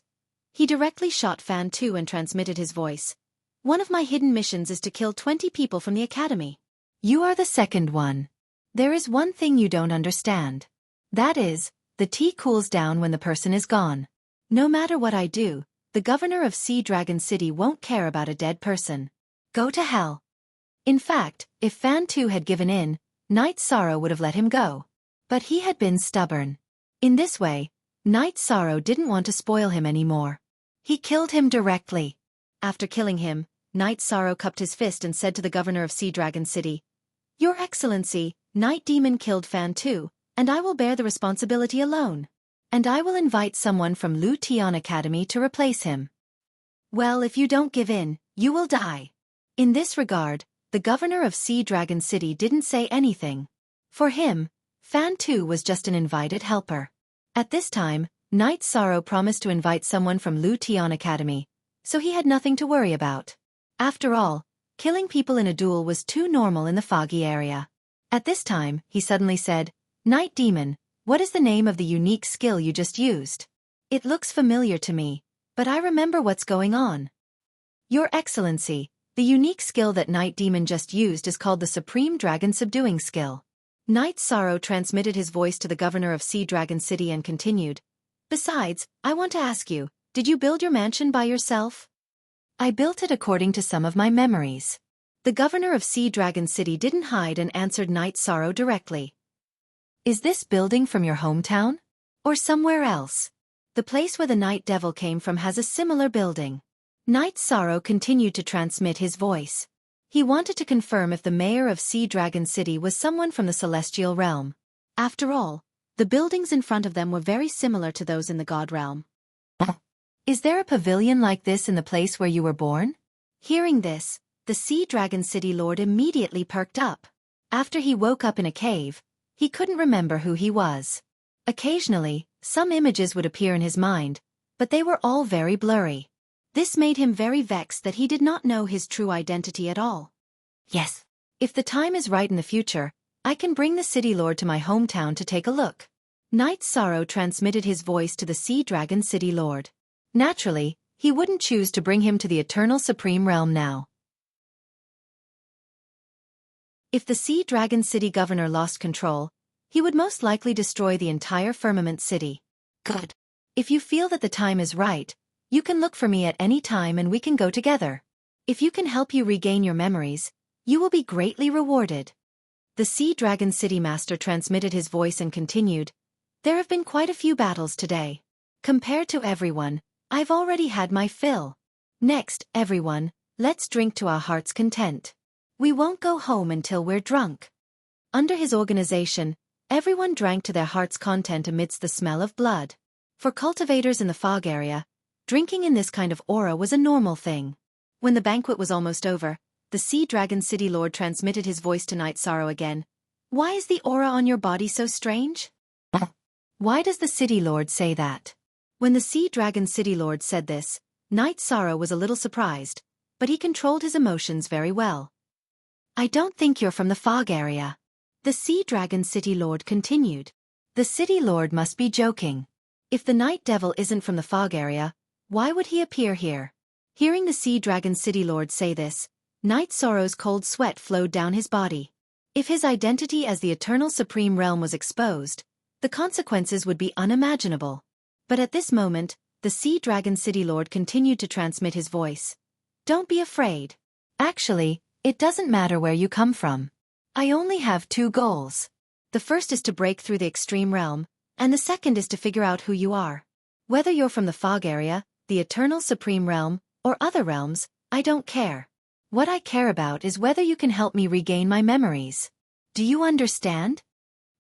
he directly shot Fan Tu and transmitted his voice. One of my hidden missions is to kill 20 people from the academy. You are the second one. There is one thing you don't understand. That is, the tea cools down when the person is gone. No matter what I do, the governor of Sea Dragon City won't care about a dead person. Go to hell. In fact, if Fan Tu had given in, Night Sorrow would have let him go. But he had been stubborn. In this way, Night Sorrow didn't want to spoil him anymore. He killed him directly. After killing him, Night Sorrow cupped his fist and said to the governor of Sea Dragon City, Your Excellency, Night Demon killed Fan Tu, and I will bear the responsibility alone. And I will invite someone from Lu Tian Academy to replace him. Well, if you don't give in, you will die. In this regard, the governor of Sea Dragon City didn't say anything. For him, Fan Tu was just an invited helper. At this time, Night Sorrow promised to invite someone from Lu Tian Academy, so he had nothing to worry about. After all, Killing people in a duel was too normal in the foggy area. At this time, he suddenly said, "Night Demon, what is the name of the unique skill you just used? It looks familiar to me, but I remember what's going on." "Your Excellency, the unique skill that Night Demon just used is called the Supreme Dragon Subduing Skill." Night Sorrow transmitted his voice to the governor of Sea Dragon City and continued, "Besides, I want to ask you, did you build your mansion by yourself?" "I built it according to some of my memories." The governor of Sea Dragon City didn't hide and answered Night Sorrow directly. "Is this building from your hometown? Or somewhere else? The place where the Night Devil came from has a similar building." Night Sorrow continued to transmit his voice. He wanted to confirm if the mayor of Sea Dragon City was someone from the celestial realm. After all, the buildings in front of them were very similar to those in the god realm. "Is there a pavilion like this in the place where you were born?" Hearing this, the Sea Dragon City Lord immediately perked up. After he woke up in a cave, he couldn't remember who he was. Occasionally, some images would appear in his mind, but they were all very blurry. This made him very vexed that he did not know his true identity at all. "Yes. If the time is right in the future, I can bring the City Lord to my hometown to take a look." Night Sorrow transmitted his voice to the Sea Dragon City Lord. Naturally, he wouldn't choose to bring him to the Eternal Supreme Realm now. If the Sea Dragon City governor lost control, he would most likely destroy the entire Firmament City. "Good. If you feel that the time is right, you can look for me at any time and we can go together. If you can help you regain your memories, you will be greatly rewarded." The Sea Dragon City Master transmitted his voice and continued, "There have been quite a few battles today. Compared to everyone, I've already had my fill. Next, everyone, let's drink to our heart's content. We won't go home until we're drunk." Under his organization, everyone drank to their heart's content amidst the smell of blood. For cultivators in the fog area, drinking in this kind of aura was a normal thing. When the banquet was almost over, the Sea Dragon City Lord transmitted his voice to Night Sorrow again. "Why is the aura on your body so strange?" "Why does the City Lord say that?" When the Sea Dragon City Lord said this, Night Sorrow was a little surprised, but he controlled his emotions very well. "I don't think you're from the fog area." The Sea Dragon City Lord continued. The City Lord must be joking. If the Night Devil isn't from the fog area, why would he appear here? Hearing the Sea Dragon City Lord say this, Night Sorrow's cold sweat flowed down his body. If his identity as the Eternal Supreme Realm was exposed, the consequences would be unimaginable. But at this moment, the Sea Dragon City Lord continued to transmit his voice. "Don't be afraid. Actually, it doesn't matter where you come from. I only have two goals. The first is to break through the extreme realm, and the second is to figure out who you are. Whether you're from the fog area, the Eternal Supreme Realm, or other realms, I don't care. What I care about is whether you can help me regain my memories. Do you understand?"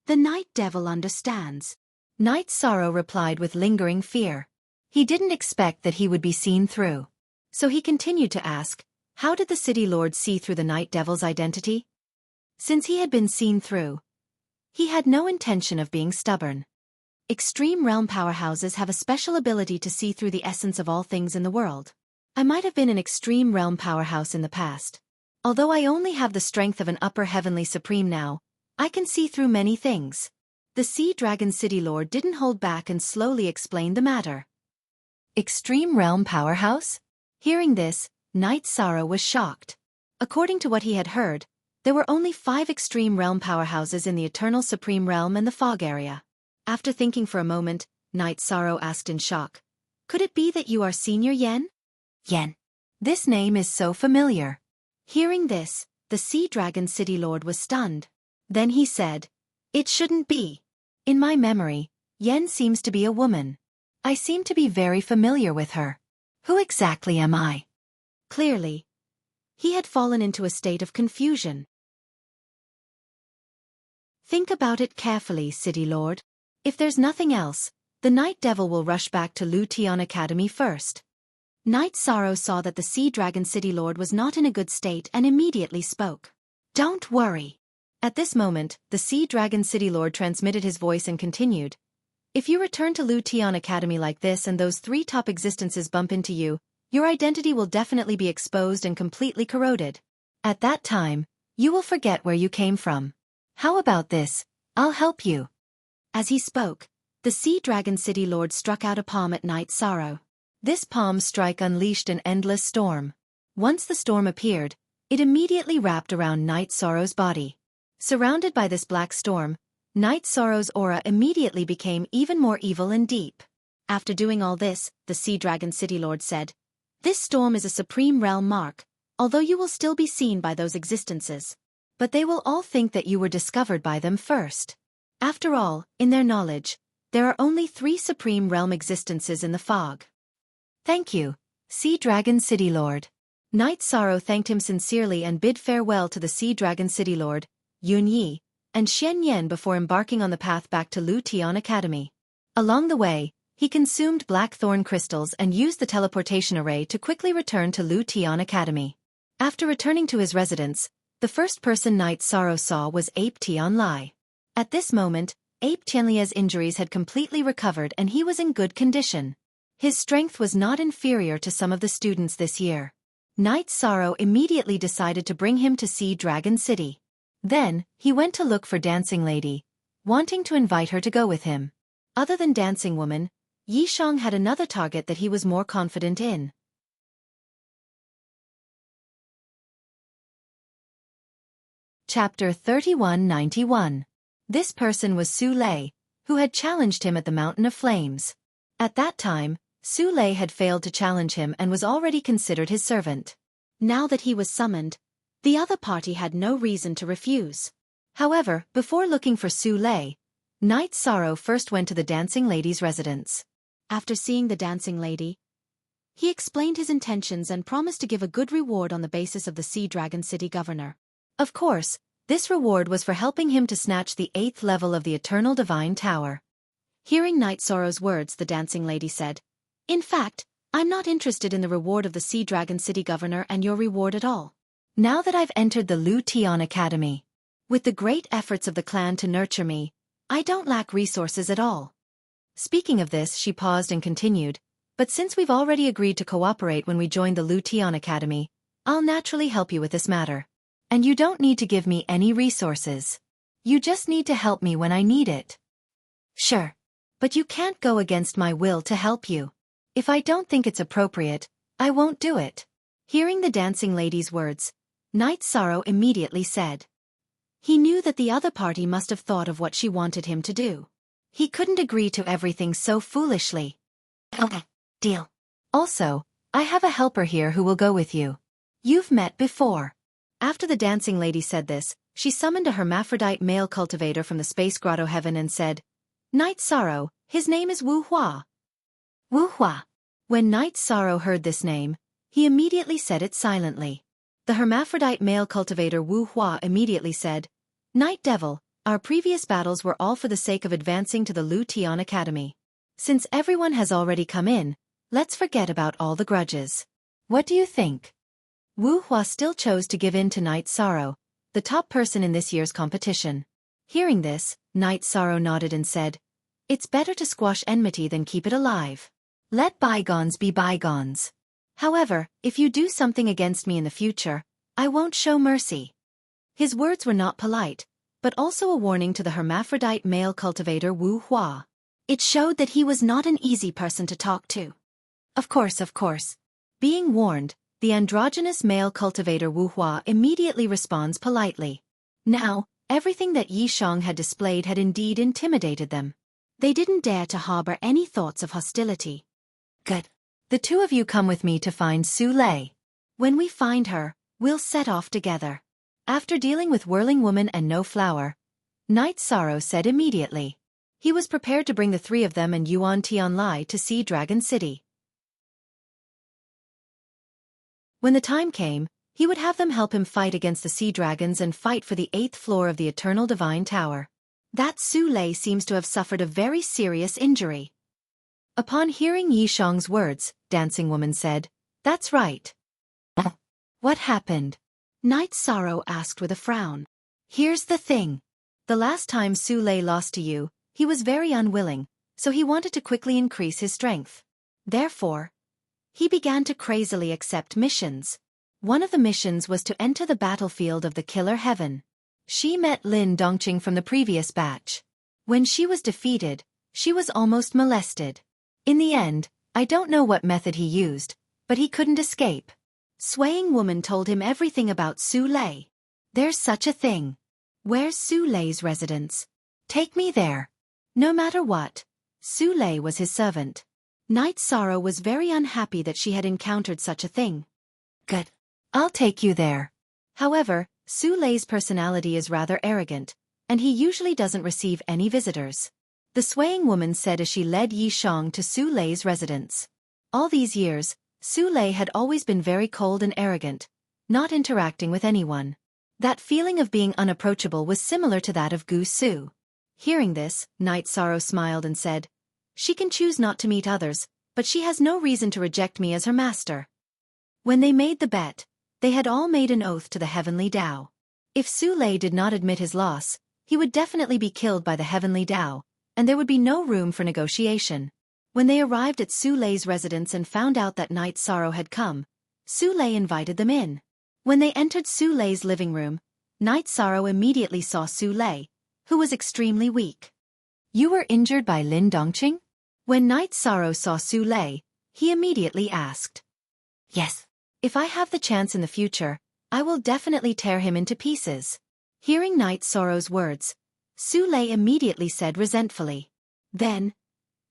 "The Night Devil understands." Night Sorrow replied with lingering fear. He didn't expect that he would be seen through. So he continued to ask, how did the City Lord see through the Night Devil's identity? Since he had been seen through, he had no intention of being stubborn. Extreme realm powerhouses have a special ability to see through the essence of all things in the world. I might have been an extreme realm powerhouse in the past. Although I only have the strength of an upper heavenly supreme now, I can see through many things. The Sea Dragon City Lord didn't hold back and slowly explained the matter. Extreme realm powerhouse? Hearing this, Night Sorrow was shocked. According to what he had heard, there were only 5 extreme realm powerhouses in the Eternal Supreme Realm and the fog area. After thinking for a moment, Night Sorrow asked in shock, "Could it be that you are Senior Yen?" "Yen. This name is so familiar." Hearing this, the Sea Dragon City Lord was stunned. Then he said, "It shouldn't be. In my memory, Yen seems to be a woman. I seem to be very familiar with her. Who exactly am I?" Clearly, he had fallen into a state of confusion. Think about it carefully, City Lord. If there's nothing else, the Night Devil will rush back to Lu Tian Academy first. Night Sorrow saw that the Sea Dragon City Lord was not in a good state and immediately spoke. "Don't worry." At this moment, the Sea Dragon City Lord transmitted his voice and continued, "If you return to Lu Tian Academy like this and those 3 top existences bump into you, your identity will definitely be exposed and completely corroded. At that time, you will forget where you came from. How about this? I'll help you." As he spoke, the Sea Dragon City Lord struck out a palm at Night Sorrow. This palm strike unleashed an endless storm. Once the storm appeared, it immediately wrapped around Night Sorrow's body. Surrounded by this black storm, Night Sorrow's aura immediately became even more evil and deep. After doing all this, the Sea Dragon City Lord said, "This storm is a supreme realm mark, although you will still be seen by those existences. But they will all think that you were discovered by them first. After all, in their knowledge, there are only 3 supreme realm existences in the fog." "Thank you, Sea Dragon City Lord." Night Sorrow thanked him sincerely and bid farewell to the Sea Dragon City Lord, Yun Yi, and Xian Yan before embarking on the path back to Lu Tian Academy. Along the way, he consumed blackthorn crystals and used the teleportation array to quickly return to Lu Tian Academy. After returning to his residence, the first person Night Sorrow saw was Ape Tianlai. At this moment, Ape Tianlia's injuries had completely recovered and he was in good condition. His strength was not inferior to some of the students this year. Night Sorrow immediately decided to bring him to Sea Dragon City. Then, he went to look for Dancing Lady, wanting to invite her to go with him. Other than Dancing Woman, Yishang had another target that he was more confident in. Chapter 3191. This person was Su Lei, who had challenged him at the Mountain of Flames. At that time, Su Lei had failed to challenge him and was already considered his servant. Now that he was summoned, the other party had no reason to refuse. However, before looking for Su Lei, Night Sorrow first went to the Dancing Lady's residence. After seeing the Dancing Lady, he explained his intentions and promised to give a good reward on the basis of the Sea Dragon City Governor. Of course, this reward was for helping him to snatch the 8th level of the Eternal Divine Tower. Hearing Night Sorrow's words, the Dancing Lady said, "In fact, I'm not interested in the reward of the Sea Dragon City Governor and your reward at all. Now that I've entered the Lu Tian Academy, with the great efforts of the clan to nurture me, I don't lack resources at all." Speaking of this, she paused and continued, "But since we've already agreed to cooperate when we joined the Lu Tian Academy, I'll naturally help you with this matter. And you don't need to give me any resources. You just need to help me when I need it." "Sure. But you can't go against my will to help you. If I don't think it's appropriate, I won't do it." Hearing the Dancing Lady's words, Night Sorrow immediately said. He knew that the other party must have thought of what she wanted him to do. He couldn't agree to everything so foolishly. "Okay, deal. Also, I have a helper here who will go with you. You've met before." After the Dancing Lady said this, she summoned a hermaphrodite male cultivator from the space grotto heaven and said, "Night Sorrow, his name is Wu Hua." Wu Hua. When Night Sorrow heard this name, he immediately said it silently. The hermaphrodite male cultivator Wu Hua immediately said, "Night Devil, our previous battles were all for the sake of advancing to the Lu Tian Academy. Since everyone has already come in, let's forget about all the grudges. What do you think?" Wu Hua still chose to give in to Night Sorrow, the top person in this year's competition. Hearing this, Night Sorrow nodded and said, "It's better to squash enmity than keep it alive. Let bygones be bygones. However, if you do something against me in the future, I won't show mercy." His words were not polite, but also a warning to the hermaphrodite male cultivator Wu Hua. It showed that he was not an easy person to talk to. Of course. Being warned, the androgynous male cultivator Wu Hua immediately responds politely. Now, everything that Yishang had displayed had indeed intimidated them. They didn't dare to harbor any thoughts of hostility. "Good. The 2 of you come with me to find Su Lei. When we find her, we'll set off together." After dealing with Whirling Woman and No Flower, Night Sorrow said immediately. He was prepared to bring the 3 of them and Yuan Tianlai to Sea Dragon City. When the time came, he would have them help him fight against the sea dragons and fight for the 8th floor of the Eternal Divine Tower. That Su Lei seems to have suffered a very serious injury. Upon hearing Yishang's words, Dancing Woman said, "That's right." "What happened?" Night Sorrow asked with a frown. "Here's the thing. The last time Su Lei lost to you, he was very unwilling, so he wanted to quickly increase his strength. Therefore, he began to crazily accept missions. One of the missions was to enter the battlefield of the Killer Heaven. She met Lin Dongqing from the previous batch. When she was defeated, she was almost molested. In the end, I don't know what method he used, but he couldn't escape. Swaying woman told him everything about Su Lei. There's such a thing. Where's Su Lei's residence? Take me there. No matter what, Su Lei was his servant. Night Sorrow was very unhappy that she had encountered such a thing. Good. I'll take you there. However, Su Lei's personality is rather arrogant, and he usually doesn't receive any visitors. The swaying woman said as she led Yi Shang to Su Lei's residence. All these years, Su Lei had always been very cold and arrogant, not interacting with anyone. That feeling of being unapproachable was similar to that of Gu Su. Hearing this, Night Sorrow smiled and said, "She can choose not to meet others, but she has no reason to reject me as her master." When they made the bet, they had all made an oath to the Heavenly Tao. If Su Lei did not admit his loss, he would definitely be killed by the Heavenly Tao, and there would be no room for negotiation. When they arrived at Su Lei's residence and found out that Night Sorrow had come, Su Lei invited them in. When they entered Su Lei's living room, Night Sorrow immediately saw Su Lei, who was extremely weak. "You were injured by Lin Dongqing?" When Night Sorrow saw Su Lei, he immediately asked. "Yes. If I have the chance in the future, I will definitely tear him into pieces." Hearing Night Sorrow's words, Su Lei immediately said resentfully. Then,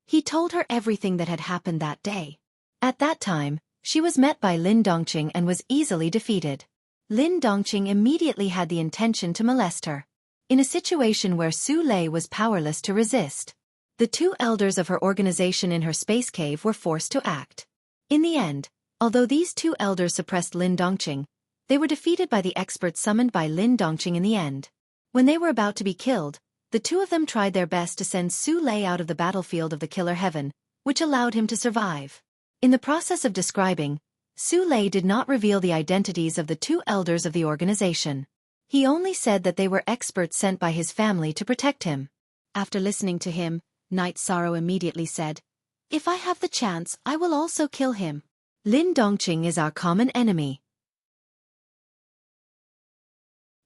he told her everything that had happened that day. At that time, she was met by Lin Dongqing and was easily defeated. Lin Dongqing immediately had the intention to molest her. In a situation where Su Lei was powerless to resist, the two elders of her organization in her space cave were forced to act. In the end, although these two elders suppressed Lin Dongqing, they were defeated by the experts summoned by Lin Dongqing in the end. When they were about to be killed, the two of them tried their best to send Su Lei out of the battlefield of the Killer Heaven, which allowed him to survive. In the process of describing, Su Lei did not reveal the identities of the two elders of the organization. He only said that they were experts sent by his family to protect him. After listening to him, Night Sorrow immediately said, "If I have the chance, I will also kill him. Lin Dongqing is our common enemy.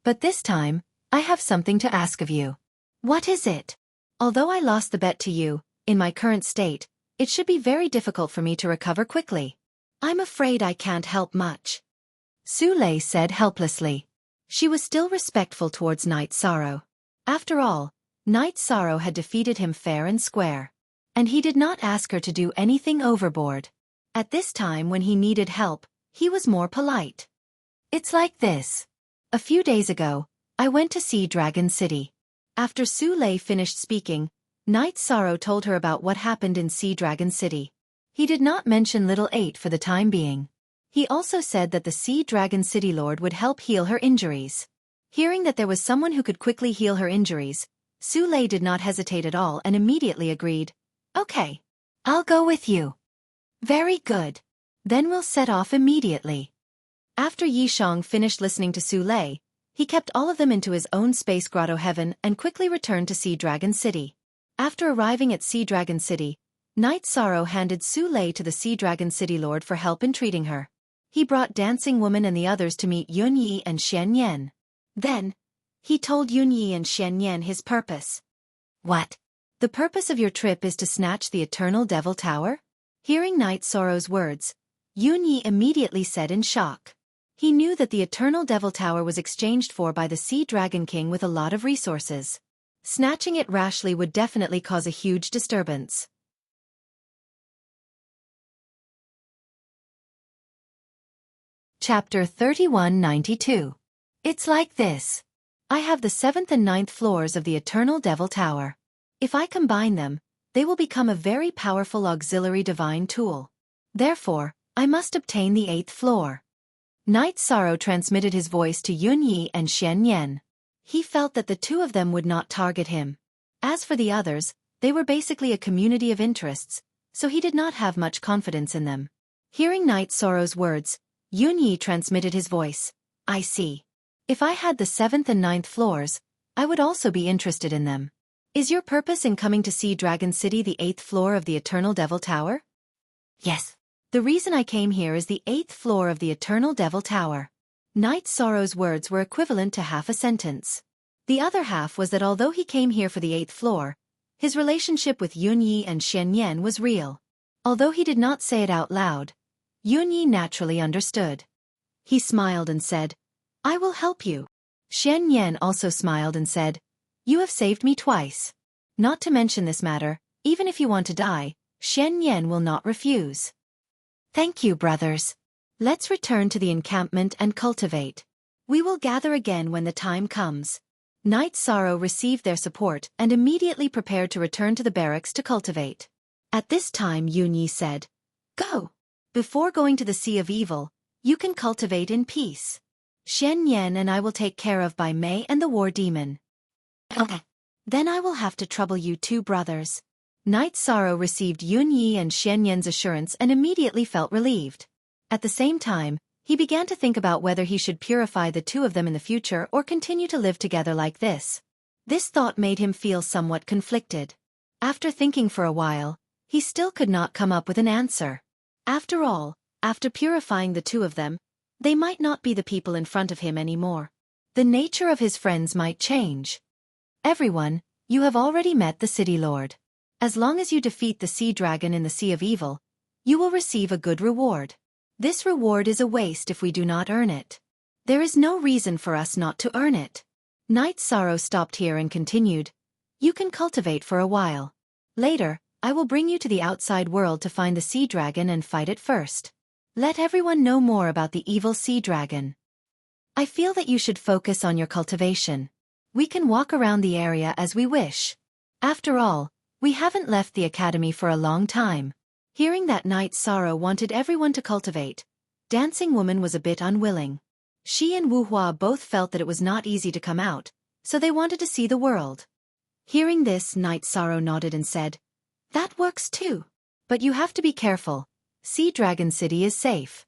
But this time, I have something to ask of you." "What is it?" "Although I lost the bet to you, in my current state, it should be very difficult for me to recover quickly. I'm afraid I can't help much," Su Lei said helplessly. She was still respectful towards Night Sorrow. After all, Night Sorrow had defeated him fair and square. And he did not ask her to do anything overboard. At this time when he needed help, he was more polite. "It's like this. A few days ago, I went to see Dragon City." After Su Lei finished speaking, Night Sorrow told her about what happened in Sea Dragon City. He did not mention Little 8 for the time being. He also said that the Sea Dragon City Lord would help heal her injuries. Hearing that there was someone who could quickly heal her injuries, Su Lei did not hesitate at all and immediately agreed. "Okay. I'll go with you." "Very good. Then we'll set off immediately." After Yi Shang finished listening to Su Lei, he kept all of them into his own space grotto heaven and quickly returned to Sea Dragon City. After arriving at Sea Dragon City, Night Sorrow handed Su Lei to the Sea Dragon City Lord for help in treating her. He brought Dancing Woman and the others to meet Yun Yi and Xian Yan. Then, he told Yun Yi and Xian Yan his purpose. "What? The purpose of your trip is to snatch the Eternal Devil Tower?" Hearing Night Sorrow's words, Yun Yi immediately said in shock. He knew that the Eternal Devil Tower was exchanged for by the Sea Dragon King with a lot of resources. Snatching it rashly would definitely cause a huge disturbance. Chapter 3192. It's like this. I have the 7th and 9th floors of the Eternal Devil Tower. If I combine them, they will become a very powerful auxiliary divine tool. Therefore, I must obtain the 8th floor. Night Sorrow transmitted his voice to Yun Yi and Xian Yan. He felt that the two of them would not target him. As for the others, they were basically a community of interests, so he did not have much confidence in them. Hearing Night Sorrow's words, Yun Yi transmitted his voice. "I see. If I had the 7th and 9th floors, I would also be interested in them. Is your purpose in coming to see Dragon City the 8th floor of the Eternal Devil Tower?" "Yes. The reason I came here is the 8th floor of the Eternal Devil Tower. Knight Sorrow's words were equivalent to half a sentence. The other half was that although he came here for the 8th floor, his relationship with Yunyi and Xianyan was real. Although he did not say it out loud, Yunyi naturally understood. He smiled and said, "I will help you." Xianyan also smiled and said, "You have saved me twice. Not to mention this matter, even if you want to die, Xianyan will not refuse." "Thank you, brothers. Let's return to the encampment and cultivate. We will gather again when the time comes." Knight Sorrow received their support and immediately prepared to return to the barracks to cultivate. At this time Yunyi said, "Go. Before going to the Sea of Evil, you can cultivate in peace. Xianyan and I will take care of Bai Mei and the War Demon." "Okay. Then I will have to trouble you two brothers." Knight Sorrow received Yunyi and Xianyan's assurance and immediately felt relieved. At the same time, he began to think about whether he should purify the two of them in the future or continue to live together like this. This thought made him feel somewhat conflicted. After thinking for a while, he still could not come up with an answer. After all, after purifying the two of them, they might not be the people in front of him anymore. The nature of his friends might change. "Everyone, you have already met the City Lord. As long as you defeat the Sea Dragon in the Sea of Evil, you will receive a good reward. This reward is a waste if we do not earn it. There is no reason for us not to earn it." Knight Sorrow stopped here and continued, "You can cultivate for a while. Later, I will bring you to the outside world to find the Sea Dragon and fight it first. Let everyone know more about the evil Sea Dragon. I feel that you should focus on your cultivation. We can walk around the area as we wish. After all, we haven't left the academy for a long time." Hearing that Knight Sorrow wanted everyone to cultivate, Dancing Woman was a bit unwilling. She and Wuhua both felt that it was not easy to come out, so they wanted to see the world. Hearing this, Knight Sorrow nodded and said, "That works too. But you have to be careful. Sea Dragon City is safe."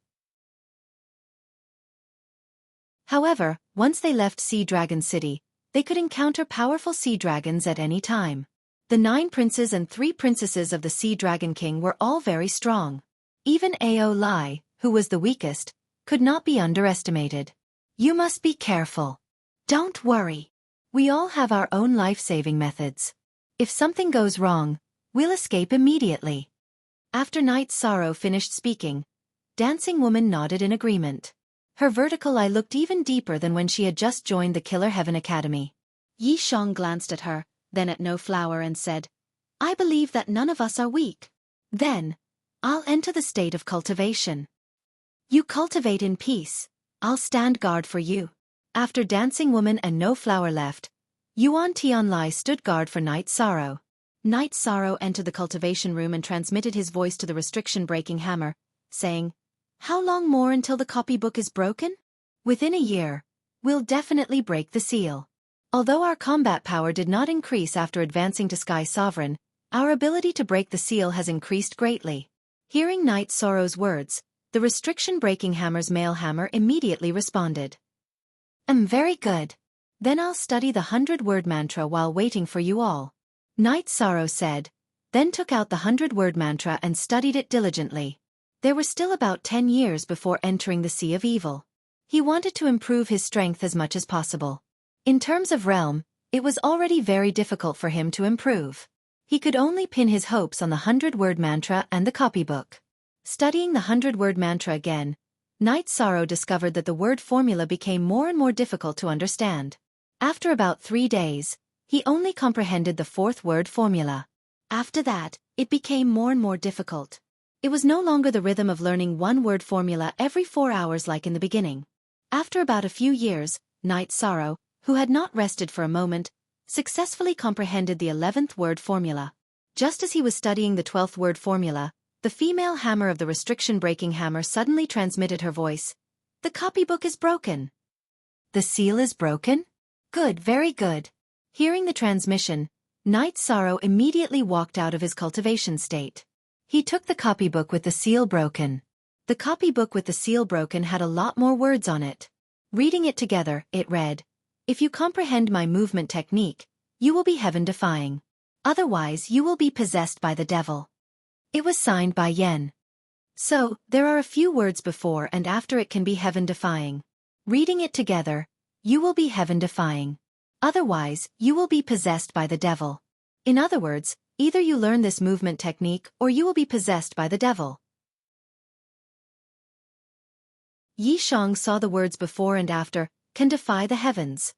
However, once they left Sea Dragon City, they could encounter powerful sea dragons at any time. The 9 princes and 3 princesses of the Sea Dragon King were all very strong. Even Ao Lai, who was the weakest, could not be underestimated. "You must be careful. Don't worry. We all have our own life-saving methods. If something goes wrong, we'll escape immediately." After Knight Sorrow finished speaking, Dancing Woman nodded in agreement. Her vertical eye looked even deeper than when she had just joined the Killer Heaven Academy. Yi Shang glanced at her, then at No Flower and said, "I believe that none of us are weak. Then, I'll enter the state of cultivation. You cultivate in peace. I'll stand guard for you." After Dancing Woman and No Flower left, Yuan Tianlai stood guard for Knight Sorrow. Knight Sorrow entered the cultivation room and transmitted his voice to the restriction-breaking hammer, saying, "How long more until the copybook is broken? Within a year, we'll definitely break the seal. Although our combat power did not increase after advancing to Sky Sovereign, our ability to break the seal has increased greatly." Hearing Knight Sorrow's words, the restriction-breaking hammer's male hammer immediately responded, Very good. Then I'll study the 100-word mantra while waiting for you all." Knight Sorrow said, then took out the 100-word mantra and studied it diligently. There were still about 10 years before entering the Sea of Evil. He wanted to improve his strength as much as possible. In terms of realm, it was already very difficult for him to improve. He could only pin his hopes on the 100-word mantra and the copybook. Studying the 100-word mantra again, Knight Sorrow discovered that the word formula became more and more difficult to understand. After about 3 days, he only comprehended the 4th word formula. After that, it became more and more difficult. It was no longer the rhythm of learning one word formula every 4 hours like in the beginning. After about a few years, Knight Sorrow, who had not rested for a moment, successfully comprehended the 11th word formula. Just as he was studying the 12th word formula, the female hammer of the restriction-breaking hammer suddenly transmitted her voice. "The copybook is broken." "The seal is broken? Good, very good." Hearing the transmission, Knight Sorrow immediately walked out of his cultivation state. He took the copybook with the seal broken. The copybook with the seal broken had a lot more words on it. Reading it together, it read, "If you comprehend my movement technique, you will be heaven-defying. Otherwise you will be possessed by the devil." It was signed by Yen. So, there are a few words before and after it can be heaven-defying. Reading it together, you will be heaven-defying. Otherwise, you will be possessed by the devil. In other words, either you learn this movement technique or you will be possessed by the devil. Yi Shang saw the words before and after, can defy the heavens,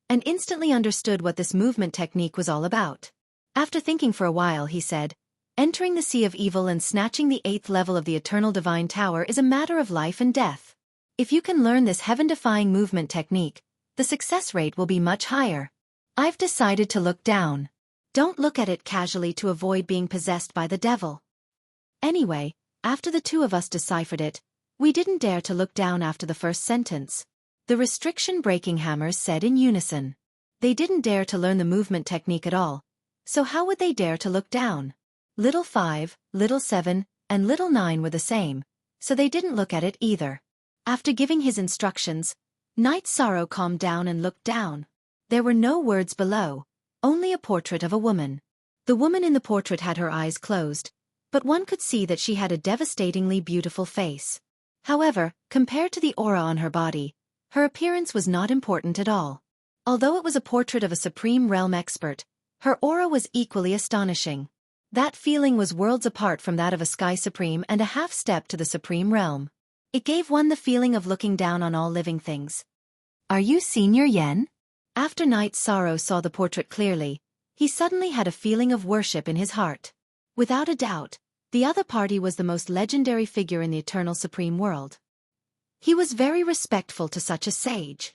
and instantly understood what this movement technique was all about. After thinking for a while, he said, entering the sea of evil and snatching the 8th level of the eternal divine tower is a matter of life and death. If you can learn this heaven-defying movement technique, the success rate will be much higher. I've decided to look down. Don't look at it casually to avoid being possessed by the devil. Anyway, after the two of us deciphered it, we didn't dare to look down after the first sentence. The restriction-breaking hammers said in unison. They didn't dare to learn the movement technique at all, so how would they dare to look down? Little 5, little 7, and little 9 were the same, so they didn't look at it either. After giving his instructions, Night Sorrow calmed down and looked down. There were no words below, only a portrait of a woman. The woman in the portrait had her eyes closed, but one could see that she had a devastatingly beautiful face. However, compared to the aura on her body, her appearance was not important at all. Although it was a portrait of a Supreme Realm expert, her aura was equally astonishing. That feeling was worlds apart from that of a Sky Supreme and a half-step to the Supreme Realm. It gave one the feeling of looking down on all living things. Are you Senior Yen? After Night Sorrow saw the portrait clearly, he suddenly had a feeling of worship in his heart. Without a doubt, the other party was the most legendary figure in the Eternal Supreme World. He was very respectful to such a sage.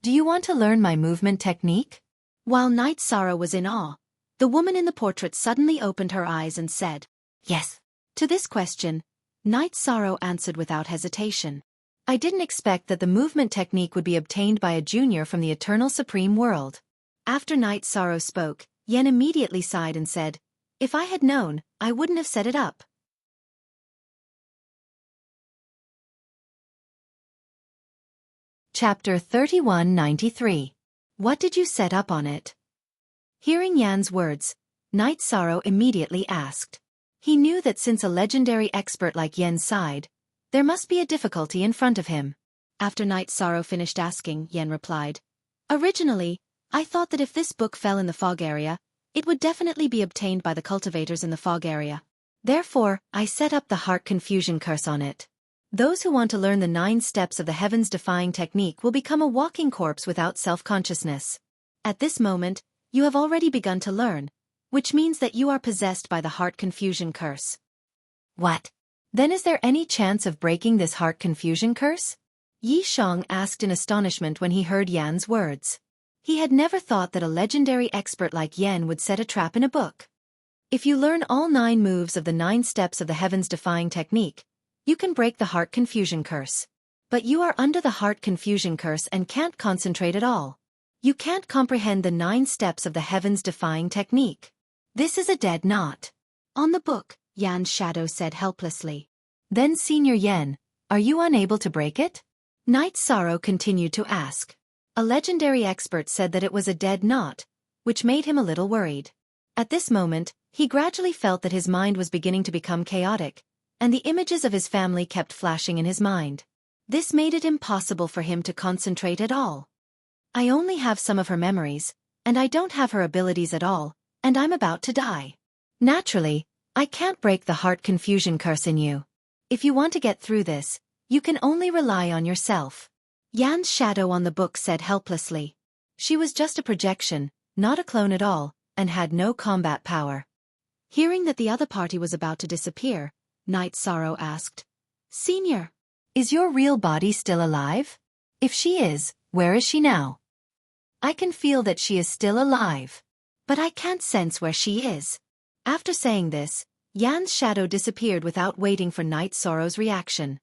Do you want to learn my movement technique? While Night Sorrow was in awe, the woman in the portrait suddenly opened her eyes and said, yes. To this question, Night Sorrow answered without hesitation. I didn't expect that the movement technique would be obtained by a junior from the Eternal Supreme World. After Night Sorrow spoke, Yen immediately sighed and said, if I had known, I wouldn't have set it up. Chapter 3193. What did you set up on it? Hearing Yan's words, Night Sorrow immediately asked. He knew that since a legendary expert like Yen sighed, there must be a difficulty in front of him. After Night Sorrow finished asking, Yen replied, originally, I thought that if this book fell in the fog area, it would definitely be obtained by the cultivators in the fog area. Therefore, I set up the heart confusion curse on it. Those who want to learn the 9 steps of the heavens-defying technique will become a walking corpse without self-consciousness. At this moment, you have already begun to learn, which means that you are possessed by the heart confusion curse. What? Then is there any chance of breaking this heart confusion curse? Yi Shang asked in astonishment when he heard Yan's words. He had never thought that a legendary expert like Yen would set a trap in a book. If you learn all 9 moves of the 9 steps of the heavens-defying technique, you can break the heart confusion curse. But you are under the heart confusion curse and can't concentrate at all. You can't comprehend the 9 steps of the heavens-defying technique. This is a dead knot. On the book, Yan's shadow said helplessly. Then Senior Yen, are you unable to break it? Night Sorrow continued to ask. A legendary expert said that it was a dead knot, which made him a little worried. At this moment, he gradually felt that his mind was beginning to become chaotic, and the images of his family kept flashing in his mind. This made it impossible for him to concentrate at all. I only have some of her memories, and I don't have her abilities at all, and I'm about to die. Naturally, I can't break the heart confusion curse in you. If you want to get through this, you can only rely on yourself. Yan's shadow on the book said helplessly. She was just a projection, not a clone at all, and had no combat power. Hearing that the other party was about to disappear, Night Sorrow asked, Senior, is your real body still alive? If she is, where is she now? I can feel that she is still alive, but I can't sense where she is. After saying this, Yan's shadow disappeared without waiting for Night Sorrow's reaction.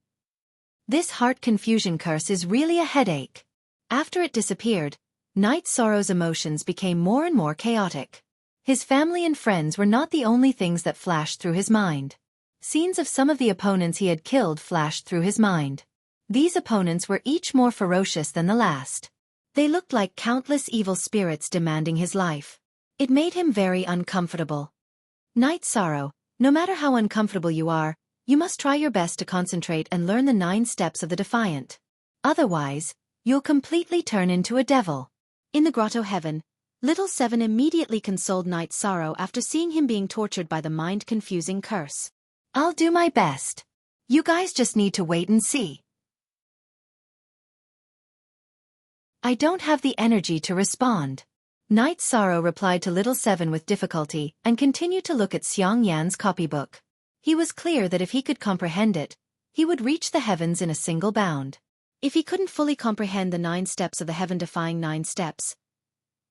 This heart confusion curse is really a headache. After it disappeared, Night Sorrow's emotions became more and more chaotic. His family and friends were not the only things that flashed through his mind. Scenes of some of the opponents he had killed flashed through his mind. These opponents were each more ferocious than the last. They looked like countless evil spirits demanding his life. It made him very uncomfortable. Night Sorrow, no matter how uncomfortable you are, You must try your best to concentrate and learn the 9 steps of the Defiant. Otherwise, you'll completely turn into a devil. In the grotto heaven, Little Seven immediately consoled Knight Sorrow after seeing him being tortured by the mind-confusing curse. I'll do my best. You guys just need to wait and see. I don't have the energy to respond. Knight Sorrow replied to Little Seven with difficulty and continued to look at Xiang Yan's copybook. He was clear that if he could comprehend it, he would reach the heavens in a single bound. If he couldn't fully comprehend the 9 steps of the heaven-defying 9 steps,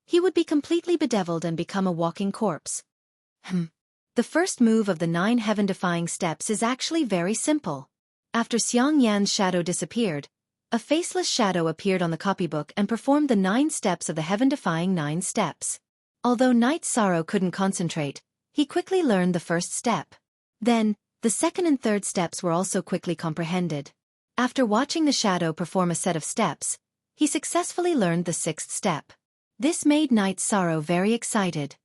he would be completely bedeviled and become a walking corpse. The first move of the 9 heaven-defying steps is actually very simple. After Xiang Yan's shadow disappeared, a faceless shadow appeared on the copybook and performed the 9 steps of the heaven-defying 9 steps. Although Knight Sorrow couldn't concentrate, he quickly learned the first step. Then, the second and third steps were also quickly comprehended. After watching the shadow perform a set of steps, he successfully learned the 6th step. This made Knight Sorrow very excited.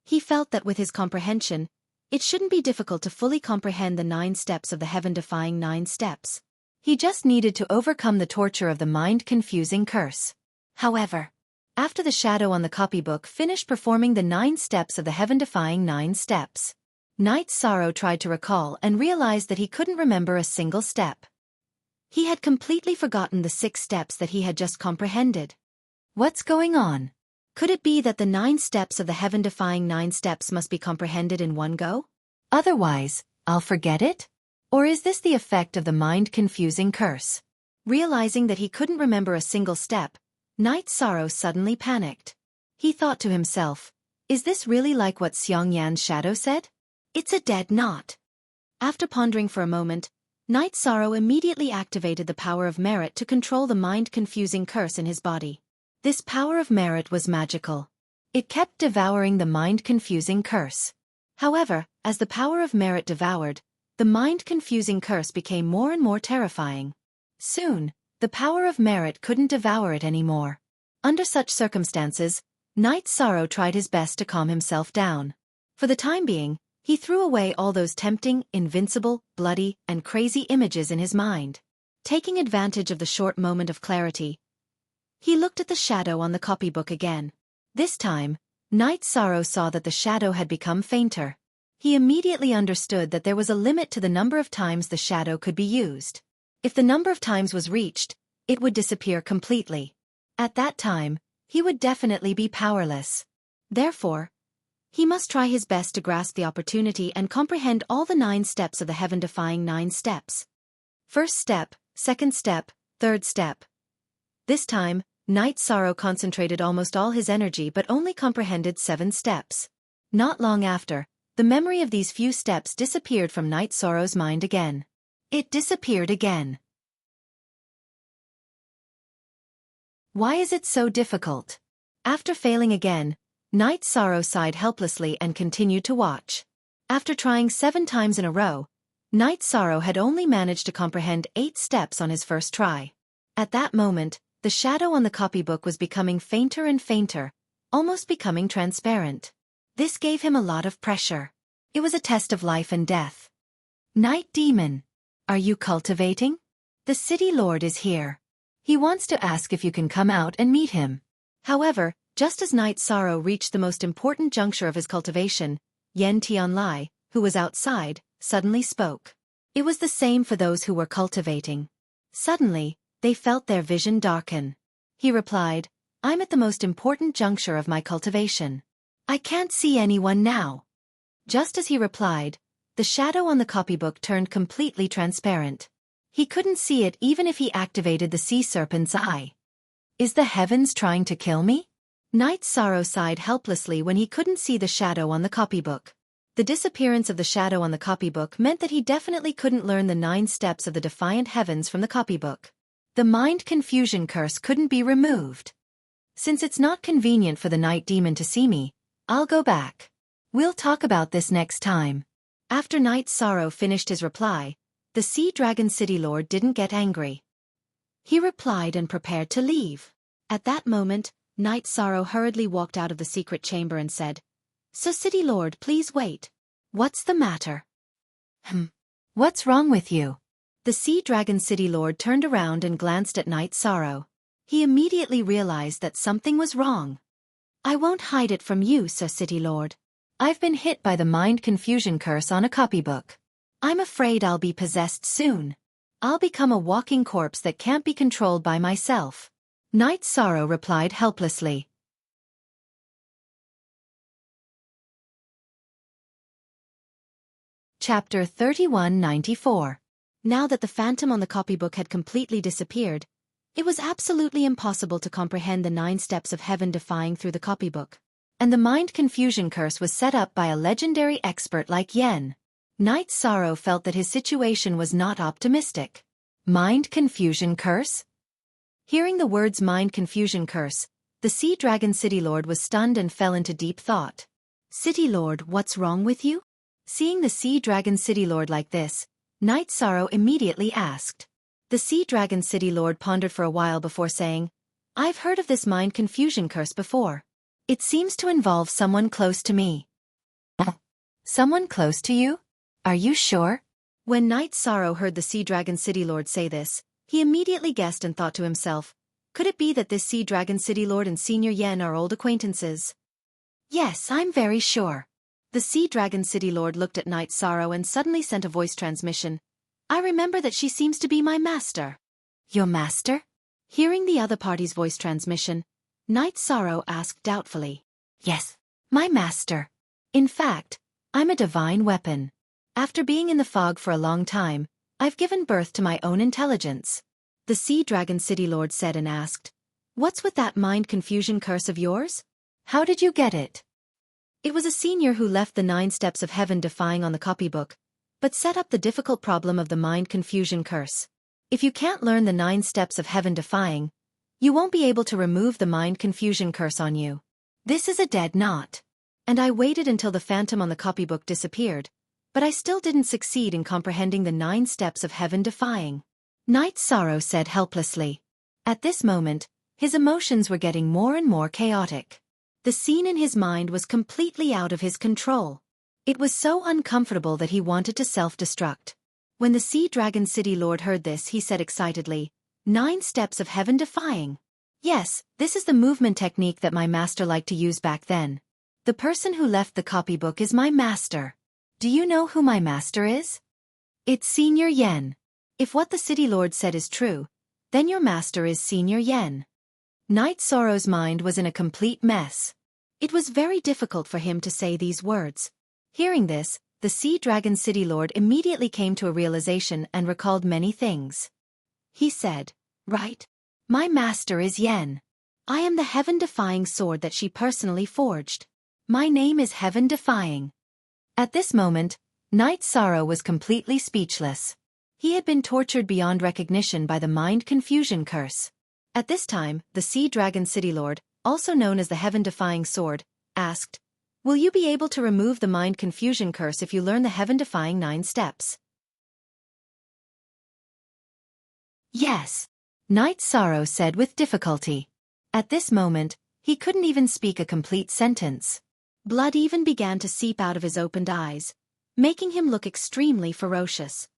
He felt that with his comprehension, it shouldn't be difficult to fully comprehend the 9 steps of the heaven-defying 9 steps. He just needed to overcome the torture of the mind-confusing curse. However, after the shadow on the copybook finished performing the 9 steps of the heaven-defying 9 steps, Knight Sorrow tried to recall and realized that he couldn't remember a single step. He had completely forgotten the 6 steps that he had just comprehended. What's going on? Could it be that the 9 steps of the heaven-defying 9 steps must be comprehended in one go? Otherwise, I'll forget it? Or is this the effect of the mind-confusing curse? Realizing that he couldn't remember a single step, Knight Sorrow suddenly panicked. He thought to himself, is this really like what Xiang Yan's shadow said? It's a dead knot. After pondering for a moment, Knight Sorrow immediately activated the power of merit to control the mind-confusing curse in his body. This power of merit was magical. It kept devouring the mind-confusing curse. However, as the power of merit devoured, the mind-confusing curse became more and more terrifying. Soon, the power of merit couldn't devour it anymore. Under such circumstances, Knight Sorrow tried his best to calm himself down. For the time being, he threw away all those tempting, invincible, bloody, and crazy images in his mind. Taking advantage of the short moment of clarity, he looked at the shadow on the copybook again. This time, Knight Sorrow saw that the shadow had become fainter. He immediately understood that there was a limit to the number of times the shadow could be used. If the number of times was reached, it would disappear completely. At that time, he would definitely be powerless. Therefore, he must try his best to grasp the opportunity and comprehend all the 9 steps of the heaven-defying 9 steps. First step, second step, third step. This time, Knight Sorrow concentrated almost all his energy but only comprehended 7 steps. Not long after, the memory of these few steps disappeared from Knight Sorrow's mind again. It disappeared again. Why is it so difficult? After failing again, Knight Sorrow sighed helplessly and continued to watch. After trying 7 times in a row, Knight Sorrow had only managed to comprehend 8 steps on his first try. At that moment, the shadow on the copybook was becoming fainter and fainter, almost becoming transparent. This gave him a lot of pressure. It was a test of life and death. Night Demon, are you cultivating? The City Lord is here. He wants to ask if you can come out and meet him. However, just as Knight Sorrow reached the most important juncture of his cultivation, Yen Tianlai, who was outside, suddenly spoke. It was the same for those who were cultivating. Suddenly, they felt their vision darken. He replied, I'm at the most important juncture of my cultivation. I can't see anyone now. Just as he replied, the shadow on the copybook turned completely transparent. He couldn't see it even if he activated the sea serpent's eye. Is the heavens trying to kill me? Knight Sorrow sighed helplessly when he couldn't see the shadow on the copybook. The disappearance of the shadow on the copybook meant that he definitely couldn't learn the 9 steps of the defiant heavens from the copybook. The mind confusion curse couldn't be removed. Since it's not convenient for the night demon to see me, I'll go back. We'll talk about this next time. After Knight Sorrow finished his reply, the Sea Dragon City Lord didn't get angry. He replied and prepared to leave. At that moment, Knight Sorrow hurriedly walked out of the secret chamber and said, So City Lord, please wait. What's the matter? What's wrong with you? The Sea Dragon City Lord turned around and glanced at Night Sorrow. He immediately realized that something was wrong. I won't hide it from you, Sir City Lord. I've been hit by the mind confusion curse on a copybook. I'm afraid I'll be possessed soon. I'll become a walking corpse that can't be controlled by myself. Night Sorrow replied helplessly. Chapter 3194. Now that the phantom on the copybook had completely disappeared, it was absolutely impossible to comprehend the 9 steps of heaven defying through the copybook. And the mind confusion curse was set up by a legendary expert like Yen. Night Sorrow felt that his situation was not optimistic. Mind confusion curse? Hearing the words mind confusion curse, the Sea Dragon City Lord was stunned and fell into deep thought. City Lord, what's wrong with you? Seeing the Sea Dragon City Lord like this, Night Sorrow immediately asked. The Sea Dragon City Lord pondered for a while before saying, I've heard of this mind confusion curse before. It seems to involve someone close to me. Someone close to you? Are you sure? When Night Sorrow heard the Sea Dragon City Lord say this, he immediately guessed and thought to himself, could it be that this Sea Dragon City Lord and Senior Yen are old acquaintances? Yes, I'm very sure. The Sea Dragon City Lord looked at Night Sorrow and suddenly sent a voice transmission. I remember that she seems to be my master. Your master? Hearing the other party's voice transmission, Night Sorrow asked doubtfully. Yes, my master. In fact, I'm a divine weapon. After being in the fog for a long time, I've given birth to my own intelligence. The Sea Dragon City Lord said and asked, what's with that mind confusion curse of yours? How did you get it? It was a senior who left the 9 steps of heaven defying on the copybook, but set up the difficult problem of the mind confusion curse. If you can't learn the 9 steps of heaven defying, you won't be able to remove the mind confusion curse on you. This is a dead knot. And I waited until the phantom on the copybook disappeared, but I still didn't succeed in comprehending the 9 steps of heaven defying. Night Sorrow said helplessly. At this moment, his emotions were getting more and more chaotic. The scene in his mind was completely out of his control. It was so uncomfortable that he wanted to self-destruct. When the Sea Dragon City Lord heard this, he said excitedly, 9 steps of heaven defying. Yes, this is the movement technique that my master liked to use back then. The person who left the copybook is my master. Do you know who my master is? It's Senior Yen. If what the City Lord said is true, then your master is Senior Yen. Night Sorrow's mind was in a complete mess. It was very difficult for him to say these words. Hearing this, the Sea Dragon City Lord immediately came to a realization and recalled many things. He said, right. My master is Yen. I am the heaven-defying sword that she personally forged. My name is Heaven Defying. At this moment, Night Sorrow was completely speechless. He had been tortured beyond recognition by the mind confusion curse. At this time, the Sea Dragon City Lord, also known as the Heaven-Defying Sword, asked, will you be able to remove the mind confusion curse if you learn the Heaven-Defying 9 steps? Yes, Night Sorrow said with difficulty. At this moment, he couldn't even speak a complete sentence. Blood even began to seep out of his opened eyes, making him look extremely ferocious.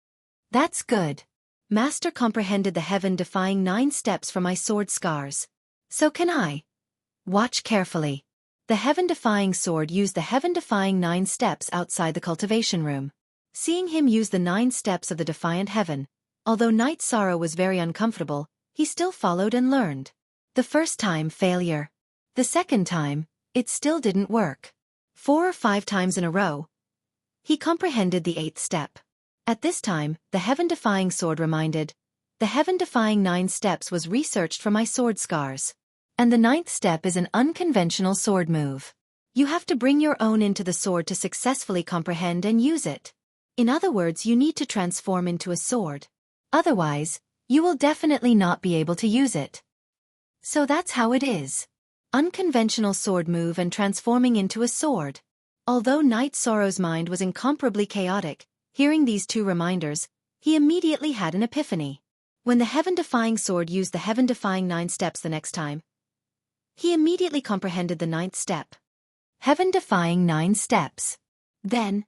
That's good. Master comprehended the heaven-defying 9 steps from my sword scars. So can I. Watch carefully. The heaven-defying sword used the heaven-defying 9 steps outside the cultivation room. Seeing him use the 9 steps of the defiant heaven, although Night Sorrow was very uncomfortable, he still followed and learned. The first time, failure. The second time, it still didn't work. 4 or 5 times in a row, he comprehended the 8th step. At this time, the heaven-defying sword reminded, the heaven-defying 9 steps was researched from my sword scars. And the 9th step is an unconventional sword move. You have to bring your own into the sword to successfully comprehend and use it. In other words, you need to transform into a sword. Otherwise, you will definitely not be able to use it. So that's how it is. Unconventional sword move and transforming into a sword. Although Night Sorrow's mind was incomparably chaotic, hearing these 2 reminders, he immediately had an epiphany. When the heaven-defying sword used the heaven-defying 9 steps the next time, he immediately comprehended the 9th step. Heaven-defying 9 steps. Then,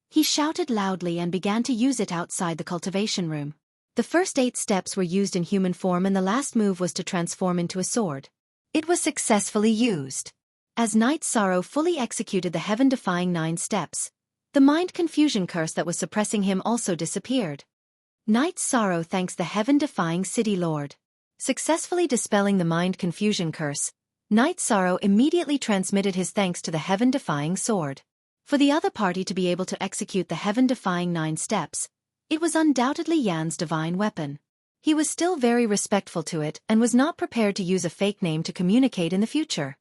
He shouted loudly and began to use it outside the cultivation room. The first 8 steps were used in human form and the last move was to transform into a sword. It was successfully used. As Knight Sorrow fully executed the heaven-defying 9 steps, the mind confusion curse that was suppressing him also disappeared. Knight Sorrow thanks the heaven-defying City Lord. Successfully dispelling the mind confusion curse, Knight Sorrow immediately transmitted his thanks to the heaven-defying sword. For the other party to be able to execute the heaven-defying 9 steps, it was undoubtedly Yan's divine weapon. He was still very respectful to it and was not prepared to use a fake name to communicate in the future.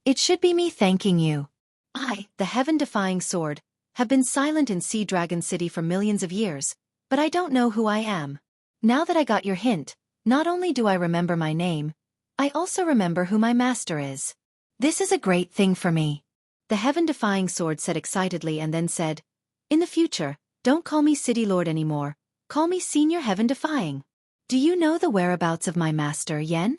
It should be me thanking you. I, the heaven-defying sword, have been silent in Sea Dragon City for millions of years, but I don't know who I am. Now that I got your hint, not only do I remember my name, I also remember who my master is. This is a great thing for me. The heaven-defying sword said excitedly and then said, in the future, don't call me City Lord anymore, call me Senior Heaven-Defying. Do you know the whereabouts of my master, Yen?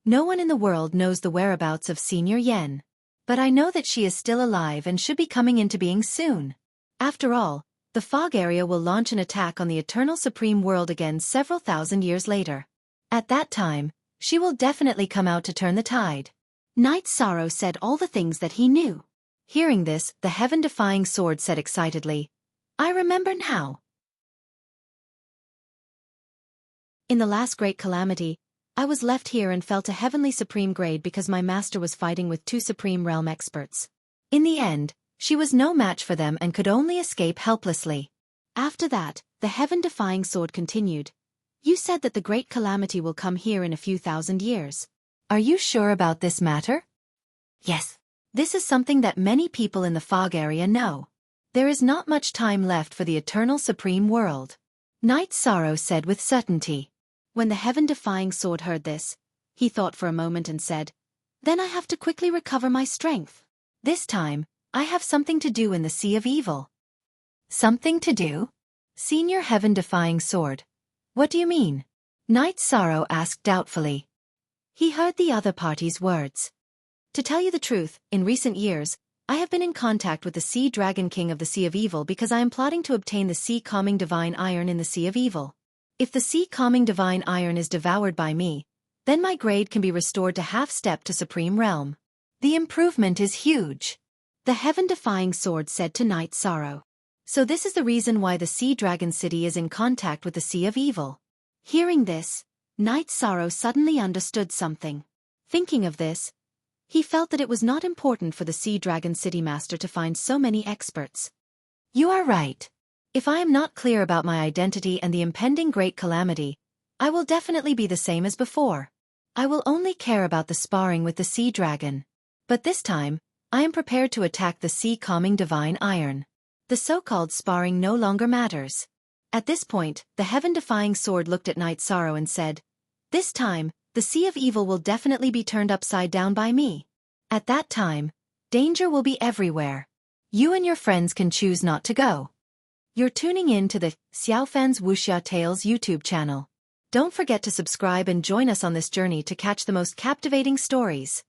No one in the world knows the whereabouts of Senior Yen. But I know that she is still alive and should be coming into being soon. After all, the fog area will launch an attack on the Eternal Supreme World again several thousand years later. At that time, she will definitely come out to turn the tide. Knight Sorrow said all the things that he knew. Hearing this, the heaven-defying sword said excitedly, I remember now. In the last great calamity, I was left here and fell to Heavenly Supreme Grade because my master was fighting with 2 Supreme Realm experts. In the end, she was no match for them and could only escape helplessly. After that, the heaven-defying sword continued. You said that the great calamity will come here in a few thousand years. Are you sure about this matter? Yes. This is something that many people in the fog area know. There is not much time left for the Eternal Supreme World. Knight Sorrow said with certainty. When the heaven-defying sword heard this, he thought for a moment and said, then I have to quickly recover my strength. This time, I have something to do in the Sea of Evil. Something to do? Senior Heaven-defying sword. What do you mean? Knight Sorrow asked doubtfully. He heard the other party's words. To tell you the truth, in recent years, I have been in contact with the Sea Dragon King of the Sea of Evil because I am plotting to obtain the Sea Calming Divine Iron in the Sea of Evil. If the Sea Calming Divine Iron is devoured by me, then my grade can be restored to half-step to Supreme Realm. The improvement is huge. The heaven-defying sword said to Knight Sorrow. So this is the reason why the Sea Dragon City is in contact with the Sea of Evil. Hearing this, Knight Sorrow suddenly understood something. Thinking of this, he felt that it was not important for the Sea Dragon City Master to find so many experts. You are right. If I am not clear about my identity and the impending great calamity, I will definitely be the same as before. I will only care about the sparring with the Sea Dragon. But this time, I am prepared to attack the Sea Calming Divine Iron. The so-called sparring no longer matters. At this point, the heaven-defying sword looked at Knight Sorrow and said, this time, the Sea of Evil will definitely be turned upside down by me. At that time, danger will be everywhere. You and your friends can choose not to go. You're tuning in to the Xiaofan's Wuxia Tales YouTube channel. Don't forget to subscribe and join us on this journey to catch the most captivating stories.